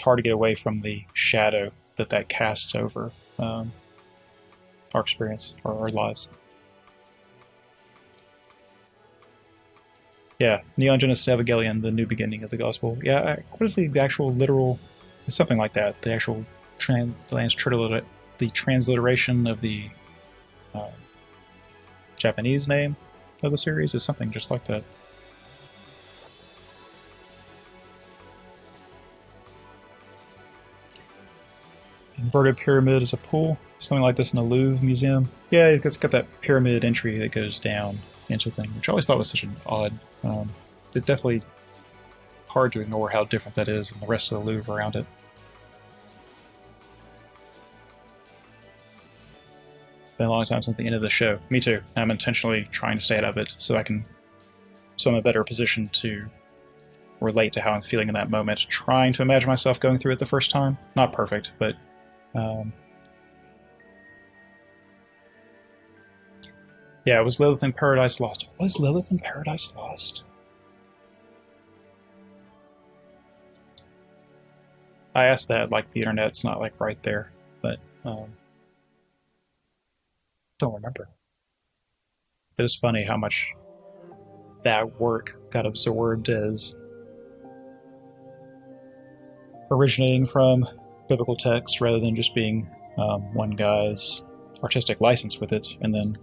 hard to get away from the shadow that casts over our experience or our lives. Yeah, Neon Genesis Evangelion, the new beginning of the gospel. Yeah, what is the actual literal? It's something like that. The actual the transliteration of the Japanese name of the series is something just like that. Inverted pyramid is a pool, something like this in the Louvre Museum. Yeah, it's got that pyramid entry that goes down into thing, which I always thought was such an odd. It's definitely hard to ignore how different that is than the rest of the Louvre around it. Been a long time since the end of the show. Me too. I'm intentionally trying to stay out of it so I'm in a better position to relate to how I'm feeling in that moment. Trying to imagine myself going through it the first time. Not perfect, but yeah, it was Lilith in Paradise Lost. Was Lilith in Paradise Lost? I asked that like the internet's not like right there, but don't remember. It is funny how much that work got absorbed as originating from biblical text rather than just being one guy's artistic license with it, and then,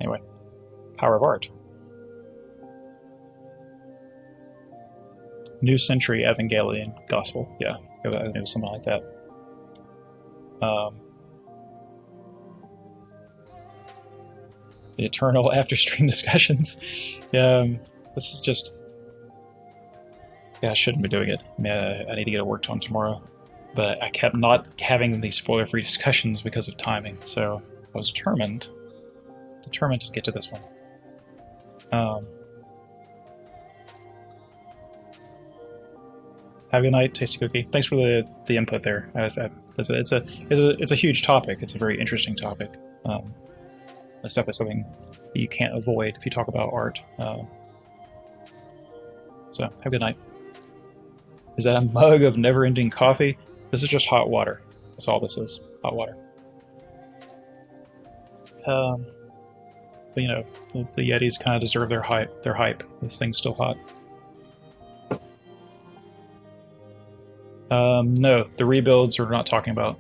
anyway, power of art. New Century Evangelion Gospel, yeah, it was something like that. The eternal after-stream discussions. This is just... Yeah, I shouldn't be doing it. I need to get it worked on tomorrow. But I kept not having these spoiler-free discussions because of timing, so I was determined to get to this one. Have a good night, Tasty Cookie. Thanks for the input there. It's a huge topic. It's a very interesting topic. This stuff is something that you can't avoid if you talk about art. So, have a good night. Is that a mug of never-ending coffee? This is just hot water. That's all this is. Hot water. But the Yetis kind of deserve their hype. This thing's still hot. No, the rebuilds we're not talking about,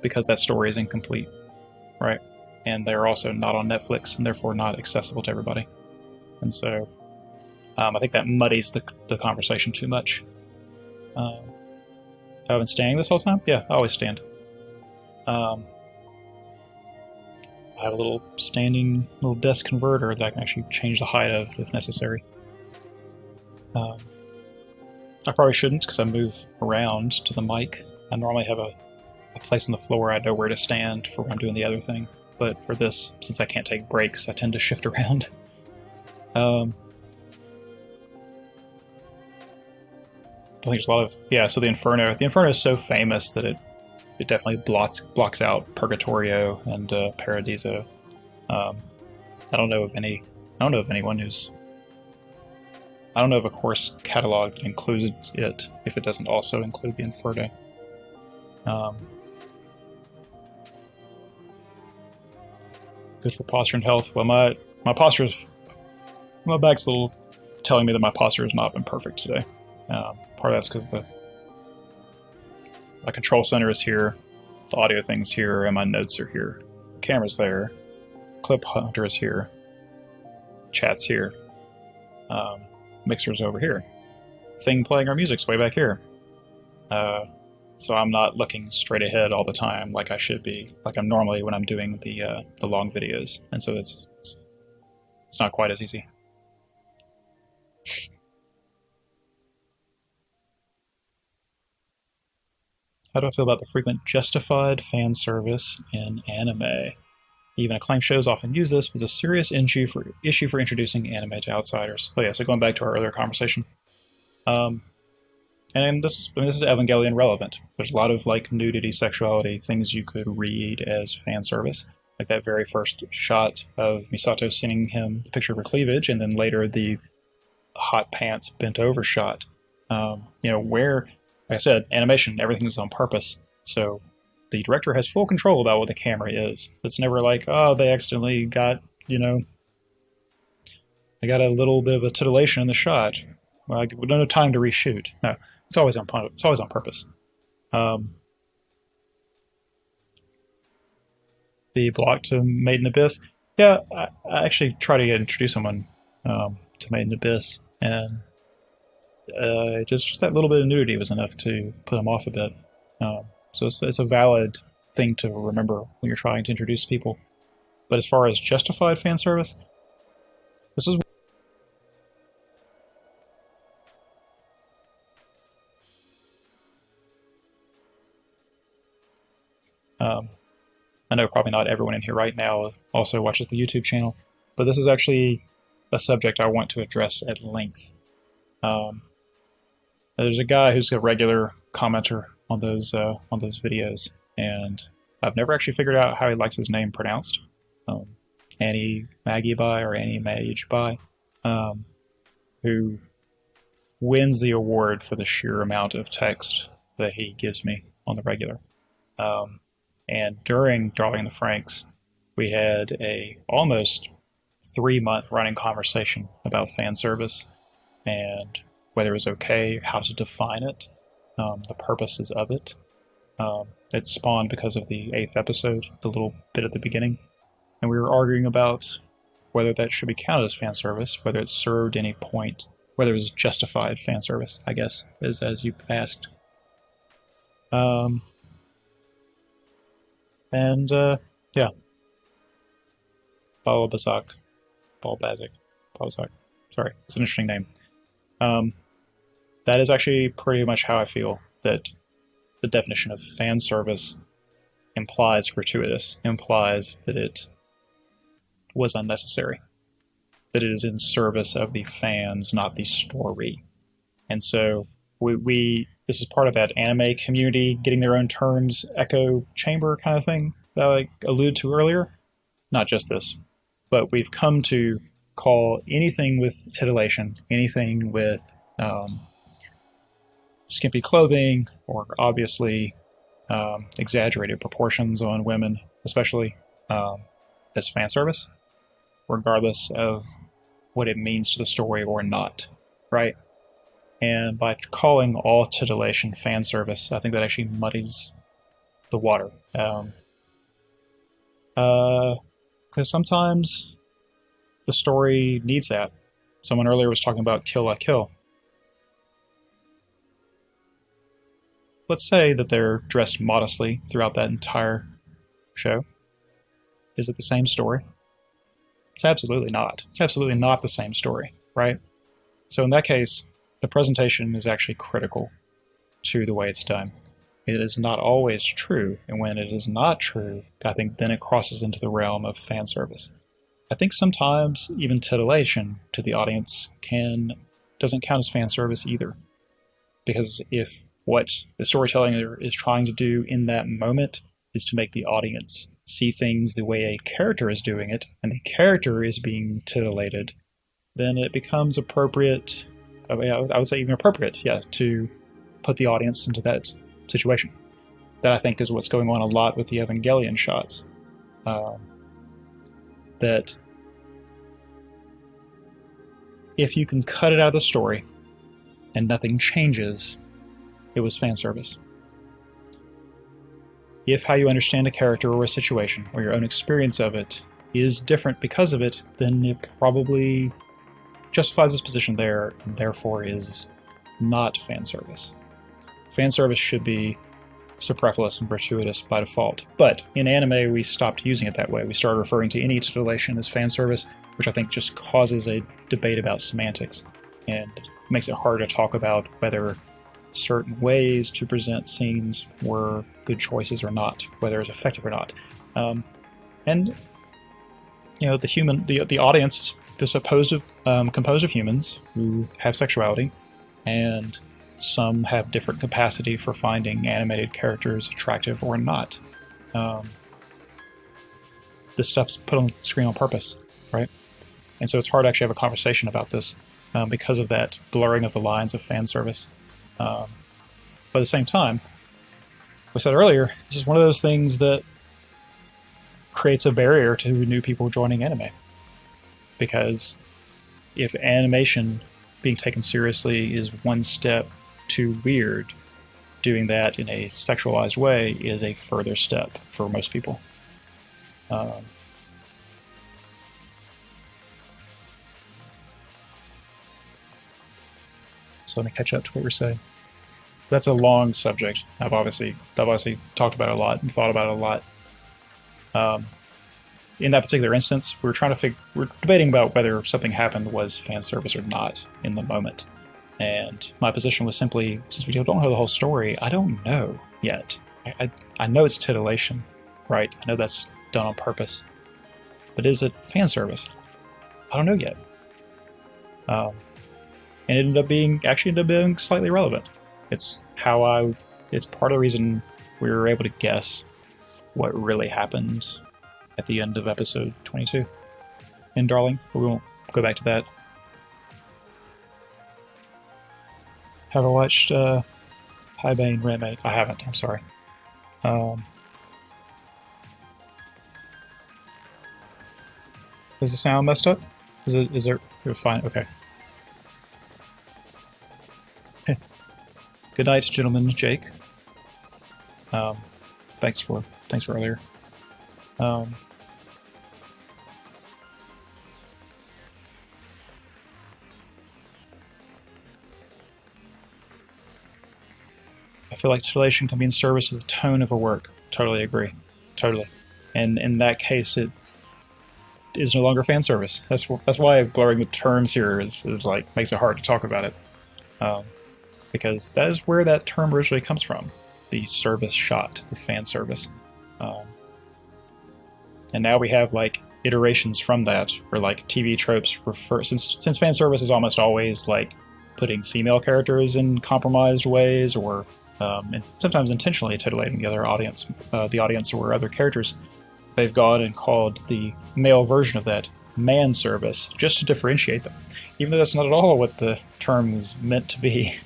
because that story is incomplete, right? And they're also not on Netflix, and therefore not accessible to everybody. And so, I think that muddies the conversation too much. I've been standing this whole time? Yeah, I always stand. I have a little desk converter that I can actually change the height of if necessary. I probably shouldn't because I move around to the mic. I normally have a place on the floor I know where to stand for when I'm doing the other thing. but for this, since I can't take breaks, I tend to shift around. I think there's a lot of so the Inferno. The Inferno is so famous that it definitely blocks out Purgatorio and Paradiso. I don't know of anyone who's. I don't know of a course catalog that includes it if it doesn't also include the Inferno. Good for posture and health. Well, my back's a little telling me that my posture has not been perfect today. Part of that's because my control center is here, the audio thing's here, and my notes are here. The camera's there, clip hunter is here, chat's here, mixer's over here, thing playing our music's way back here. So I'm not looking straight ahead all the time like I should be, like I'm normally when I'm doing the long videos, and so it's not quite as easy. How do I feel about the frequent justified fan service in anime? Even acclaimed shows often use this, but it's a serious issue for introducing anime to outsiders. Oh yeah, so going back to our earlier conversation. And this is Evangelion relevant. There's a lot of like nudity, sexuality, things you could read as fan service. Like that very first shot of Misato sending him the picture of her cleavage, and then later the hot pants bent over shot. Where, like I said, animation, everything is on purpose. So the director has full control about what the camera is. It's never like, oh, they accidentally got, they got a little bit of a titillation in the shot. Well, we don't have time to reshoot. No, it's always on purpose. The block to Made in Abyss. Yeah, I actually try to introduce someone to Made in Abyss, and just that little bit of nudity was enough to put them off a bit. So it's a valid thing to remember when you're trying to introduce people. But as far as justified fan service, this is I know probably not everyone in here right now also watches the YouTube channel, but this is actually a subject I want to address at length. There's a guy who's a regular commenter on those videos, and I've never actually figured out how he likes his name pronounced. Annie Maggie Bai or Annie Mage Bai, who wins the award for the sheer amount of text that he gives me on the regular. And during Drawing the Franks, we had a almost 3-month running conversation about fan service and whether it was okay, how to define it, the purposes of it. It spawned because of the 8th episode, the little bit at the beginning, and we were arguing about whether that should be counted as fan service, whether it served any point, whether it was justified fan service, I guess, as you asked. Yeah. Balbazic. Sorry, it's an interesting name. That is actually pretty much how I feel, that the definition of fan service implies gratuitous, implies that it was unnecessary, that it is in service of the fans, not the story. And so this is part of that anime community getting their own terms, echo chamber kind of thing that I alluded to earlier. Not just this, but we've come to call anything with titillation, anything with skimpy clothing or obviously exaggerated proportions on women, especially, as fan service, regardless of what it means to the story or not, right? And by calling all titillation fan service, I think that actually muddies the water. Because sometimes the story needs that. Someone earlier was talking about kill like kill. Let's say that they're dressed modestly throughout that entire show. Is it the same story? It's absolutely not. It's absolutely not the same story, right? So in that case, the presentation is actually critical to the way it's done. It is not always true, and when it is not true, I think then it crosses into the realm of fan service. I think sometimes even titillation to the audience doesn't count as fan service either. Because if what the storyteller is trying to do in that moment is to make the audience see things the way a character is doing it, and the character is being titillated, then it becomes appropriate, I would say even appropriate, yes, to put the audience into that situation. That I think is what's going on a lot with the Evangelion shots. That if you can cut it out of the story and nothing changes, it was fan service. If how you understand a character or a situation or your own experience of it is different because of it, then it probably justifies its position there and therefore is not fan service. Fan service should be superfluous and gratuitous by default. But in anime, we stopped using it that way. We started referring to any titillation as fan service, which I think just causes a debate about semantics and makes it hard to talk about whether certain ways to present scenes were good choices or not, whether it's effective or not. And you know, the audience is composed of humans who have sexuality, and some have different capacity for finding animated characters attractive or not. This stuff's put on the screen on purpose, right? And so it's hard to actually have a conversation about this because of that blurring of the lines of fan service. But at the same time, we said earlier, this is one of those things that creates a barrier to new people joining anime. Because if animation being taken seriously is one step too weird, doing that in a sexualized way is a further step for most people. So let me catch up to what we're saying. That's a long subject. I've obviously talked about it a lot and thought about it a lot. In that particular instance, we're debating about whether something happened was fan service or not in the moment. And my position was simply, since we don't know the whole story, I don't know yet. I know it's titillation, right? I know that's done on purpose. But is it fan service? I don't know yet. And it ended up being slightly relevant. It's part of the reason we were able to guess what really happened at the end of episode 22 in Darling, but we won't go back to that. Have I watched High Bane Remake? I haven't, I'm sorry. Is the sound messed up? Is there fine? Okay. Good night, gentlemen. Jake. Thanks for earlier. I feel like titillation can be in service of the tone of a work. Totally agree. Totally. And in that case, it is no longer fan service. That's why blurring the terms here is like makes it hard to talk about it. Because that is where that term originally comes from. The service shot, the fan service. And now we have like iterations from that, where like TV tropes refer, since fan service is almost always like putting female characters in compromised ways, or and sometimes intentionally titillating the audience or other characters. They've gone and called the male version of that man service just to differentiate them, even though that's not at all what the term is meant to be.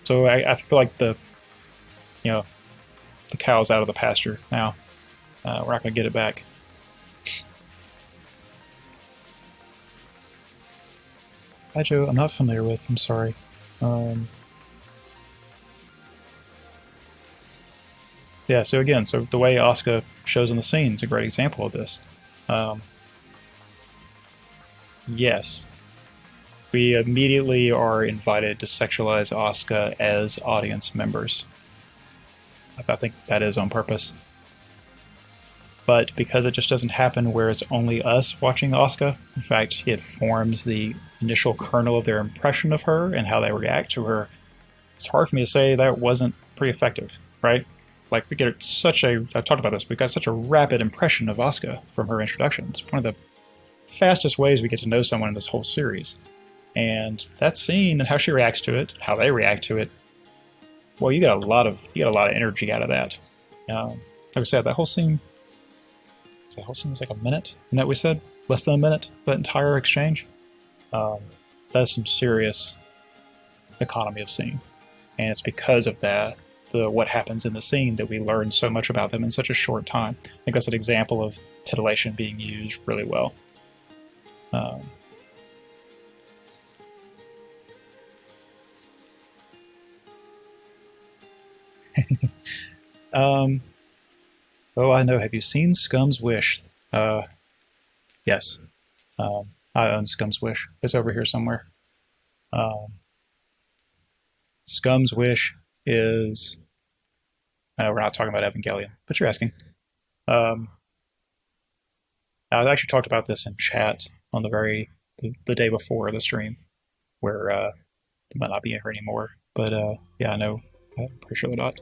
So I feel like the cow's out of the pasture now. We're not going to get it back. Hi, Joe. I'm not familiar with. I'm sorry. Yeah, so the way Asuka shows in the scene is a great example of this. Yes. We immediately are invited to sexualize Asuka as audience members. I think that is on purpose. But because it just doesn't happen where it's only us watching Asuka, in fact, it forms the initial kernel of their impression of her and how they react to her, it's hard for me to say that wasn't pretty effective, right? Like we get I've talked about this, we got such a rapid impression of Asuka from her introduction. It's one of the fastest ways we get to know someone in this whole series. And that scene and how she reacts to it, how they react to it, well, you got a lot of energy out of that. Like I said, that whole scene was like a minute, isn't that we said? Less than a minute, that entire exchange. That's some serious economy of scene. And it's because of that, what happens in the scene, that we learn so much about them in such a short time. I think that's an example of titillation being used really well. Oh, I know. Have you seen Scum's Wish? Yes. I own Scum's Wish. It's over here somewhere. Scum's Wish is... I know we're not talking about Evangelion, but you're asking. I actually talked about this in chat on the day before the stream, where they might not be in here anymore. But yeah, I know. I'm pretty sure they're not.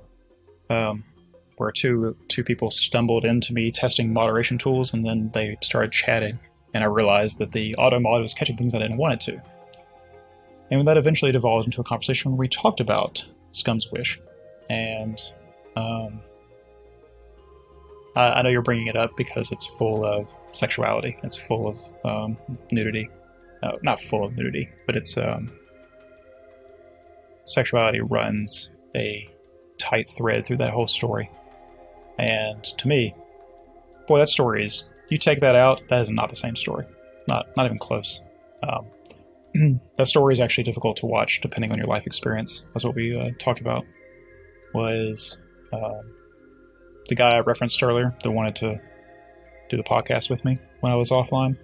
Where two people stumbled into me testing moderation tools, and then they started chatting, and I realized that the auto mod was catching things I didn't want it to. And that eventually devolved into a conversation where we talked about Scum's Wish. And I know you're bringing it up because it's full of sexuality. It's full of nudity. Not full of nudity, but it's sexuality runs a tight thread through that whole story. And to me, boy, that story is... You take that out, that is not the same story. Not even close. That story is actually difficult to watch depending on your life experience. That's what we talked about. Was the guy I referenced earlier that wanted to do the podcast with me when I was offline.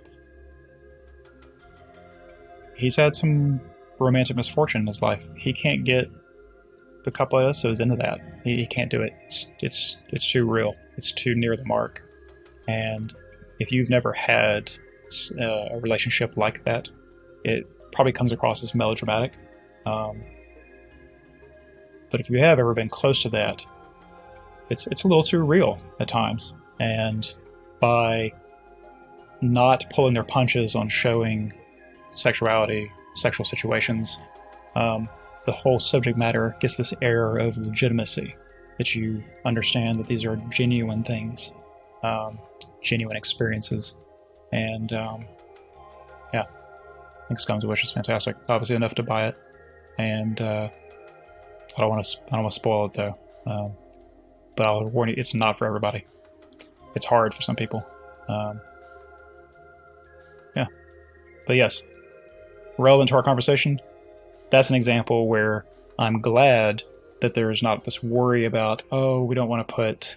He's had some romantic misfortune in his life. He can't get a couple of episodes into that. He can't do it. It's too real. It's too near the mark. And if you've never had a relationship like that, it probably comes across as melodramatic. But if you have ever been close to that, it's a little too real at times. And by not pulling their punches on showing sexuality, sexual situations, the whole subject matter gets this air of legitimacy, that you understand that these are genuine things, genuine experiences. And yeah, I think Scum's Wish is fantastic. Obviously enough to buy it, and I don't want to spoil it though. But I'll warn you, it's not for everybody. It's hard for some people. Yeah, but yes, relevant to our conversation. That's an example where I'm glad that there's not this worry about, oh, we don't want to put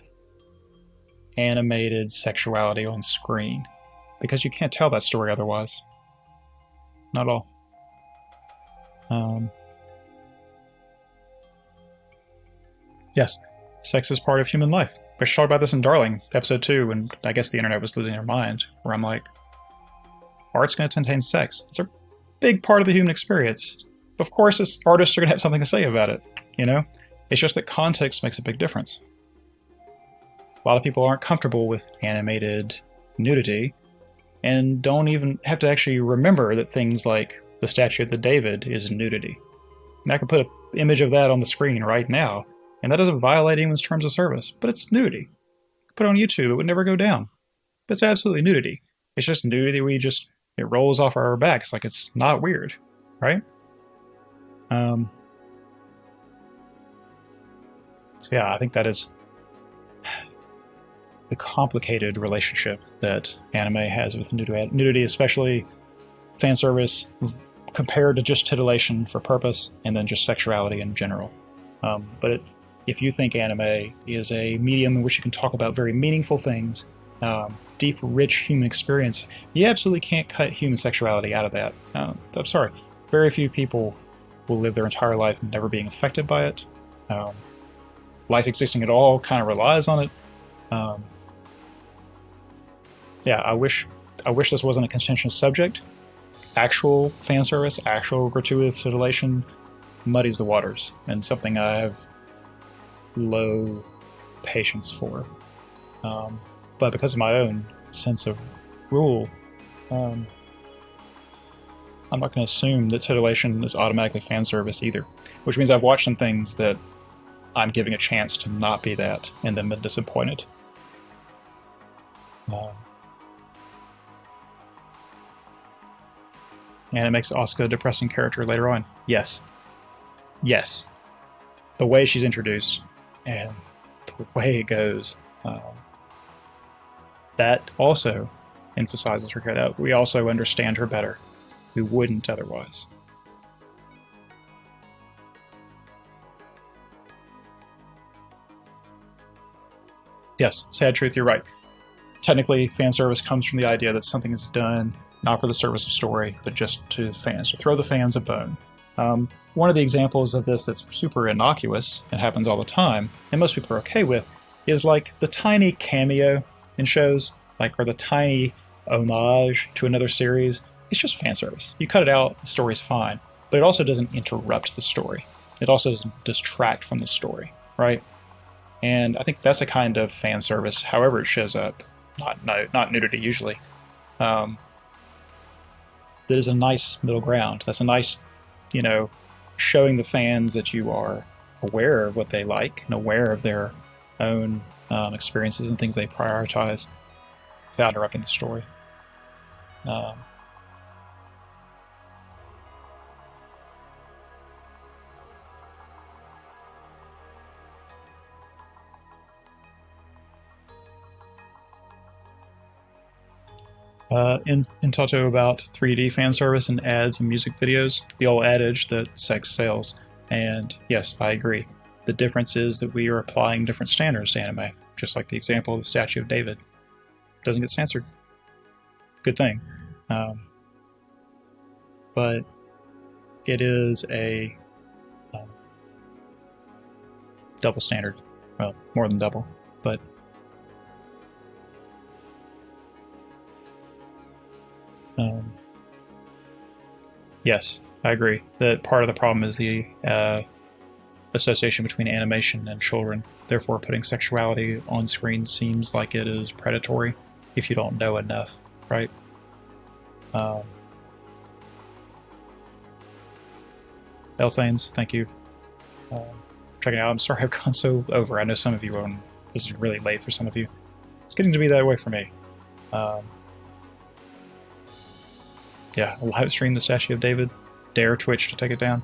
animated sexuality on screen, because you can't tell that story otherwise. Not at all. Yes, sex is part of human life. I should talk about this in Darling, episode 2, and I guess the internet was losing their mind, where I'm like, art's going to contain sex. It's a big part of the human experience. Of course, artists are going to have something to say about it, you know? It's just that context makes a big difference. A lot of people aren't comfortable with animated nudity, and don't even have to actually remember that things like the statue of the David is nudity. And I could put an image of that on the screen right now, and that doesn't violate anyone's terms of service, but it's nudity. Put it on YouTube, it would never go down. But it's absolutely nudity. It's just nudity it rolls off our backs like it's not weird, right? So yeah, I think that is the complicated relationship that anime has with nudity, especially fan service, compared to just titillation for purpose, and then just sexuality in general. But if you think anime is a medium in which you can talk about very meaningful things, deep, rich human experience, you absolutely can't cut human sexuality out of that. I'm sorry. Very few people will live their entire life never being affected by it. Life existing at all kind of relies on it. Yeah, I wish this wasn't a contentious subject. Actual fan service, actual gratuitous titillation muddies the waters, and something I have low patience for. But because of my own sense of rule, I'm not going to assume that titillation is automatically fan service either, which means I've watched some things that I'm giving a chance to not be that and then been disappointed. And it makes Asuka a depressing character later on. Yes. Yes. The way she's introduced and the way it goes, that also emphasizes her character. We also understand her better. We wouldn't otherwise. Yes, sad truth, you're right. Technically, fan service comes from the idea that something is done not for the service of story, but just to fans, to throw the fans a bone. One of the examples of this that's super innocuous and happens all the time, and most people are okay with, is like the tiny cameo in shows, like, or the tiny homage to another series. It's just fan service. You cut it out, the story's fine. But it also doesn't interrupt the story. It also doesn't distract from the story, right? And I think that's a kind of fan service, however it shows up. Not nudity usually. That is a nice middle ground. That's a nice, showing the fans that you are aware of what they like and aware of their own experiences and things they prioritize without interrupting the story. In Toto about 3D fan service and ads and music videos, the old adage that sex sells. And yes, I agree. The difference is that we are applying different standards to anime, just like the example of the Statue of David. Doesn't get censored. Good thing. But it is a double standard. Well, more than double, but yes, I agree that part of the problem is the association between animation and children. Therefore, putting sexuality on screen seems like it is predatory if you don't know enough, right? Elthanes, thank you. Checking out. I'm sorry I've gone so over. I know some of you this is really late for some of you. It's getting to be that way for me. Yeah, live stream the Statue of David. Dare Twitch to take it down.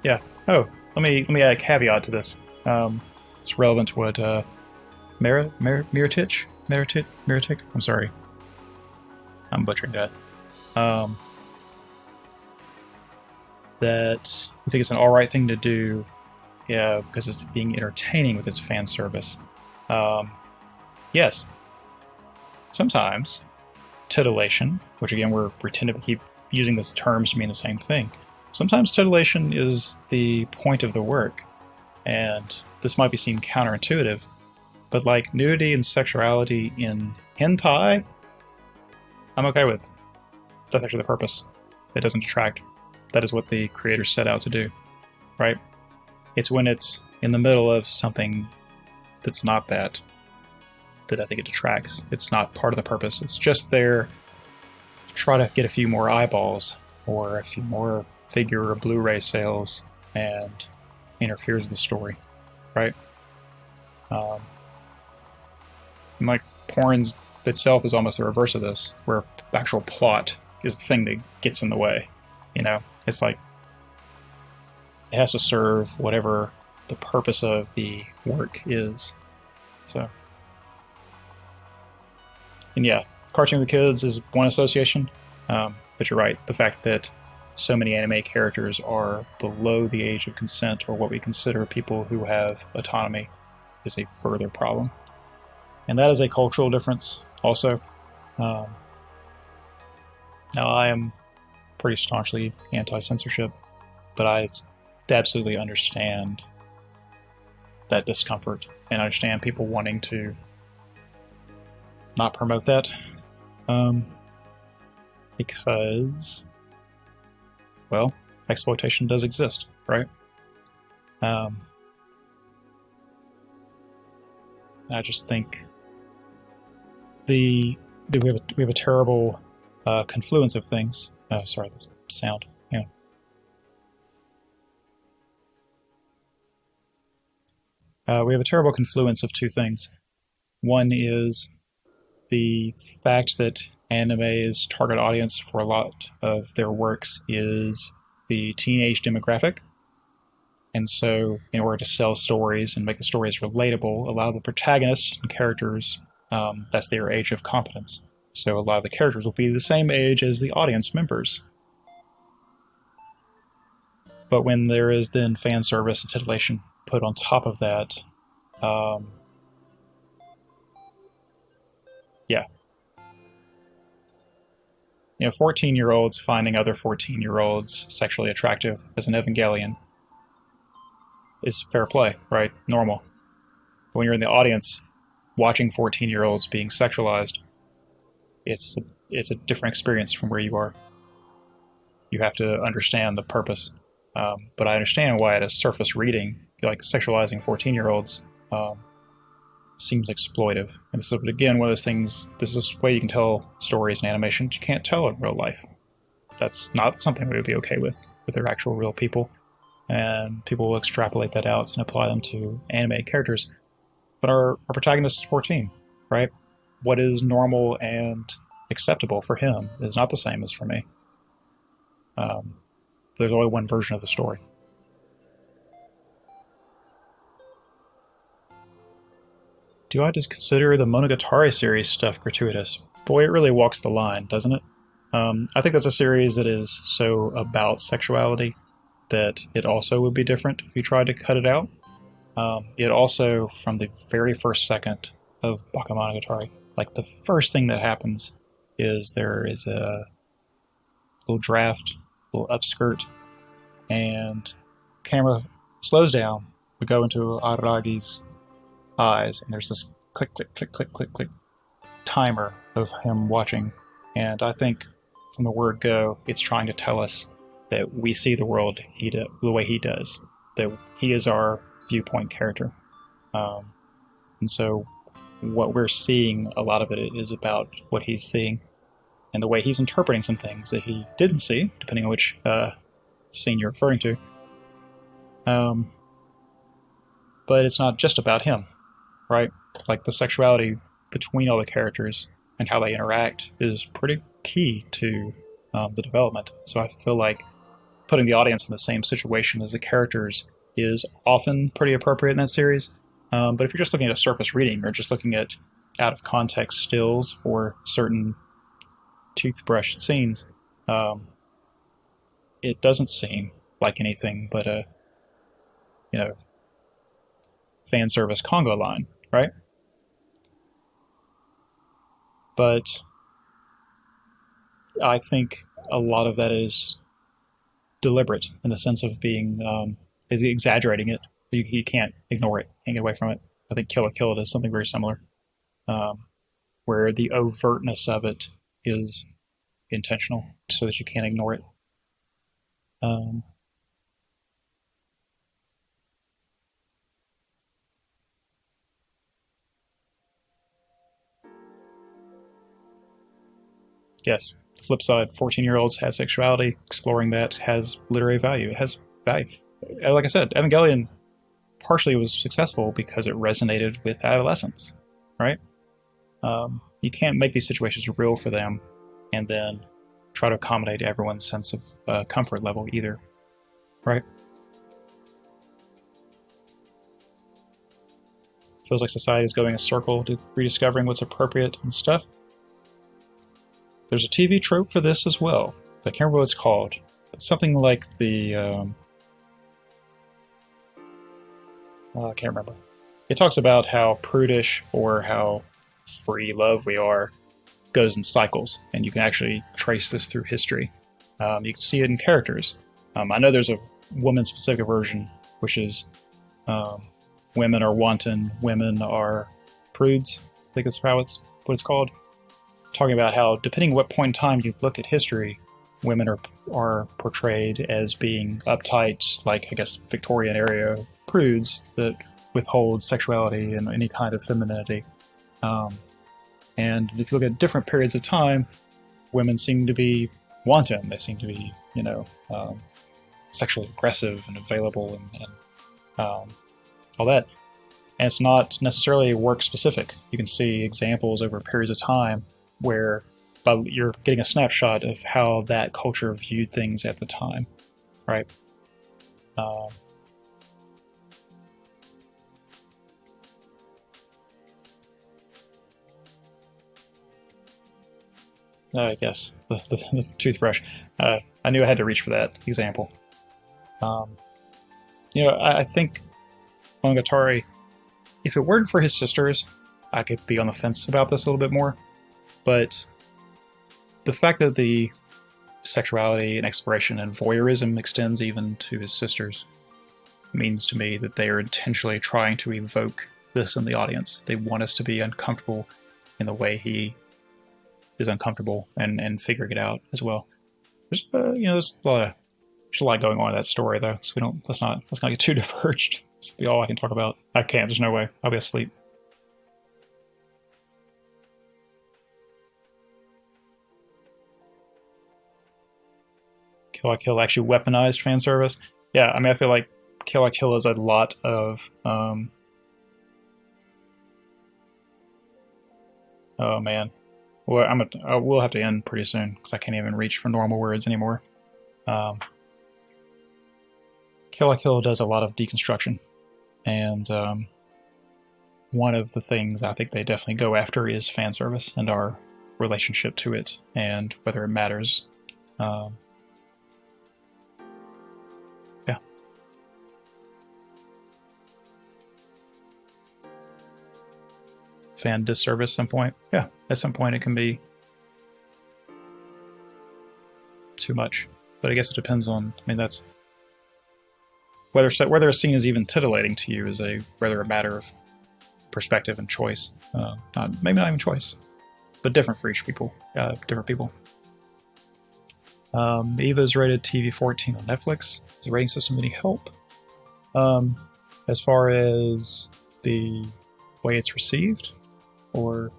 Yeah. Oh, let me add a caveat to this. It's relevant to what Miritic? I'm sorry. I'm butchering that. That I think it's an alright thing to do, yeah, because it's being entertaining with its fan service. Yes. Sometimes titillation, which again we're pretending to keep using these terms to mean the same thing. Sometimes titillation is the point of the work, and this might be seen counterintuitive, but like nudity and sexuality in hentai, I'm okay with. That's actually the purpose. It doesn't detract. That is what the creators set out to do, right? It's when it's in the middle of something that's not that I think it detracts. It's not part of the purpose. It's just there to try to get a few more eyeballs or a few more figure or Blu-ray sales and interferes with the story, right? And like porn itself is almost the reverse of this, where the actual plot is the thing that gets in the way. It's like it has to serve whatever the purpose of the work is. So, and yeah, cartoon with kids is one association, but you're right. The fact that so many anime characters are below the age of consent, or what we consider people who have autonomy, is a further problem. And that is a cultural difference also. Now, I am pretty staunchly anti-censorship, but I absolutely understand that discomfort and understand people wanting to not promote that. because, well, exploitation does exist, right? I just think we have a terrible confluence of things. Oh, sorry, that's sound. Yeah. We have a terrible confluence of two things. One is the fact that anime's target audience for a lot of their works is the teenage demographic. And so, in order to sell stories and make the stories relatable, a lot of the protagonists and characters, that's their age of competence. So, a lot of the characters will be the same age as the audience members. But when there is then fan service and titillation put on top of that, yeah. 14-year-olds finding other 14-year-olds sexually attractive as an Evangelion is fair play, right? Normal. But when you're in the audience watching 14-year-olds being sexualized, it's a different experience from where you are. You have to understand the purpose. But I understand why at a surface reading, like sexualizing 14-year-olds seems exploitive. And this is, again, one of those things, this is a way you can tell stories in animation that you can't tell in real life. That's not something we would be okay with their actual real people. And people will extrapolate that out and apply them to anime characters. But our protagonist is 14, right? What is normal and acceptable for him is not the same as for me. There's only one version of the story. Do I just consider the Monogatari series stuff gratuitous? Boy, it really walks the line, doesn't it? I think that's a series that is so about sexuality that it also would be different if you tried to cut it out. It also, from the very first second of Bakemonogatari, like the first thing that happens is there is a little draft, a little upskirt, and camera slows down. We go into Aragi's eyes, and there's this click, click, click, click, click, click timer of him watching. And I think from the word go, it's trying to tell us that we see the world the way he does, that he is our viewpoint character. And so what we're seeing, a lot of it is about what he's seeing and the way he's interpreting some things that he didn't see, depending on which scene you're referring to. But it's not just about him, right? Like the sexuality between all the characters and how they interact is pretty key to the development. So I feel like putting the audience in the same situation as the characters is often pretty appropriate in that series. But if you're just looking at a surface reading or just looking at out of context stills or certain toothbrush scenes, it doesn't seem like anything but a, fan service Congo line, right? But I think a lot of that is deliberate in the sense of being is exaggerating it. You can't ignore it, can't get away from it. I think Kill la Kill does something very similar, where the overtness of it is intentional so that you can't ignore it. Yes, flip side, 14-year-olds have sexuality. Exploring that has literary value. It has value. Like I said, Evangelion partially was successful because it resonated with adolescents, right? You can't make these situations real for them and then try to accommodate everyone's sense of comfort level either, right? Feels like society is going a circle to rediscovering what's appropriate and stuff. There's a TV trope for this as well. I can't remember what it's called. It's something like the... I can't remember. It talks about how prudish or how free love we are goes in cycles, and you can actually trace this through history. You can see it in characters. I know there's a woman-specific version, which is women are wanton, women are prudes. I think that's what it's called. talking about how, depending what point in time you look at history, women are portrayed as being uptight, like, I guess, Victorian era prudes that withhold sexuality and any kind of femininity. And if you look at different periods of time, women seem to be wanton. They seem to be, sexually aggressive and available and all that. And it's not necessarily work specific. You can see examples over periods of time where you're getting a snapshot of how that culture viewed things at the time, right? I guess the toothbrush. I knew I had to reach for that example. I think Monogatari, if it weren't for his sisters, I could be on the fence about this a little bit more. But the fact that the sexuality and exploration and voyeurism extends even to his sisters means to me that they are intentionally trying to evoke this in the audience. They want us to be uncomfortable in the way he is uncomfortable and figuring it out as well. There's a lot going on in that story though, so let's not get too diverged. This will be all I can talk about. I can't. There's no way. I'll be asleep. Kill la Kill actually weaponized fan service. Yeah, I mean, I feel like Kill la Kill is a lot of oh man. Well, I will have to end pretty soon because I can't even reach for normal words anymore. Kill la Kill does a lot of deconstruction, and one of the things I think they definitely go after is fan service and our relationship to it and whether it matters. Yeah. Fan disservice at some point. Yeah, at some point it can be too much. But I guess it depends on, that's whether a scene is even titillating to you is rather a matter of perspective and choice. Maybe not even choice, but different for each people. Different people. Eva is rated TV 14 on Netflix. Is the rating system any help? As far as the way it's received, or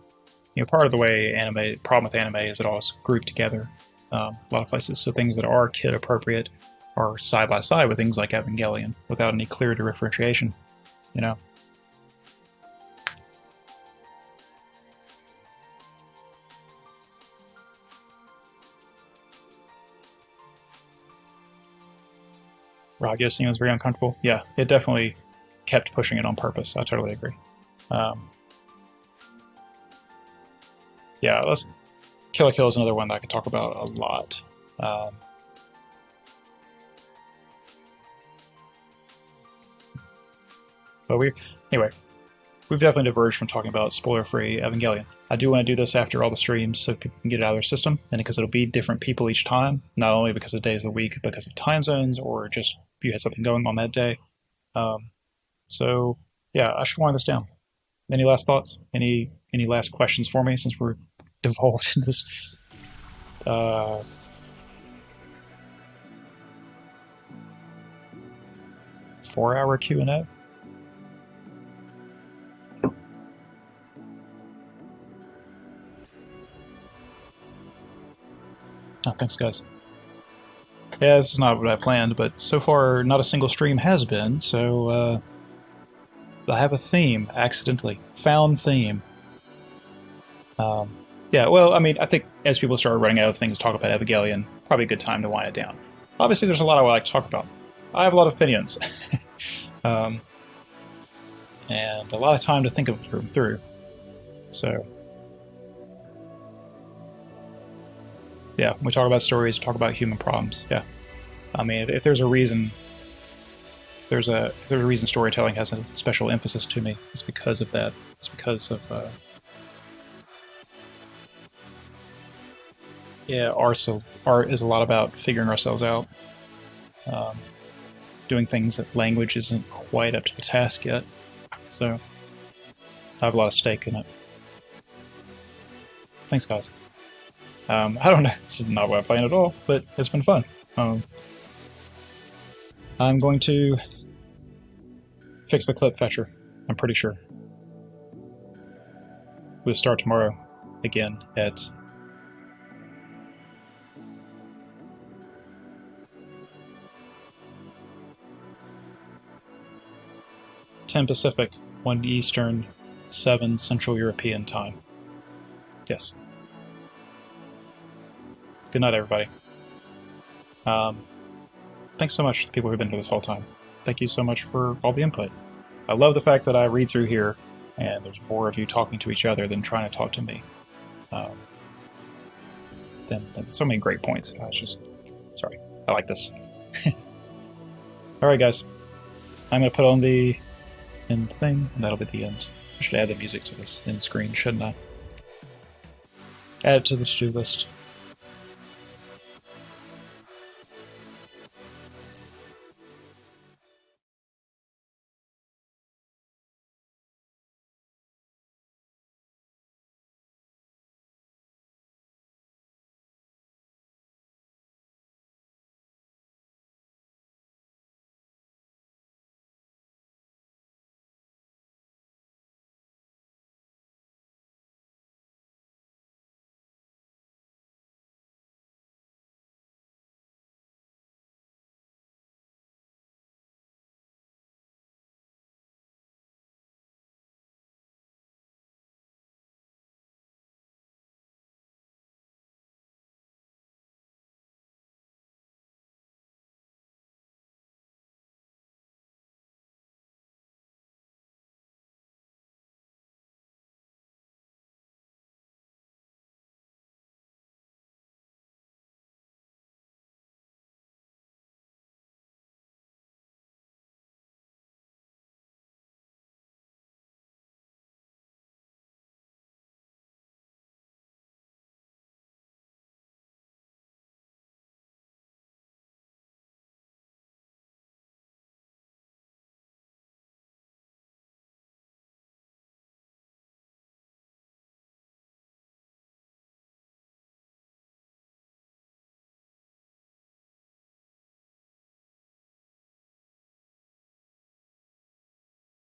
part of the way problem with anime is it all is grouped together a lot of places. So things that are kid appropriate are side by side with things like Evangelion without any clear differentiation. Raguya scene was very uncomfortable. Yeah, it definitely kept pushing it on purpose. I totally agree. Yeah, Kill la Kill is another one that I could talk about a lot. But we've definitely diverged from talking about spoiler-free Evangelion. I do want to do this after all the streams so people can get it out of their system, and because it'll be different people each time, not only because of days of the week, but because of time zones, or just if you had something going on that day. So, yeah, I should wind this down. Any last thoughts? Any last questions for me, since we're divulged into this 4-hour Q&A? Oh, thanks, guys. Yeah, this is not what I planned, but so far not a single stream has been, so I have a theme, accidentally. Found theme. Yeah, well, I think as people start running out of things to talk about Evangelion, probably a good time to wind it down. Obviously, there's a lot I would like to talk about. I have a lot of opinions. And a lot of time to think of them through. So, yeah, when we talk about stories, we talk about human problems. Yeah. If there's a reason, there's a reason storytelling has a special emphasis to me. It's because of that. It's because of art is a lot about figuring ourselves out, doing things that language isn't quite up to the task yet. So I have a lot of stake in it. Thanks, guys. I don't know. This is not what I plan at all, but it's been fun. I'm going to fix the clip fetcher. I'm pretty sure. We'll start tomorrow again at 10 Pacific, 1 Eastern, 7 Central European time. Yes. Good night, everybody. Thanks so much to the people who've been here this whole time. Thank you so much for all the input. I love the fact that I read through here and there's more of you talking to each other than trying to talk to me. Then so many great points. I was just sorry. I like this. All right, guys. I'm gonna put on the end thing, and that'll be the end. I should add the music to this end screen, shouldn't I? Add it to the to-do list.